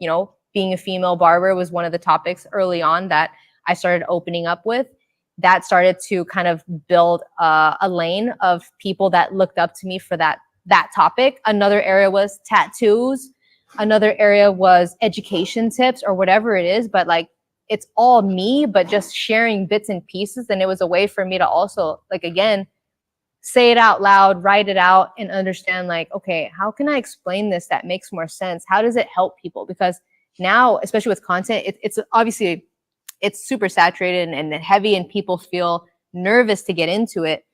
being a female barber was one of the topics early on that I started opening up with. That started to kind of build a lane of people that looked up to me for that topic. Another area was tattoos. Another area was education tips or whatever it is. But like, it's all me, but just sharing bits and pieces. And it was a way for me to also, like, again, say it out loud, write it out, and understand like, okay, how can I explain this that makes more sense? How does it help people? Because now, especially with content, it's obviously it's super saturated and heavy and people feel nervous to get into it.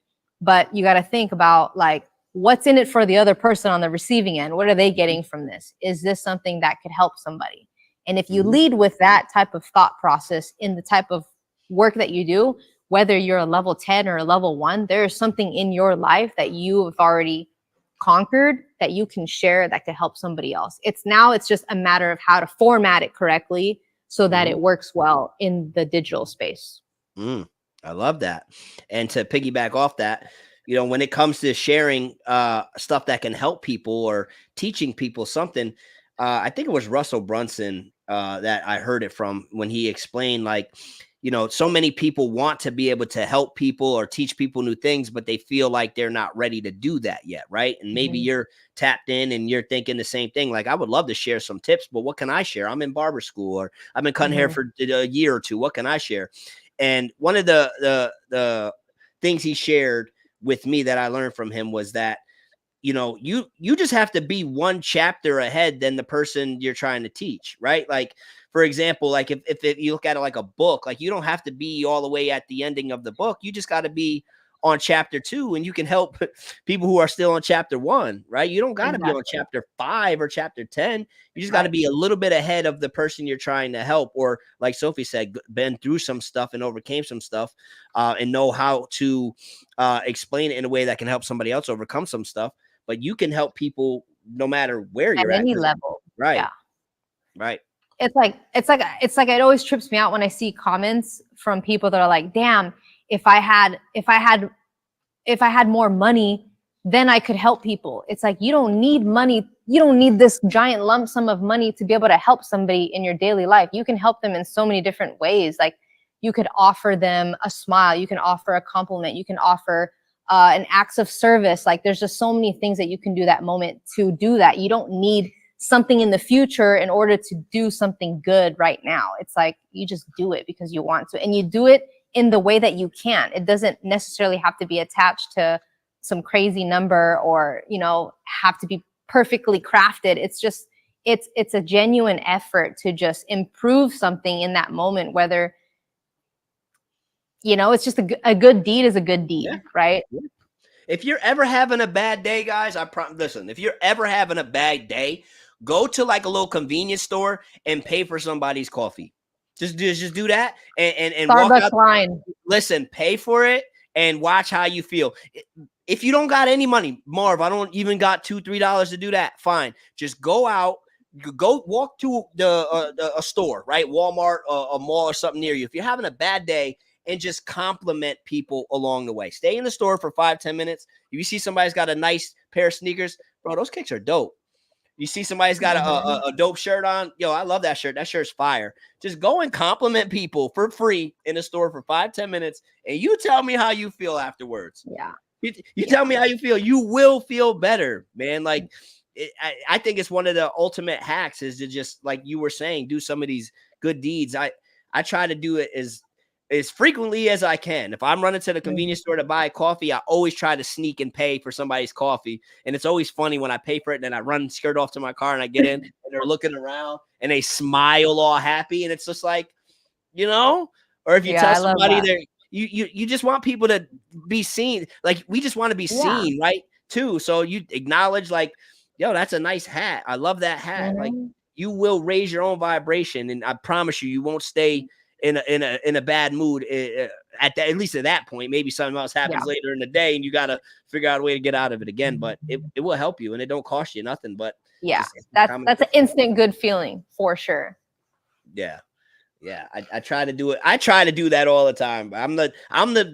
But you got to think about like, what's in it for the other person on the receiving end? What are they getting from this? Is this something that could help somebody? And if you lead with that type of thought process in the type of work that you do, whether you're a level 10 or a level 1, there is something in your life that you have already conquered that you can share that could help somebody else. It's just a matter of how to format it correctly so that it works well in the digital space. I love that. And to piggyback off that, when it comes to sharing stuff that can help people or teaching people something, I think it was Russell Brunson that I heard it from when he explained like, you know, so many people want to be able to help people or teach people new things, but they feel like they're not ready to do that yet. Right. And maybe you're tapped in and you're thinking the same thing. Like, I would love to share some tips, but what can I share? I'm in barber school, or I've been cutting hair for a year or two. What can I share? And one of the things he shared with me that I learned from him was that, you know, you just have to be one chapter ahead than the person you're trying to teach, right? Like, for example, like if you look at it like a book, like you don't have to be all the way at the ending of the book. You just got to be on chapter 2, and you can help people who are still on chapter 1, right? You don't got to be on chapter 5 or chapter 10. You just got to be a little bit ahead of the person you're trying to help, or like Sophie said, been through some stuff and overcame some stuff, and know how to explain it in a way that can help somebody else overcome some stuff. But you can help people no matter where you're at any level. Right. Yeah. Right. It's like it always trips me out when I see comments from people that are like, damn, if I had more money, then I could help people. It's like, you don't need money. You don't need this giant lump sum of money to be able to help somebody in your daily life. You can help them in so many different ways. Like, you could offer them a smile. You can offer a compliment. You can offer an acts of service. Like, there's just so many things that you can do that moment to do that. You don't need something in the future in order to do something good right now. It's like, you just do it because you want to, and you do it in the way that you can. It doesn't necessarily have to be attached to some crazy number, or, you know, have to be perfectly crafted. It's just, it's a genuine effort to just improve something in that moment, whether, you know, it's just a good deed is a good deed, right? If you're ever having a bad day, guys, listen, if you're ever having a bad day, go to like a little convenience store and pay for somebody's coffee. Just do that and Starbucks walk out. line. Listen, pay for it and watch how you feel. If you don't got any money, Marv, I don't even got $2-3 to do that. Fine. Just go out, go walk to a store, right? Walmart, a mall or something near you. If you're having a bad day, and just compliment people along the way. Stay in the store for 5-10 minutes. If you see somebody's got a nice pair of sneakers, bro, those kicks are dope. You see somebody's got a dope shirt on, yo, I love that shirt. That shirt's fire. Just go and compliment people for free in the store for 5-10 minutes, and you tell me how you feel afterwards. Yeah. You tell me how you feel. You will feel better, man. Like, I think it's one of the ultimate hacks is to just, like you were saying, do some of these good deeds. I try to do it as frequently as I can. If I'm running to the convenience store to buy coffee, I always try to sneak and pay for somebody's coffee. And it's always funny when I pay for it and then I run skirt off to my car and I get in and they're looking around and they smile all happy. And it's just like, you know, or if you tell somebody that you just want people to be seen. Like, we just want to be seen, right? Too. So you acknowledge, like, yo, that's a nice hat. I love that hat. Like, you will raise your own vibration. And I promise you won't stay in a bad mood at least at that point. Maybe something else happens later in the day and you got to figure out a way to get out of it again, but it will help you and it don't cost you nothing. But that's an instant good feeling for sure. I try to do it. I try to do that all the time. I'm the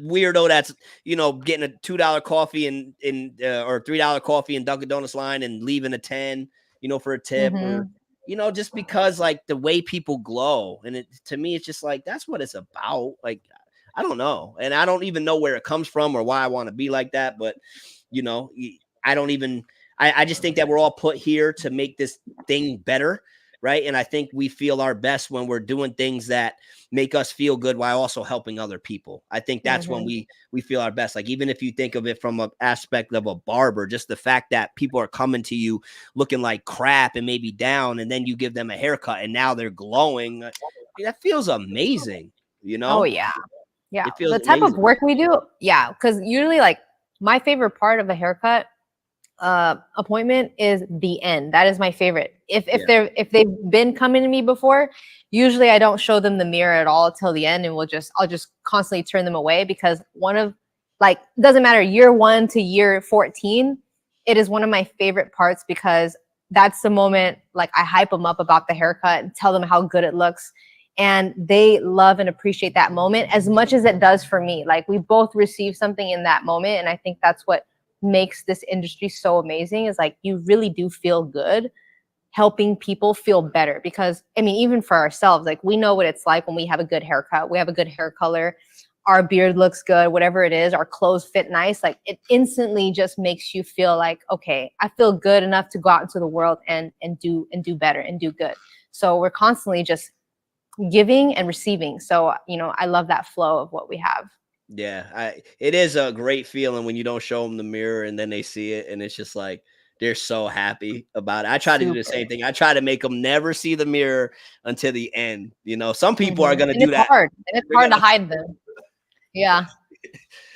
weirdo that's, you know, getting a $2 coffee or $3 coffee in Dunkin' Donuts line and leaving a 10, you know, for a tip, or, you know, just because, like, the way people glow. And to me, it's just like, that's what it's about. Like, I don't know. And I don't even know where it comes from or why I want to be like that. But, you know, I just think that we're all put here to make this thing better. Right. And I think we feel our best when we're doing things that make us feel good while also helping other people. I think that's when we feel our best. Like, even if you think of it from an aspect of a barber, just the fact that people are coming to you looking like crap and maybe down, and then you give them a haircut and now they're glowing. That feels amazing, you know? Oh, yeah. Yeah. It feels the type amazing. of work we do. Yeah. Because usually, like, my favorite part of a haircut appointment is the end. That is my favorite. If they've been coming to me before, usually I don't show them the mirror at all till the end, and I'll just constantly turn them away, because doesn't matter year 1 to year 14, it is one of my favorite parts, because that's the moment, like, I hype them up about the haircut and tell them how good it looks, and they love and appreciate that moment as much as it does for me. Like, we both receive something in that moment, and I think that's what makes this industry so amazing, is like, you really do feel good. helping people feel better. Because I mean, even for ourselves, like we know what it's like when we have a good haircut, we have a good hair color, our beard looks good, whatever it is, our clothes fit nice. Like it instantly just makes you feel like, okay, I feel good enough to go out into the world and do better and do good. So we're constantly just giving and receiving. So, you know, I love that flow of what we have. Yeah, it is a great feeling when you don't show them the mirror and then they see it and it's just like they're so happy about it. I try to do the Super. same thing. I try to make them never see the mirror until the end. You know, some people are Mhm. gonna And do it's that. hard. And it's They're hard to gonna, hide them. Yeah.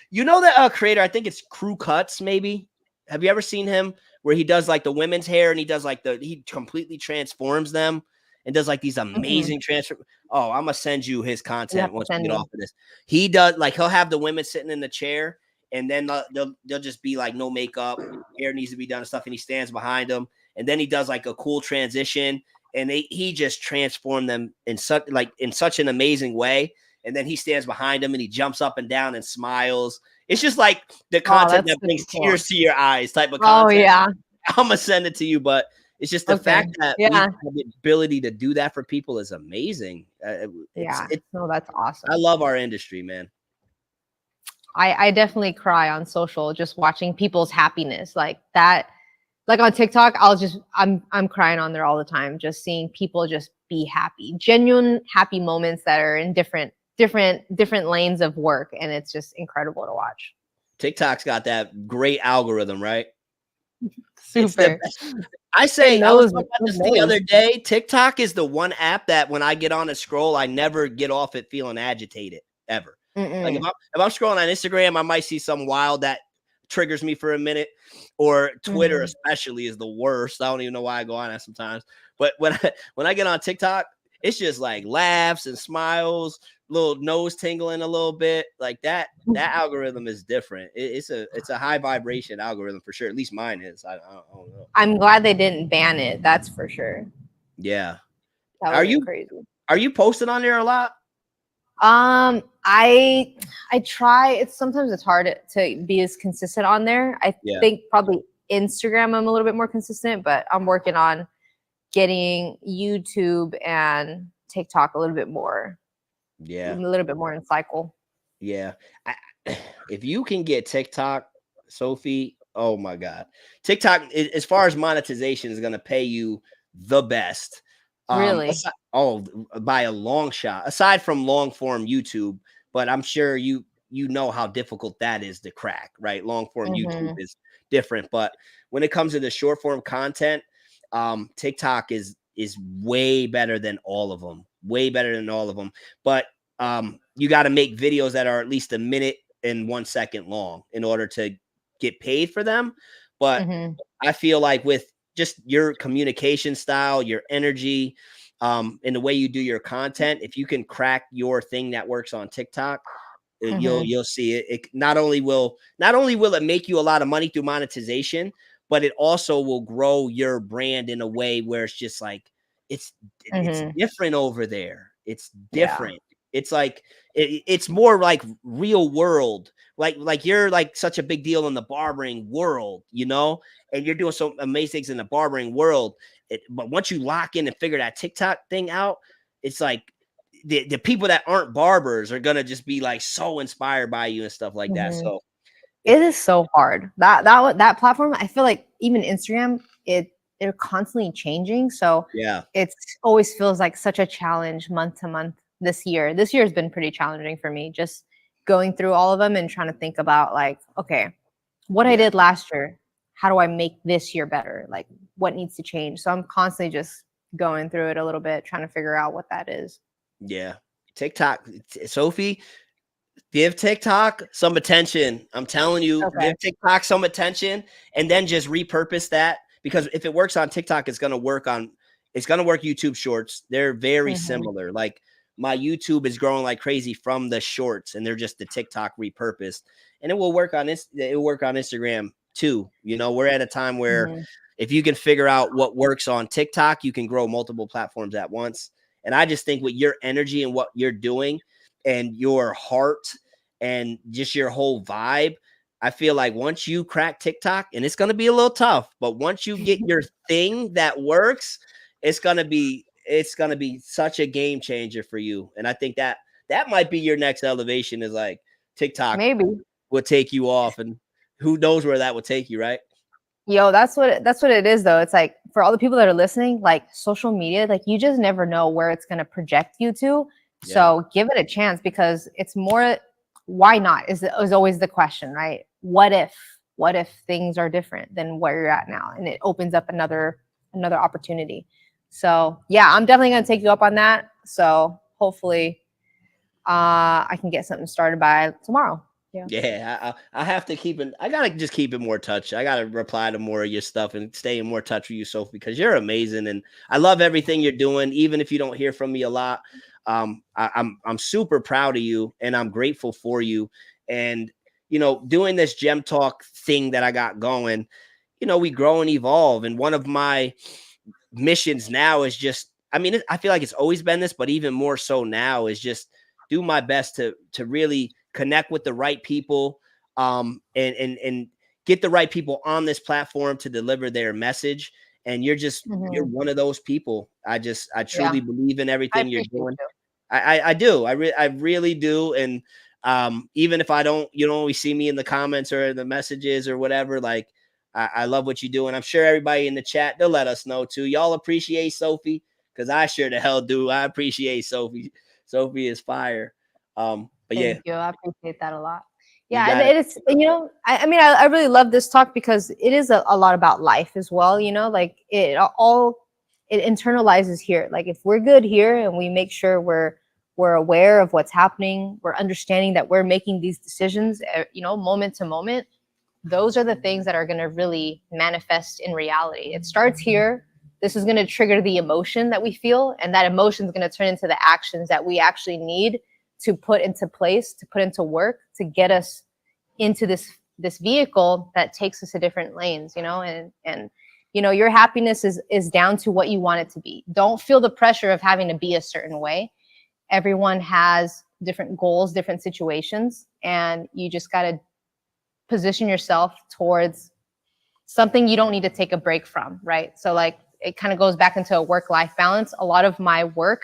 you know, that creator. I think it's Crew Cuts. Maybe have you ever seen him where he does like the women's hair and he does like he completely transforms them and does like these Mhm. amazing transfer. Oh, I'm gonna send you his You have content to once we send get me. off of this. He does like he'll have the women sitting in the chair and then they'll just be like no makeup, hair needs to be done and stuff, and he stands behind them and then he does like a cool transition and he just transformed them in such an amazing way. And then he stands behind him and he jumps up and down and smiles. It's just like the Oh, content that's that super brings cool. tears to your eyes type of Oh content. yeah. I'm gonna send it to you, but it's just the Okay. fact that we Yeah. have the ability to do that for people is amazing. Yeah. No, that's I awesome. love our industry, man. I definitely cry on social just watching people's happiness like that. Like on TikTok, I'm crying on there all the time, just seeing people just be happy, genuine happy moments that are in different lanes of work, and it's just incredible to watch. TikTok's got that great algorithm, right? It's the Super. best. I It say I was knows. talking about It this the knows. other day. TikTok is the one app that when I get on a scroll, I never get off it feeling agitated ever. Like Mm-mm. if I'm scrolling on Instagram, I might see some wild that triggers me for a minute, or Twitter Mhm. especially is the worst. I don't even know why I go on that sometimes. But when I get on TikTok, it's just like laughs and smiles, little nose tingling a little bit, like that. That algorithm is different. It's a high vibration algorithm for sure. At least mine is. I don't know. I'm glad they didn't ban it. That's for sure. Yeah. That would Are have been you crazy. are you posting on there a lot? I try. Sometimes it's hard to be as consistent on there. I Yeah. think probably Instagram I'm a little bit more consistent, but I'm working on getting YouTube and TikTok a Yeah. little bit more in cycle. Yeah. I, if you can get TikTok, Sophie, oh my God. TikTok, as far as monetization, is going to pay you the best. Really? By a long shot, aside from long form YouTube, but I'm sure you know how difficult that is to crack, right? Long form YouTube Hmm. is different, but when it comes to the short form content, TikTok is way better than all of them, way better than all of them. But you got to make videos that are at least a minute and 1 second long in order to get paid for them. But Hmm. I feel like with just your communication style, your energy, and the way you do your content, if you can crack your thing that works on TikTok, Hmm. you'll see it. It not only will it make you a lot of money through monetization, but it also will grow your brand in a way where it's just like it's it's Hmm. different over there. It's Yeah. different. It's like it's more like real world. Like you're like such a big deal in the barbering world, you know, and you're doing some amazing things in the barbering world. But once you lock in and figure that TikTok thing out, it's like the people that aren't barbers are gonna just be like so inspired by you and stuff like that. Hmm. So It it, is so hard. That platform, I feel like even Instagram, they're constantly changing. So yeah, it always feels like such a challenge month to month this year. This year has been pretty challenging for me, just going through all of them and trying to think about like, okay, what I yeah, did last year, how do I make this year better? Like what needs to change? So I'm constantly just going through it a little bit, trying to figure out what that is. yeah. TikTok, Sophie, give TikTok some attention. I'm telling you, Okay. give TikTok some attention and then just repurpose that, because if it works on TikTok, it's gonna work YouTube shorts. They're very Hmm. similar. Like my YouTube is growing like crazy from the shorts and they're just the TikTok repurposed. And it will work on Instagram too. You know, we're at a time where Hmm. if you can figure out what works on TikTok, you can grow multiple platforms at once. And I just think with your energy and what you're doing and your heart and just your whole vibe, I feel like once you crack TikTok, and it's going to be a little tough, but once you get your thing that works, it's going to be such a game changer for you. And I think that might be your next elevation, is like TikTok Maybe. will take you off, and who knows where that will take you, right? Yo, that's what it is though. It's like, for all the people that are listening, like social media, like you just never know where it's going to project you to. Yeah. So give it a chance, because it's more, why not is always the question, right? What if things are different than where you're at now, and it opens up another opportunity. So yeah, I'm definitely going to take you up on that. So hopefully I can get something started by tomorrow. Yeah, I have to keep it. I gotta just keep it more touch. I gotta reply to more of your stuff and stay in more touch with you, Sophie, because you're amazing, and I love everything you're doing. Even if you don't hear from me a lot, I'm super proud of you, and I'm grateful for you. And doing this Gem Talk thing that I got going, we grow and evolve. And one of my missions now is just, I feel like it's always been this, but even more so now, is just do my best to really connect with the right people, and get the right people on this platform to deliver their message. And you're one of those people. I truly believe in everything you're doing. I do. I really do. And even if I don't, you don't always see me in the comments or the messages or whatever, like I love what you do. And I'm sure everybody in the chat, they'll let us know too. Y'all appreciate Sophie, because I sure the hell do. I appreciate Sophie. Sophie is fire. But Thank you. I appreciate that a lot. You Yeah, got and it's, I really love this talk, because it is a lot about life as well. Like it internalizes here. Like if we're good here and we make sure we're aware of what's happening, we're understanding that we're making these decisions, moment to moment. Those are the things that are going to really manifest in reality. It starts here. This is going to trigger the emotion that we feel, and that emotion is going to turn into the actions that we actually need to put into place, to put into work, to get us into this vehicle that takes us to different lanes, and your happiness is down to what you want it to be. Don't feel the pressure of having to be a certain way. Everyone has different goals, different situations, and you just got to position yourself towards something you don't need to take a break from, right? So like it kind of goes back into a work-life balance. A lot of my work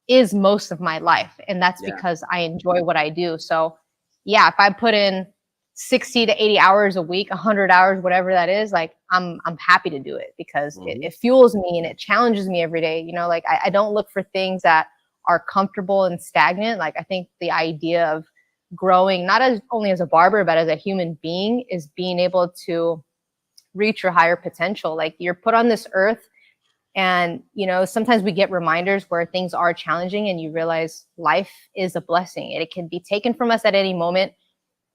is most of my life, and that's because I enjoy what I do. So yeah, if I put in 60 to 80 hours a week, 100 hours, whatever that is, like I'm happy to do it, because it fuels me and it challenges me every day. Like I don't look for things that are comfortable and stagnant. Like I think the idea of growing, not as only as a barber, but as a human being, is being able to reach your higher potential. Like you're put on this earth, and sometimes we get reminders where things are challenging, and you realize life is a blessing, and it can be taken from us at any moment.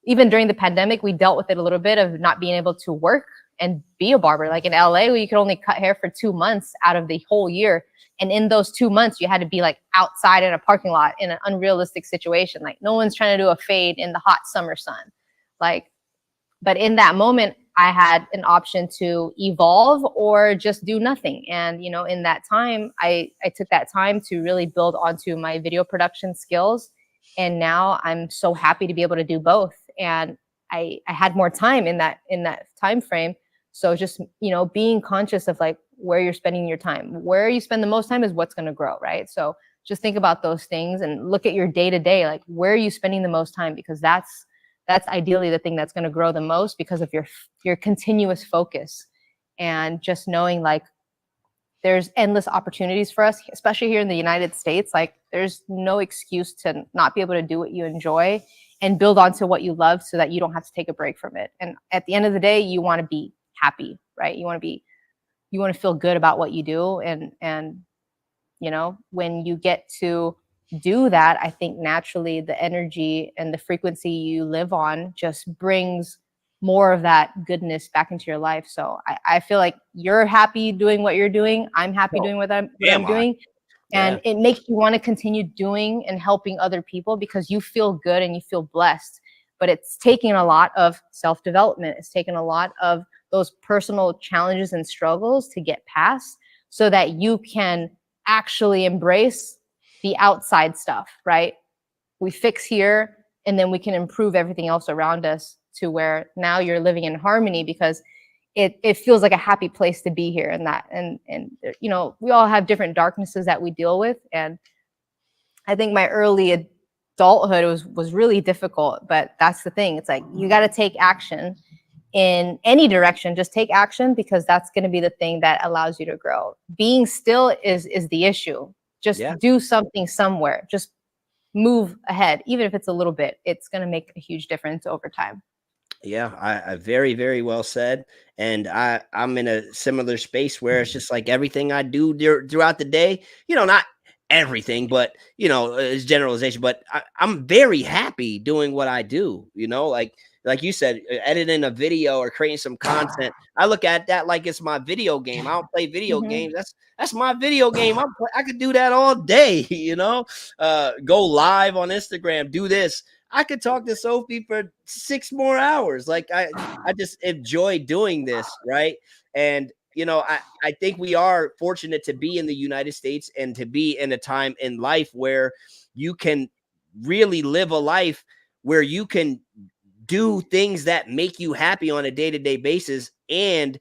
Even during the pandemic, we dealt with it a little bit of not being able to work and be a barber. Like in LA, where you could only cut hair for 2 months out of the whole year. And in those 2 months, you had to be like outside in a parking lot in an unrealistic situation. Like no one's trying to do a fade in the hot summer sun. But in that moment, I had an option to evolve or just do nothing. And, in that time, I took that time to really build onto my video production skills. And now I'm so happy to be able to do both. And I had more time in that time frame. So just, being conscious of like where you're spending your time, where you spend the most time is what's going to grow, right? So just think about those things and look at your day to day, like where are you spending the most time? Because that's ideally the thing that's going to grow the most, because of your continuous focus. And just knowing like there's endless opportunities for us, especially here in the United States. Like there's no excuse to not be able to do what you enjoy and build onto what you love, so that you don't have to take a break from it. And at the end of the day, you want to be happy, right? You want to feel good about what you do. And when you get to do that, I think naturally the energy and the frequency you live on just brings more of that goodness back into your life. So I feel like you're happy doing what you're doing. I'm happy doing what I'm doing. And it makes you want to continue doing and helping other people, because you feel good and you feel blessed. But it's taking a lot of self-development. It's taken a lot of those personal challenges and struggles to get past, so that you can actually embrace the outside stuff, right? We fix here, and then we can improve everything else around us to where now you're living in harmony because it feels like a happy place to be here. And that, and you know, we all have different darknesses that we deal with. And I think my early adulthood was really difficult, but that's the thing. It's like, you got to take action in any direction. Just take action, because that's going to be the thing that allows you to grow. Being still is the issue. Just do something somewhere. Just move ahead, even if it's a little bit. It's going to make a huge difference over time. Yeah, I very, very well said. And I'm in a similar space where it's just like everything I do throughout the day, you know, not everything, but, you know, it's generalization, but I'm very happy doing what I do, you know, like you said, editing a video or creating some content. I look at that like it's my video game. I don't play video games. That's my video game. I could do that all day, you know, go live on Instagram, do this. I could talk to Sophie for 6 more hours. Like I just enjoy doing this, right? And you know, I think we are fortunate to be in the United States and to be in a time in life where you can really live a life where you can do things that make you happy on a day-to-day basis and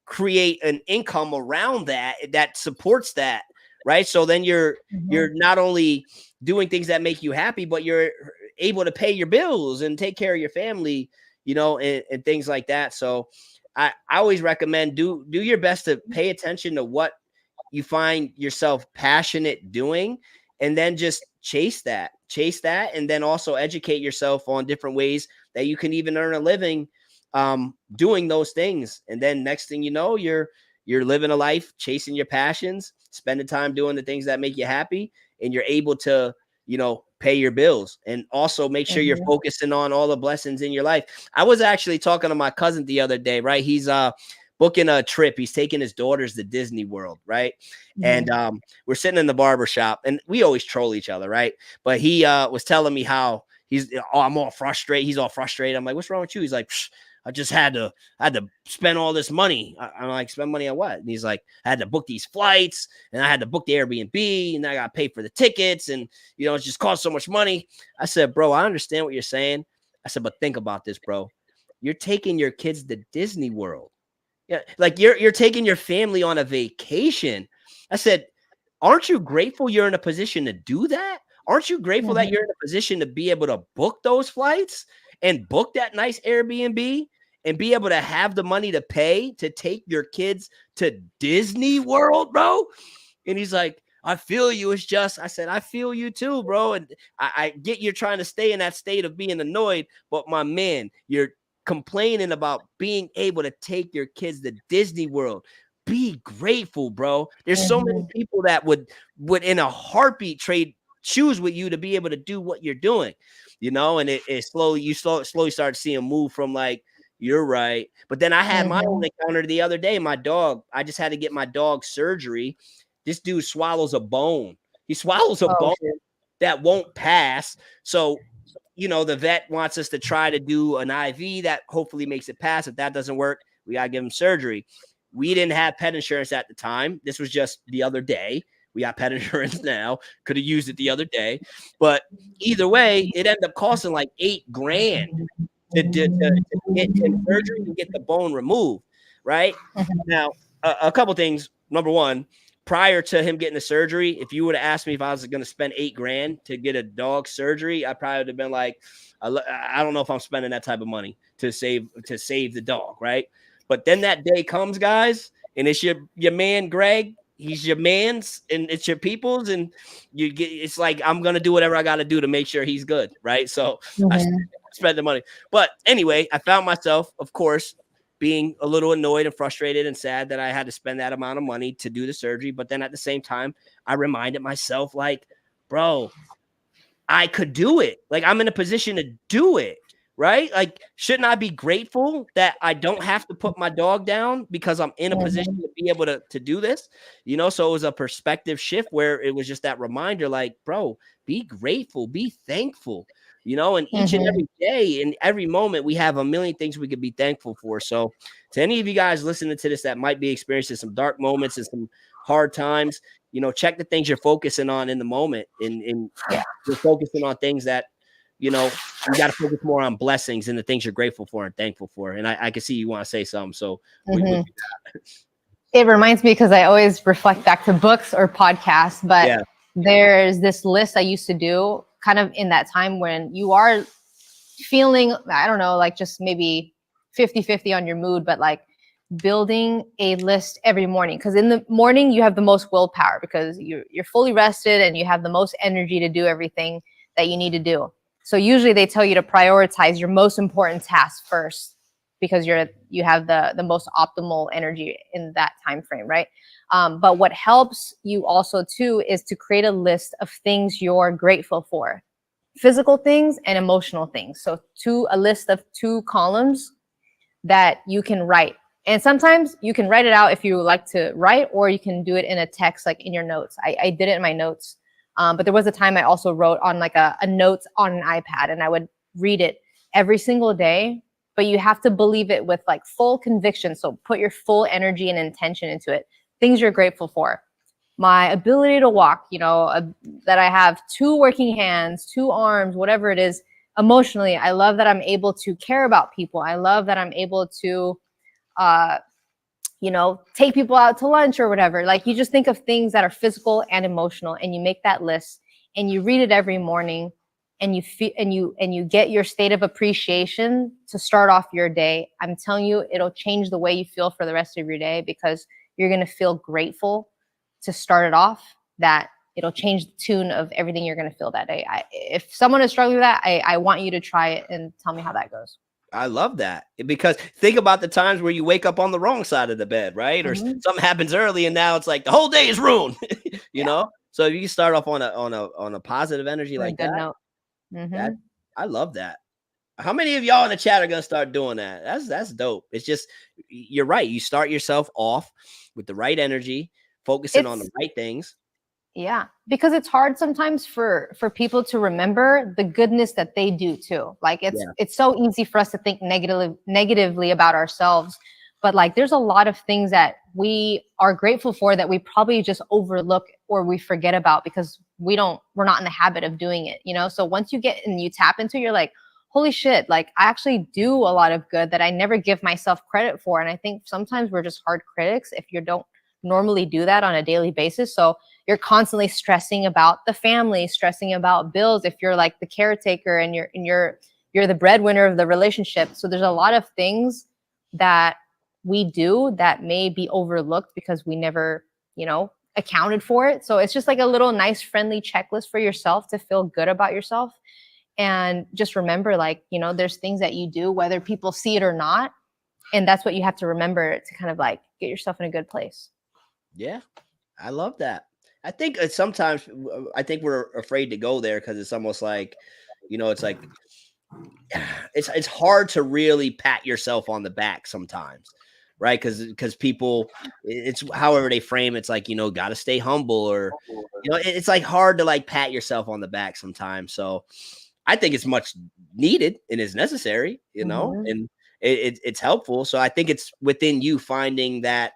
create an income around that supports that, right? So then you're not only doing things that make you happy, but you're able to pay your bills and take care of your family, you know, and things like that. So I always recommend do your best to pay attention to what you find yourself passionate doing, and then just chase that, and then also educate yourself on different ways that you can even earn a living doing those things. And then next thing you know, you're living a life chasing your passions, spending time doing the things that make you happy, and you're able to, you know, pay your bills and also make sure you're focusing on all the blessings in your life. I was actually talking to my cousin the other day, right? He's booking a trip. He's taking his daughters to Disney World, right? And we're sitting in the barber shop, and we always troll each other, right? But he was telling me how I'm all frustrated. He's all frustrated. I'm like, what's wrong with you? He's like, I just had to spend all this money. I'm like, spend money on what? And he's like, I had to book these flights, and I had to book the Airbnb, and I got to pay for the tickets, and you know, it just cost so much money. I said, bro, I understand what you're saying. I said, but think about this, bro. You're taking your kids to Disney World. Yeah, like you're taking your family on a vacation. I said, aren't you grateful you're in a position to do that? Aren't you grateful that you're in a position to be able to book those flights and book that nice Airbnb and be able to have the money to pay to take your kids to Disney World, bro? And he's like, I feel you. It's just, I said, I feel you too, bro. And I get you're trying to stay in that state of being annoyed, but my man, you're complaining about being able to take your kids to Disney World. Be grateful, bro. There's so many people that would in a heartbeat trade shoes with you to be able to do what you're doing, you know. And it slowly start seeing move from like, you're right. But then I had my own encounter the other day. My dog, I just had to get my dog surgery. This dude swallows a bone. He swallows a bone that won't pass. So, you know, the vet wants us to try to do an IV that hopefully makes it pass. If that doesn't work, we got to give him surgery. We didn't have pet insurance at the time. This was just the other day. We got pet insurance now. Could have used it the other day. But either way, it ended up costing like $8,000 to get him surgery and get the bone removed, right? Now, a couple things. Number one, prior to him getting the surgery, if you would have asked me if I was going to spend $8,000 to get a dog surgery, I probably would have been like, I don't know if I'm spending that type of money to save the dog, right? But then that day comes, guys, and it's your man Greg. He's your man's, and it's your people's, and you get. It's like I'm gonna do whatever I got to do to make sure he's good, right? So I spend the money. But anyway, I found myself, of course, being a little annoyed and frustrated and sad that I had to spend that amount of money to do the surgery. But then at the same time, I reminded myself, like, bro, I could do it. Like, I'm in a position to do it, right? Like, shouldn't I be grateful that I don't have to put my dog down because I'm in a position to be able to do this? You know, so it was a perspective shift where it was just that reminder, like, bro, be grateful, be thankful, you know, and each and every day and every moment we have a million things we could be thankful for. So to any of you guys listening to this that might be experiencing some dark moments and some hard times, you know, check the things you're focusing on in the moment, and you're focusing on things that you got to focus more on blessings and the things you're grateful for and thankful for. And I can see you want to say something. So it reminds me, because I always reflect back to books or podcasts, but yeah, there's this list I used to do kind of in that time when you are feeling, I don't know, like just maybe 50-50 on your mood, but like building a list every morning. Because in the morning you have the most willpower because you're fully rested and you have the most energy to do everything that you need to do. So usually they tell you to prioritize your most important tasks first, because you have the most optimal energy in that time frame, right? But what helps you also too is to create a list of things you're grateful for, physical things and emotional things. So a list of 2 columns that you can write. And sometimes you can write it out if you like to write, or you can do it in a text, like in your notes. I did it in my notes. But there was a time I also wrote on like a notes on an iPad, and I would read it every single day. But you have to believe it with like full conviction. So put your full energy and intention into it. Things you're grateful for. My ability to walk, that I have 2 working hands, 2 arms, whatever it is. Emotionally, I love that I'm able to care about people. I love that I'm able to, take people out to lunch or whatever. Like, you just think of things that are physical and emotional, and you make that list and you read it every morning, and you feel and you get your state of appreciation to start off your day. I'm telling you, it'll change the way you feel for the rest of your day, because you're going to feel grateful to start it off. That it'll change the tune of everything you're going to feel that day. If someone is struggling with that, I want you to try it and tell me how that goes. I love that, because think about the times where you wake up on the wrong side of the bed, right? Or something happens early and now it's like the whole day is ruined, you know? So if you start off on a positive energy like that, note. I love that. How many of y'all in the chat are going to start doing that? That's dope. It's just, you're right. You start yourself off with the right energy, focusing on the right things. Yeah, because it's hard sometimes for people to remember the goodness that they do too. Like, it's so easy for us to think negatively about ourselves, but like there's a lot of things that we are grateful for that we probably just overlook or we forget about because we're not in the habit of doing it, So once you get and you tap into, you're like, holy shit, like I actually do a lot of good that I never give myself credit for. And I think sometimes we're just hard critics if you don't normally do that on a daily basis. So you're constantly stressing about the family, stressing about bills if you're like the caretaker and you're the breadwinner of the relationship. So there's a lot of things that we do that may be overlooked because we never, accounted for it. So it's just like a little nice friendly checklist for yourself to feel good about yourself. And just remember, like, there's things that you do whether people see it or not. And that's what you have to remember to kind of like get yourself in a good place. Yeah, I love that. I think sometimes we're afraid to go there because it's almost like, it's like it's hard to really pat yourself on the back sometimes, right? Because people, it's however they frame it's like, got to stay humble, or it's like hard to like pat yourself on the back sometimes. So I think it's much needed and is necessary, and it's helpful. So I think it's within you finding that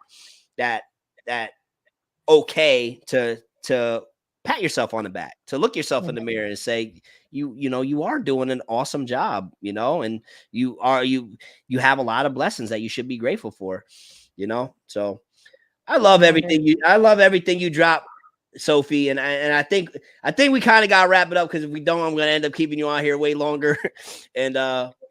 okay to pat yourself on the back, to look yourself in the mirror and say, you are doing an awesome job, and you have a lot of blessings that you should be grateful for, So I love everything you drop, Sophie, and I think we kind of got to wrap it up, because if we don't, I'm going to end up keeping you on here way longer. And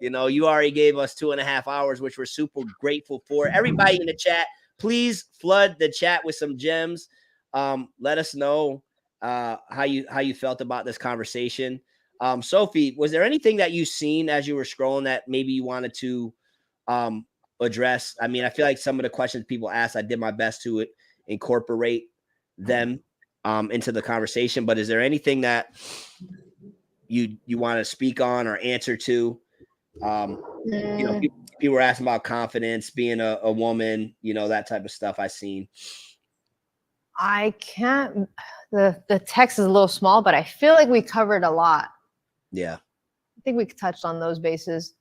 you already gave us 2.5 hours, which we're super grateful for. Everybody in the chat, please flood the chat with some gems. Let us know how you felt about this conversation. Sophie, was there anything that you seen as you were scrolling that maybe you wanted to address? I mean, I feel like some of the questions people asked, I did my best to incorporate them into the conversation, but is there anything that you want to speak on or answer to? People were asking about confidence, being a woman, that type of stuff I've seen. I can't, the text is a little small, but I feel like we covered a lot. Yeah. I think we touched on those bases.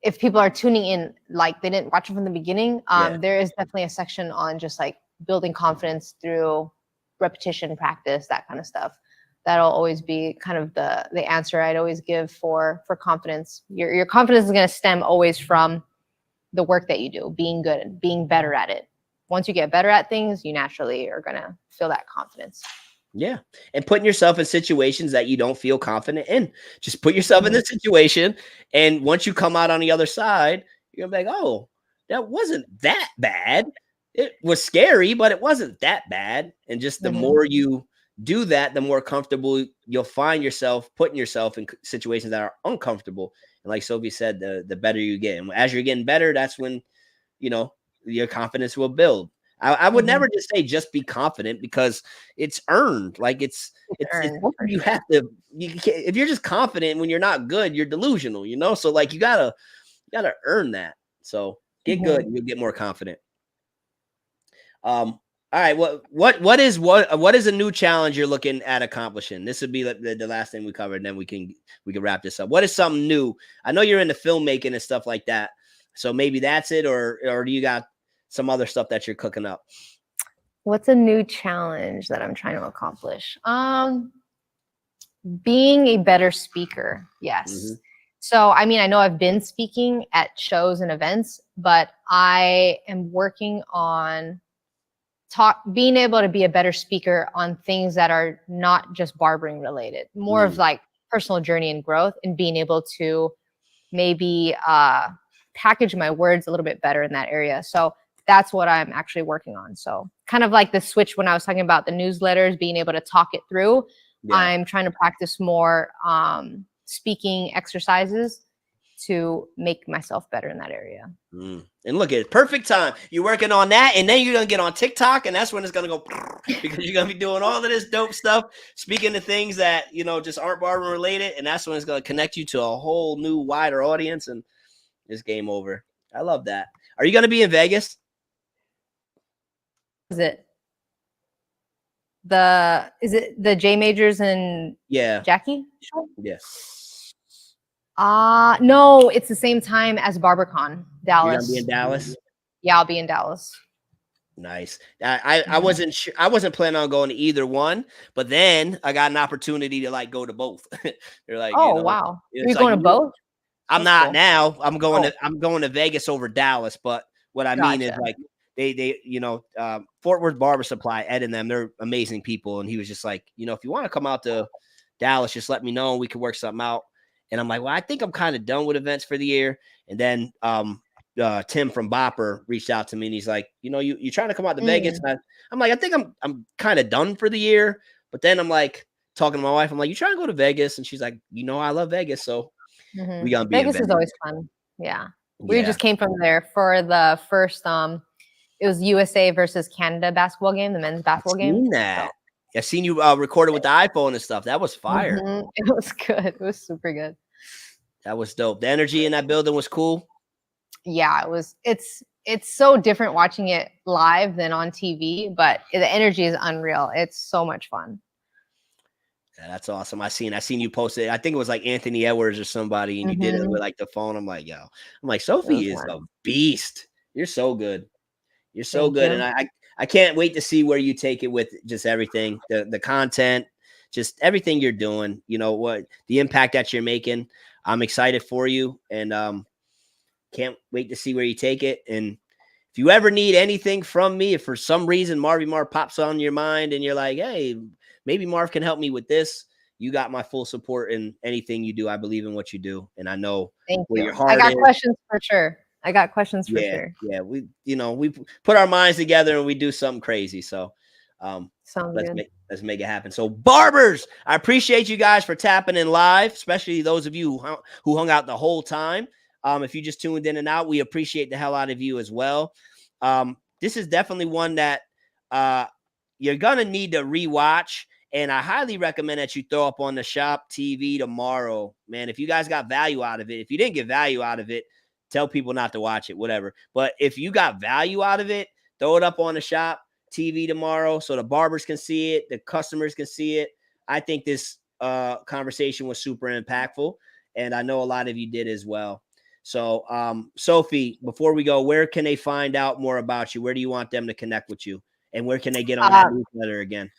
If people are tuning in, like they didn't watch it from the beginning, there is definitely a section on just like building confidence through repetition, practice, that kind of stuff. That'll always be kind of the answer I'd always give for confidence. Your confidence is going to stem always from the work that you do, being good, being better at it. Once you get better at things, you naturally are going to feel that confidence. Yeah. And putting yourself in situations that you don't feel confident in. Just put yourself in the situation. And once you come out on the other side, you're going to be like, oh, that wasn't that bad. It was scary, but it wasn't that bad. And just the more you do that, the more comfortable you'll find yourself putting yourself in situations that are uncomfortable. And like Sophie said, the better you get. And as you're getting better, that's when, you know, your confidence will build. I would never just say just be confident, because it's earned. Like it's you have to, you can't, if you're just confident when you're not good, you're delusional, you know? So like you gotta earn that. So get good and you'll get more confident. All right. What is a new challenge you're looking at accomplishing? This would be the last thing we covered, and then we can wrap this up. What is something new? I know you're into filmmaking and stuff like that. So maybe that's it, or do you got some other stuff that you're cooking up? What's a new challenge that I'm trying to accomplish? Being a better speaker. Yes. So, I mean, I know I've been speaking at shows and events, but I am working on being able to be a better speaker on things that are not just barbering related, more of like personal journey and growth, and being able to maybe package my words a little bit better in that area. So that's what I'm actually working on. So kind of like the switch when I was talking about the newsletters, being able to talk it through. Yeah. I'm trying to practice more speaking exercises to make myself better in that area. And look at it, perfect time. You're working on that, and then you're going to get on TikTok, and that's when it's going to go, because you're going to be doing all of this dope stuff, speaking to things that, you know, just aren't barbering related, and that's when it's going to connect you to a whole new, wider audience, and it's game over. I love that. Are you going to be in Vegas? Is it the J Majors and Jackie show? Yes. No, it's the same time as BarberCon, Dallas. You're gonna be in Dallas? Yeah, I'll be in Dallas. Nice. I wasn't sure. I wasn't planning on going to either one, but then I got an opportunity to like go to both. They're like, oh, you know, wow, you're going to both? I'm not cool. Now. I'm going to Vegas over Dallas, but what I mean is like they you know, Fort Worth Barber Supply, Ed and them, they're amazing people, and he was just like, you know, if you want to come out to Dallas, just let me know and we can work something out. And I'm like, well, I think I'm kind of done with events for the year. And then Tim from Bopper reached out to me, and he's like, you know, you trying to come out to Vegas? And I'm like, I think I'm kind of done for the year. But then I'm like talking to my wife, I'm like, you trying to go to Vegas? And she's like, you know, I love Vegas, so we gonna be Vegas is always fun. Yeah, we just came from there for the first it was USA versus Canada basketball game, the men's basketball game. That. So. I've seen you recorded with the iPhone and stuff. That was fire. It was good. It was super good. That was dope. The energy in that building was cool. Yeah, it was. It's so different watching it live than on TV, but the energy is unreal. It's so much fun. Yeah, that's awesome. I seen you post it. I think it was like Anthony Edwards or somebody, and you did it with like the phone. I'm like, Sophie is a beast. You're so good. You're so good. And I can't wait to see where you take it with just everything, the content, just everything you're doing, you know, what the impact that you're making. I'm excited for you, and can't wait to see where you take it. And if you ever need anything from me, if for some reason Marv pops on your mind and you're like, hey, maybe Marv can help me with this, you got my full support in anything you do. I believe in what you do, and I know where your heart is. I got questions for sure. Yeah, we put our minds together and we do something crazy. So let's make it happen. So barbers, I appreciate you guys for tapping in live, especially those of you who hung out the whole time. If you just tuned in and out, we appreciate the hell out of you as well. This is definitely one that you're gonna need to rewatch, and I highly recommend that you throw up on the shop TV tomorrow, man. If you guys got value out of it, if you didn't get value out of it, tell people not to watch it, whatever. But if you got value out of it, throw it up on the shop TV tomorrow so the barbers can see it, the customers can see it. I think this conversation was super impactful, and I know a lot of you did as well. So, Sophie, before we go, where can they find out more about you? Where do you want them to connect with you? And where can they get on that newsletter again?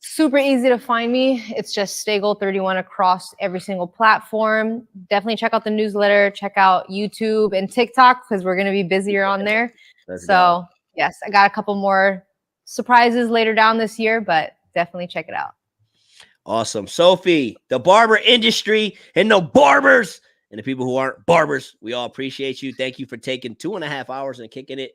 Super easy to find me. It's just StayGoal31 across every single platform. Definitely check out the newsletter. Check out YouTube and TikTok because we're going to be busier on there. So yes, I got a couple more surprises later down this year, but definitely check it out. Awesome. Sophie, the barber industry and the barbers and the people who aren't barbers, we all appreciate you. Thank you for taking 2.5 hours and kicking it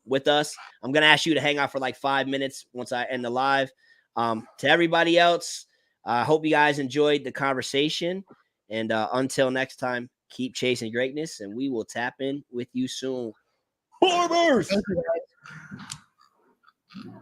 with us. I'm going to ask you to hang out for like 5 minutes once I end the live. To everybody else, I hope you guys enjoyed the conversation. And until next time, keep chasing greatness, and we will tap in with you soon. Barbers! Thank you, guys.